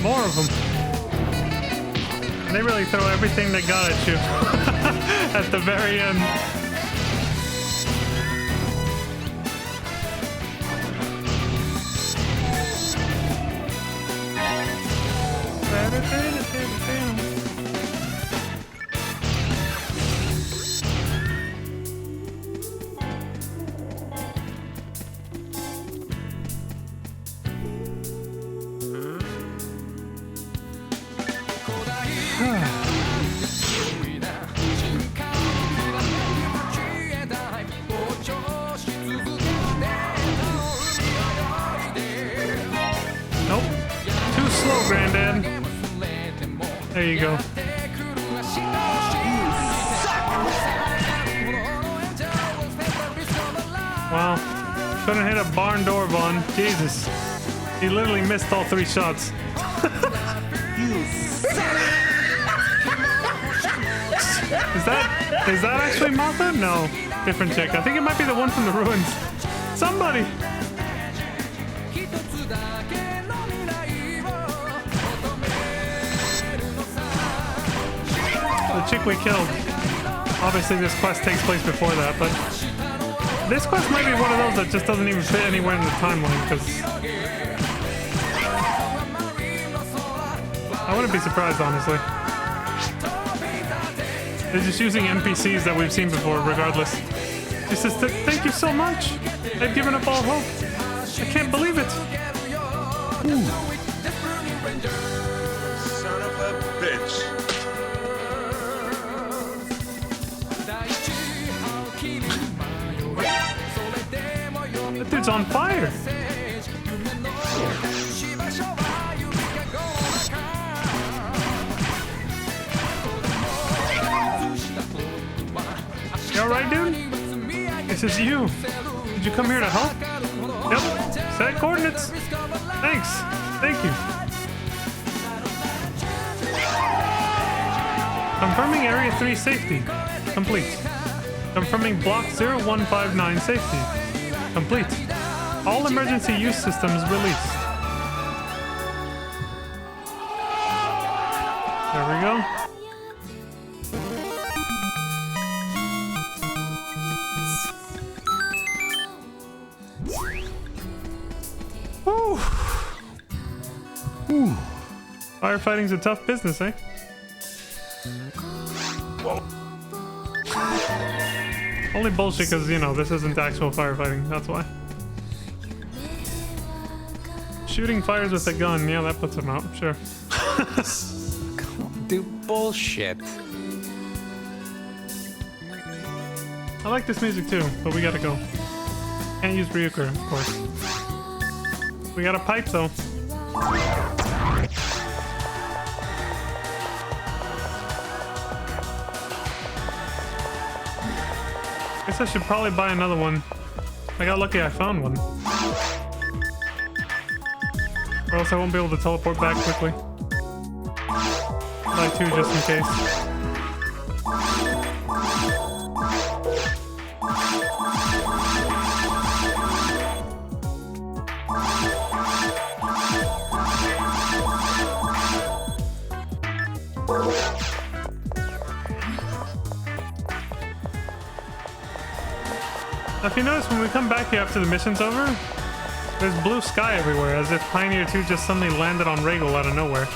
More of them. They really throw everything they got at you at the very end. Nope. Too slow, Granddad. There you go. Wow. Couldn't hit a barn door, Vaughn. Jesus. He literally missed all 3 shots. Is that actually Martha? No. Different chick. I think it might be the one from the ruins. Somebody! The chick we killed. Obviously this quest takes place before that, but this quest might be one of those that just doesn't even fit anywhere in the timeline, because I wouldn't be surprised, honestly. They're just using NPCs that we've seen before, regardless. She says, thank you so much. They've given up all hope. I can't believe it. Son of a bitch. That dude's on fire. You alright, dude? This is you. Did you come here to help? Yep. Set coordinates. Thanks. Thank you. Confirming Area 3 safety. Complete. Confirming Block 0159 safety. Complete. All emergency use systems released. There we go. Woo. Whew. Firefighting's a tough business, eh? Only bullshit because, you know, this isn't actual firefighting, that's why. Shooting fires with a gun, yeah, that puts them out, sure. Do bullshit. I like this music too, but we gotta go. Can't use Ryuker, of course. We got a pipe though. Guess I should probably buy another one. I got lucky I found one. Or else I won't be able to teleport back quickly. Buy two just in case. If you notice, when we come back here after the mission's over, there's blue sky everywhere, as if Pioneer 2 just suddenly landed on Regal out of nowhere.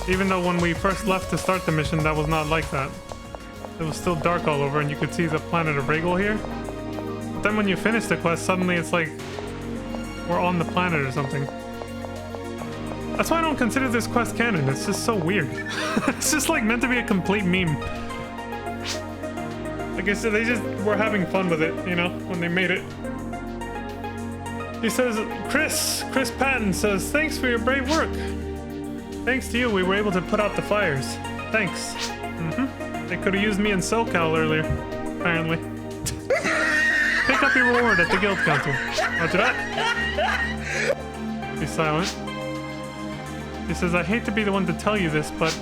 Even though when we first left to start the mission, that was not like that. It was still dark all over, and you could see the planet of Regal here. But then when you finish the quest, suddenly it's like we're on the planet or something. That's why I don't consider this quest canon. It's just so weird. It's just like meant to be a complete meme. I guess they just were having fun with it, you know, when they made it. He says, Chris Patton says, thanks for your brave work. Thanks to you, we were able to put out the fires. Thanks. They could have used me in SoCal earlier, apparently. Pick up your reward at the guild counter. Roger that. He's silent. He says, I hate to be the one to tell you this, but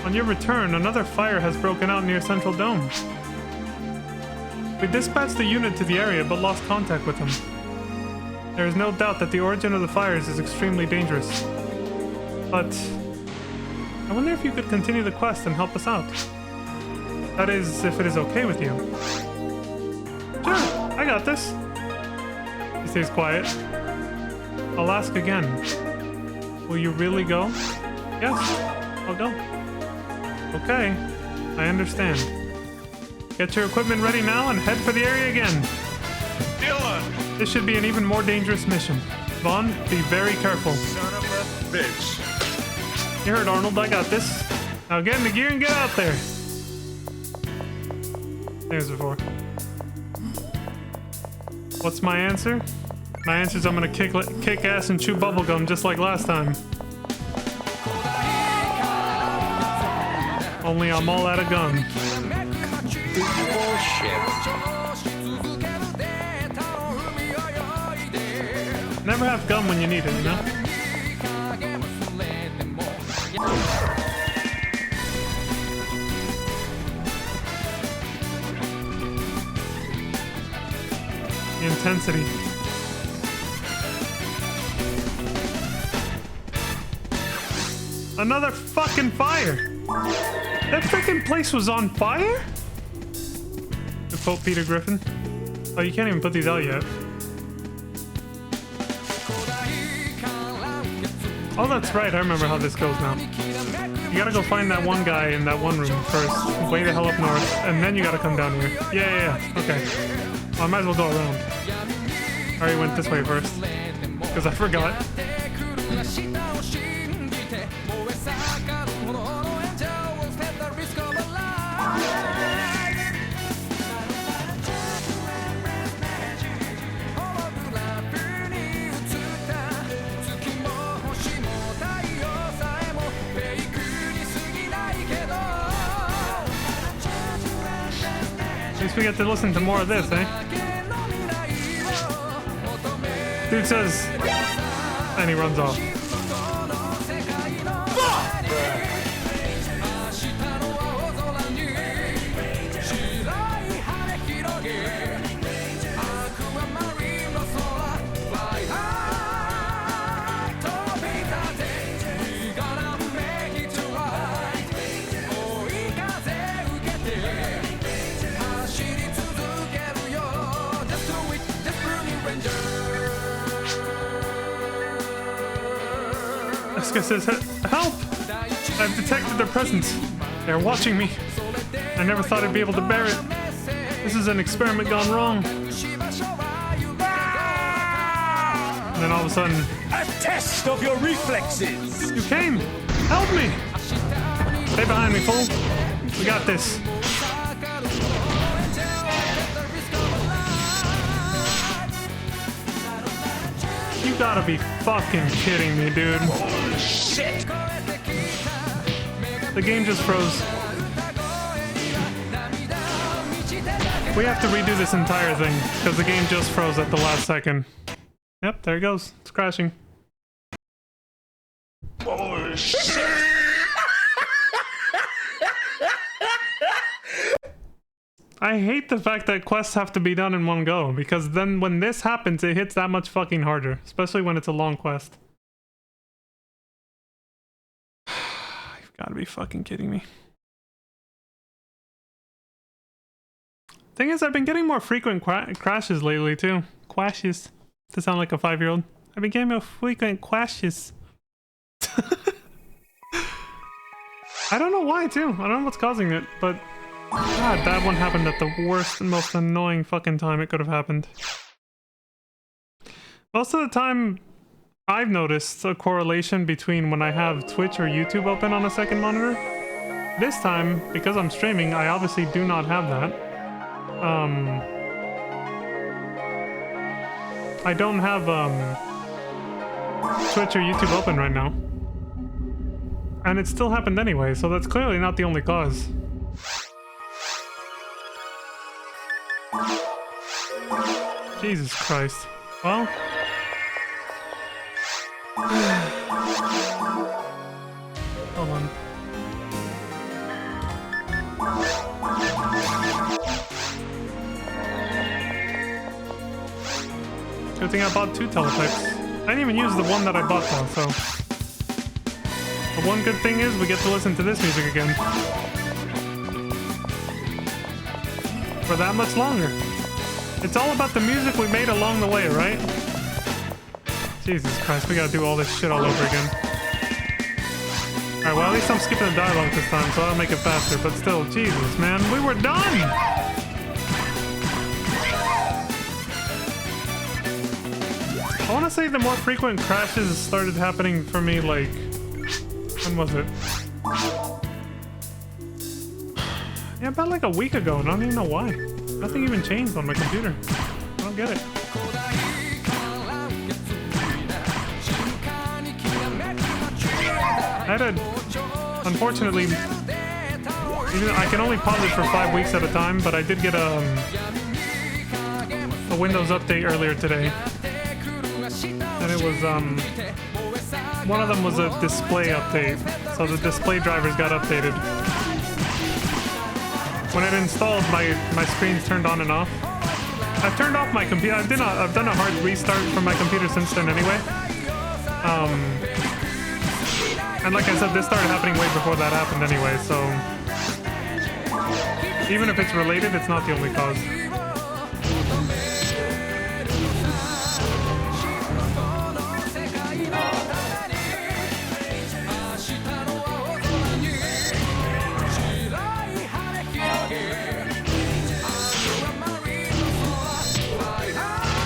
on your return, another fire has broken out near Central Dome. We dispatched the unit to the area, but lost contact with them. There is no doubt that the origin of the fires is extremely dangerous. But I wonder if you could continue the quest and help us out. That is, if it is okay with you. Sure, I got this. He stays quiet. I'll ask again. Will you really go? Yes, I'll go. Okay, I understand. Get your equipment ready now and head for the area again. Dylan! This should be an even more dangerous mission. Vaughn, be very careful. Son of a bitch. You heard, Arnold, I got this. Now get in the gear and get out there. There's before. What's my answer? My answer is I'm gonna kick ass and chew bubblegum just like last time. Only I'm all out of gun. Bullshit. Never have gun when you need it, you know? The intensity. Another fucking fire! That freaking place was on fire? To quote Peter Griffin. Oh, you can't even put these out yet. Oh, that's right. I remember how this goes now. You gotta go find that one guy in that one room first. Way the hell up north. And then you gotta come down here. Yeah. Okay. Well, I might as well go around. I already went this way first. Because I forgot. we get to listen to more of this, eh? Dude says... And he runs off. This guy says, help! I've detected their presence. They're watching me. I never thought I'd be able to bear it. This is an experiment gone wrong. And then all of a sudden... A test of your reflexes! You came! Help me! Stay behind me, fool. We got this. You gotta be fucking kidding me, dude. Holy shit! The game just froze. We have to redo this entire thing, because the game just froze at the last second. Yep, there it goes. It's crashing. Holy shit! I hate the fact that quests have to be done in one go, because then when this happens, it hits that much fucking harder. Especially when it's a long quest. You've got to be fucking kidding me. Thing is, I've been getting more frequent crashes lately, too. Crashes. To sound like a 5-year-old. I've been getting more frequent crashes. I don't know why, too. I don't know what's causing it, but... God, that one happened at the worst and most annoying fucking time it could have happened. Most of the time, I've noticed a correlation between when I have Twitch or YouTube open on a second monitor. This time, because I'm streaming, I obviously do not have that. I don't have, Twitch or YouTube open right now. And it still happened anyway, so that's clearly not the only cause. Jesus Christ. Well... Hold on. Good thing I bought 2 teletypes. I didn't even use the one that I bought though, so... The one good thing is we get to listen to this music again. For that much longer. It's all about the music we made along the way, right? Jesus Christ, we gotta do all this shit all over again. Alright, well at least I'm skipping the dialogue this time, so I'll make it faster, but still, Jesus, man, we were done! I wanna say the more frequent crashes started happening for me, like... When was it? Yeah, about like a week ago, and I don't even know why. Nothing even changed on my computer. I don't get it. I had a... Unfortunately... I can only pause it for 5 weeks at a time, but I did get a Windows update earlier today. And it was, one of them was a display update. So the display drivers got updated. When it installed, my screens turned on and off. I've turned off my computer. I've done a hard restart from my computer since then anyway. And like I said, this started happening way before that happened anyway, so... Even if it's related, it's not the only cause.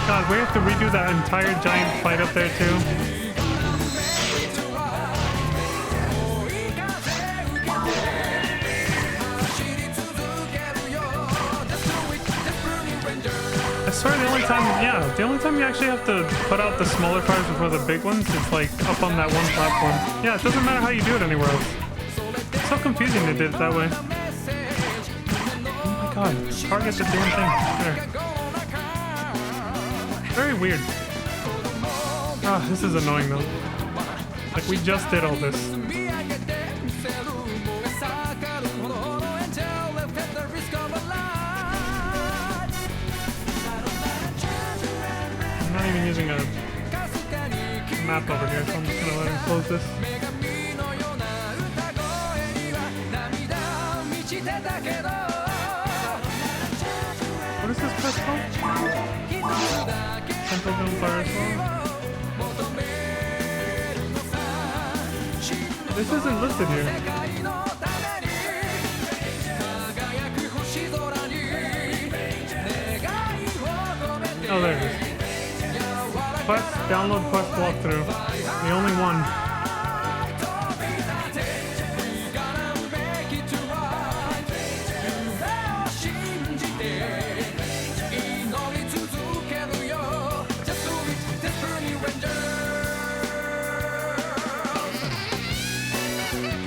God, we have to redo that entire giant fight up there too. I swear the only time you actually have to put out the smaller cars before the big ones is like up on that one platform. Yeah, it doesn't matter how you do it anywhere else. It's so confusing they did it that way. Oh my God, target the damn thing. There. Very weird. Ah, this is annoying though. Like, we just did all this. I'm not even using a map over here, so I'm just gonna let him close this. What is this quest called? Central Dome Firestorm? This isn't listed here. Oh, there it is. Quest, download quest walkthrough. The only one.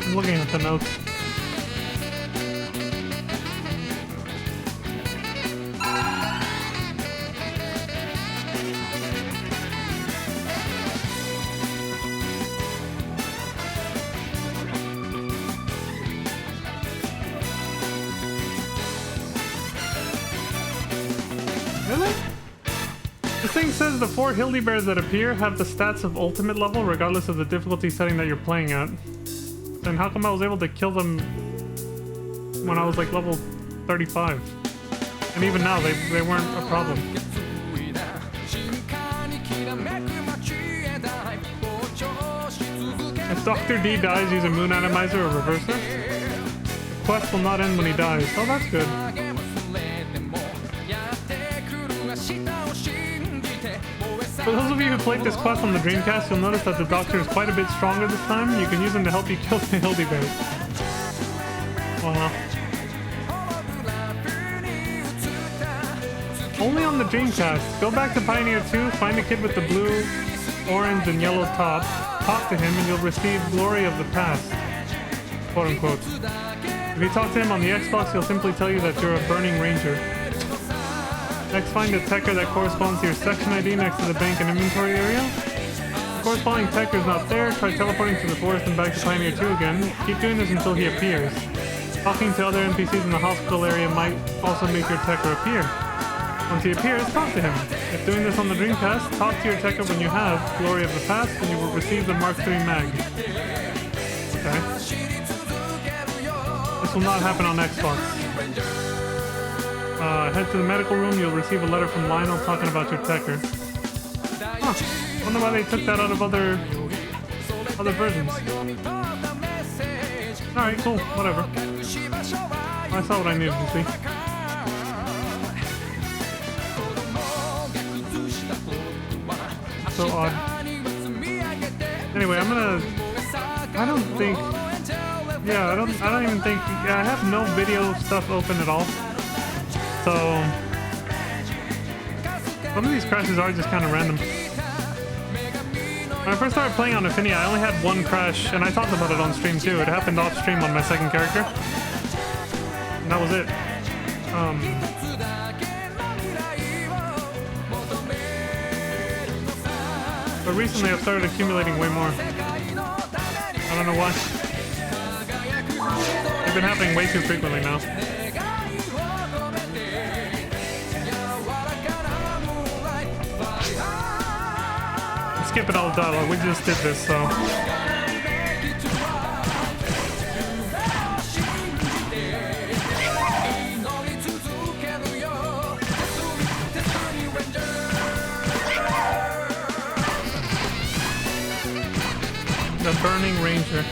I'm looking at the notes. Really? This thing says the 4 Hildy Bears that appear have the stats of ultimate level regardless of the difficulty setting that you're playing at. Then how come I was able to kill them when I was like level 35? And even now they weren't a problem. If Dr. D dies using Moon Atomizer or Reverser, the quest will not end when he dies. Oh, that's good. For those of you who played this quest on the Dreamcast, you'll notice that the Doctor is quite a bit stronger this time. You can use him to help you kill the Hildy Bears. Wow. Only on the Dreamcast. Go back to Pioneer 2, find a kid with the blue, orange, and yellow top, talk to him, and you'll receive glory of the past. Quote unquote. If you talk to him on the Xbox, he'll simply tell you that you're a Burning Ranger. Next, find a techer that corresponds to your section ID next to the bank and inventory area. If the corresponding techer is not there, try teleporting to the forest and back to Pioneer 2 again. Keep doing this until he appears. Talking to other NPCs in the hospital area might also make your techer appear. Once he appears, talk to him. If doing this on the Dreamcast, talk to your techer when you have Glory of the Past and you will receive the Mark III mag. Okay. This will not happen on Xbox. Head to the medical room, you'll receive a letter from Lionel talking about your techer. Huh. Wonder why they took that out of other versions. Alright, cool, whatever. I saw what I needed to see. So odd. Anyway, I have no video stuff open at all. So some of these crashes are just kind of random. When I first started playing on Affinia, I only had one crash, and I talked about it on stream too. It happened off stream on my second character, and that was it. But recently I've started accumulating way more. I don't know why. They've been happening way too frequently now. Skip it all the dialogue, we just did this, so. The Burning Ranger.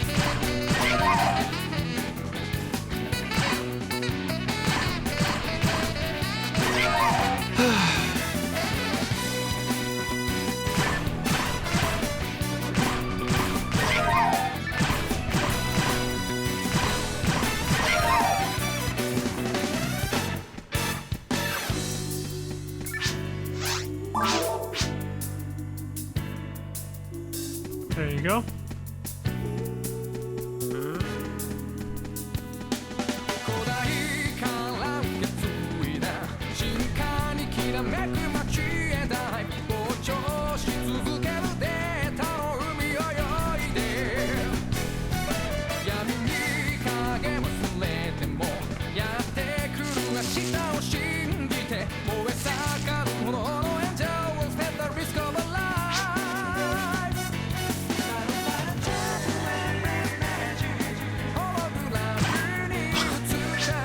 There you go.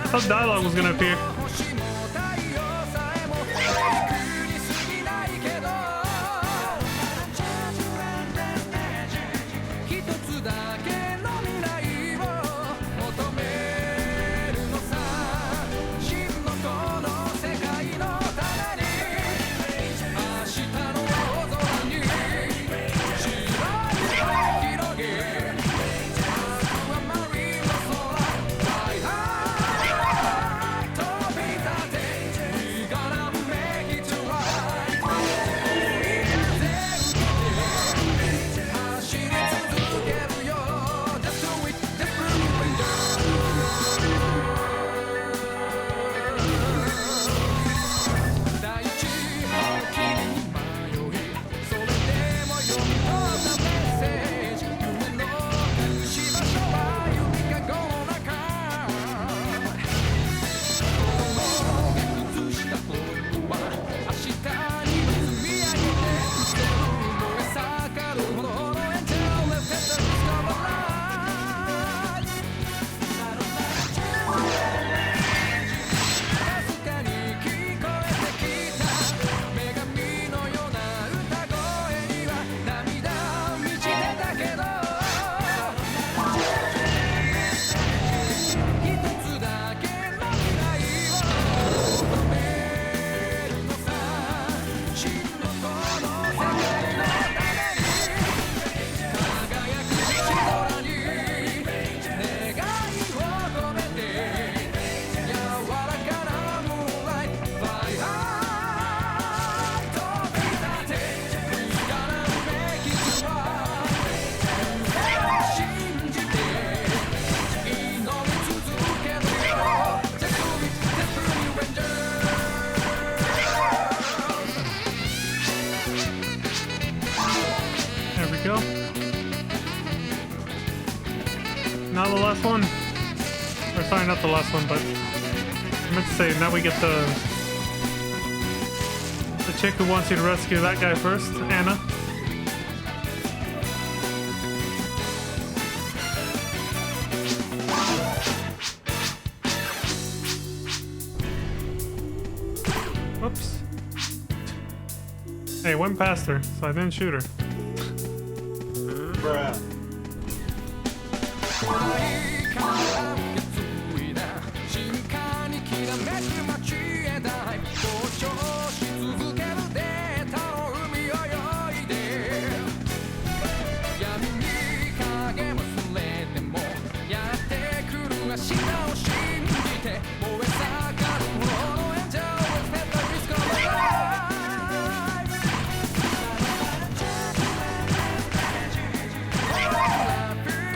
thought dialogue was gonna appear. Now the last one. Or sorry, not the last one, but I meant to say now we get the chick who wants you to rescue that guy first, Anna. Whoops. Hey, went past her, so I didn't shoot her. Bruh.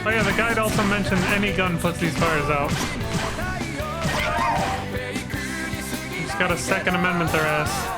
Oh yeah, the guide also mentioned any gun puts these fires out. It's got a Second Amendment their ass.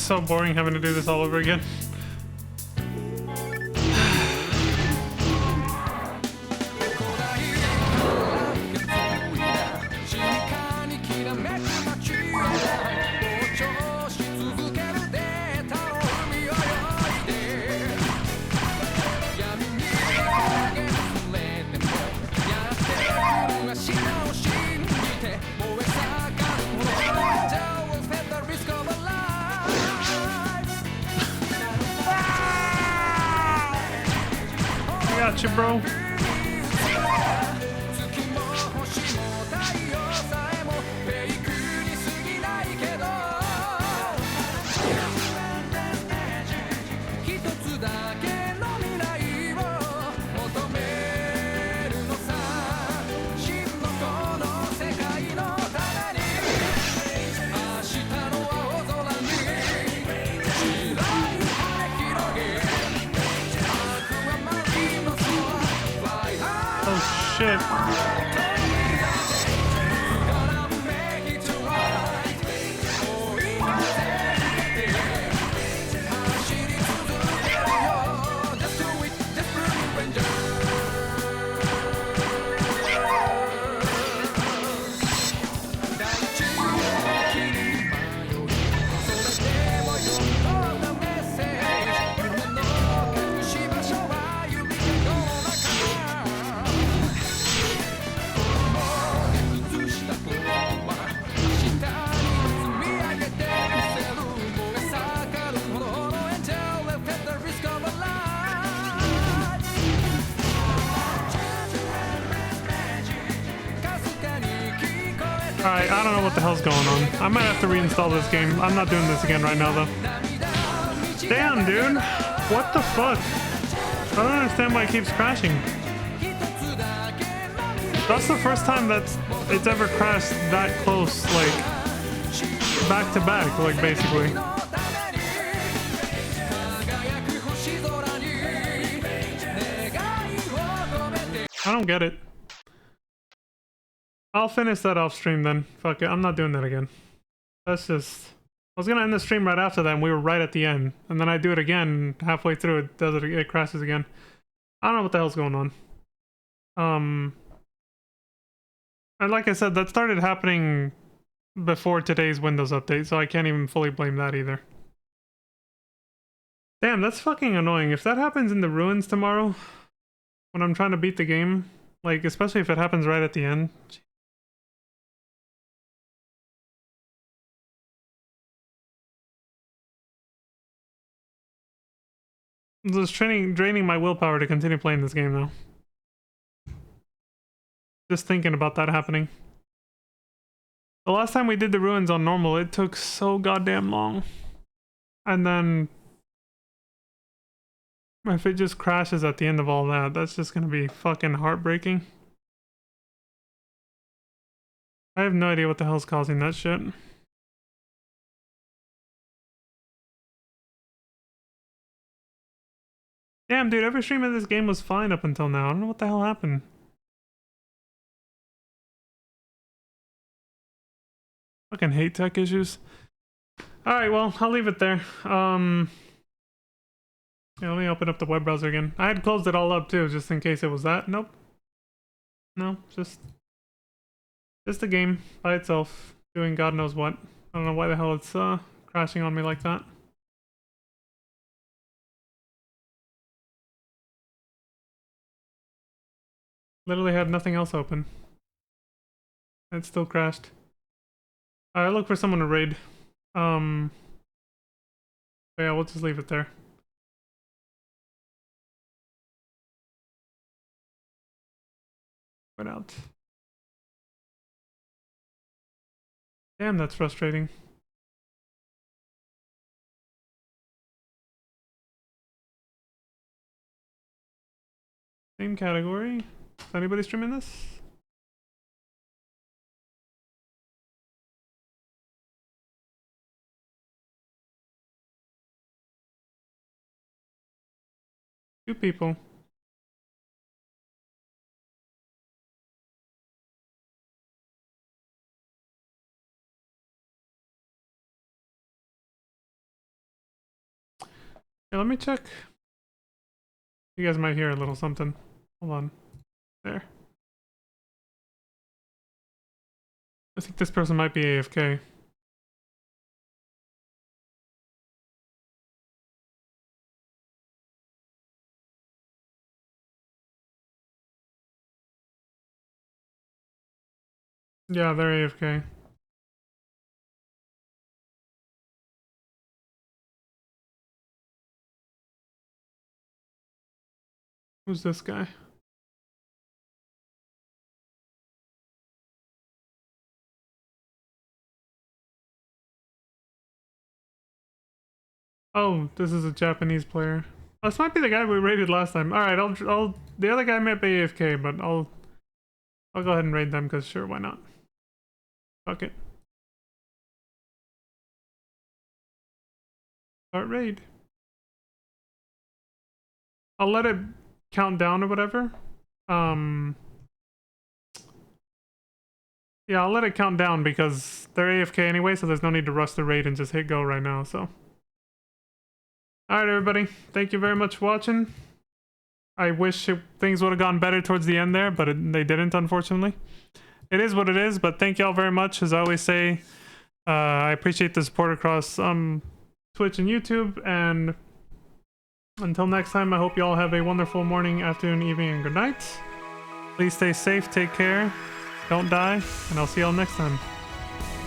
so boring having to do this all over again. Got you, bro. Shit. Alright, I don't know what the hell's going on. I might have to reinstall this game. I'm not doing this again right now, though. Damn, dude! What the fuck? I don't understand why it keeps crashing. That's the first time that it's ever crashed that close, like, back to back, like, basically. I don't get it. I'll finish that off stream then. Fuck it, I'm not doing that again. That's just... I was gonna end the stream right after that and we were right at the end. And then I do it again, halfway through it does it crashes again. I don't know what the hell's going on. And like I said, that started happening before today's Windows update, so I can't even fully blame that either. Damn, that's fucking annoying. If that happens in the ruins tomorrow, when I'm trying to beat the game, like, especially if it happens right at the end. Just draining my willpower to continue playing this game now. Just thinking about that happening. The last time we did the ruins on normal, it took so goddamn long. And then if it just crashes at the end of all that, that's just gonna be fucking heartbreaking. I have no idea what the hell's causing that shit. Damn, dude, every stream of this game was fine up until now. I don't know what the hell happened. Fucking hate tech issues. Alright, well, I'll leave it there. Yeah, let me open up the web browser again. I had closed it all up too, just in case it was that. Nope. No, just the game by itself, doing God knows what. I don't know why the hell it's crashing on me like that. Literally had nothing else open. It still crashed. Alright, look for someone to raid. But yeah, we'll just leave it there. Went out. Damn, that's frustrating. Same category. Is anybody streaming this? Two people. Let me check. You guys might hear a little something. Hold on. There. I think this person might be AFK. Yeah, they're AFK. Who's this guy? Oh, this is a Japanese player. Oh, this might be the guy we raided last time. All right, I'll. The other guy might be AFK, but I'll go ahead and raid them because sure, why not? Fuck it. Start raid. I'll let it count down or whatever. Yeah, I'll let it count down because they're AFK anyway, so there's no need to rush the raid and just hit go right now. So, all right, everybody, thank you very much for watching. I wish things would have gone better towards the end there, but they didn't, unfortunately. It is what it is, but thank y'all very much. As I always say, I appreciate the support across Twitch and YouTube, and until next time, I hope you all have a wonderful morning, afternoon, evening, and good night. Please stay safe, take care, don't die, and I'll see y'all next time.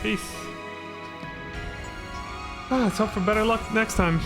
Peace. Let's hope for better luck next time.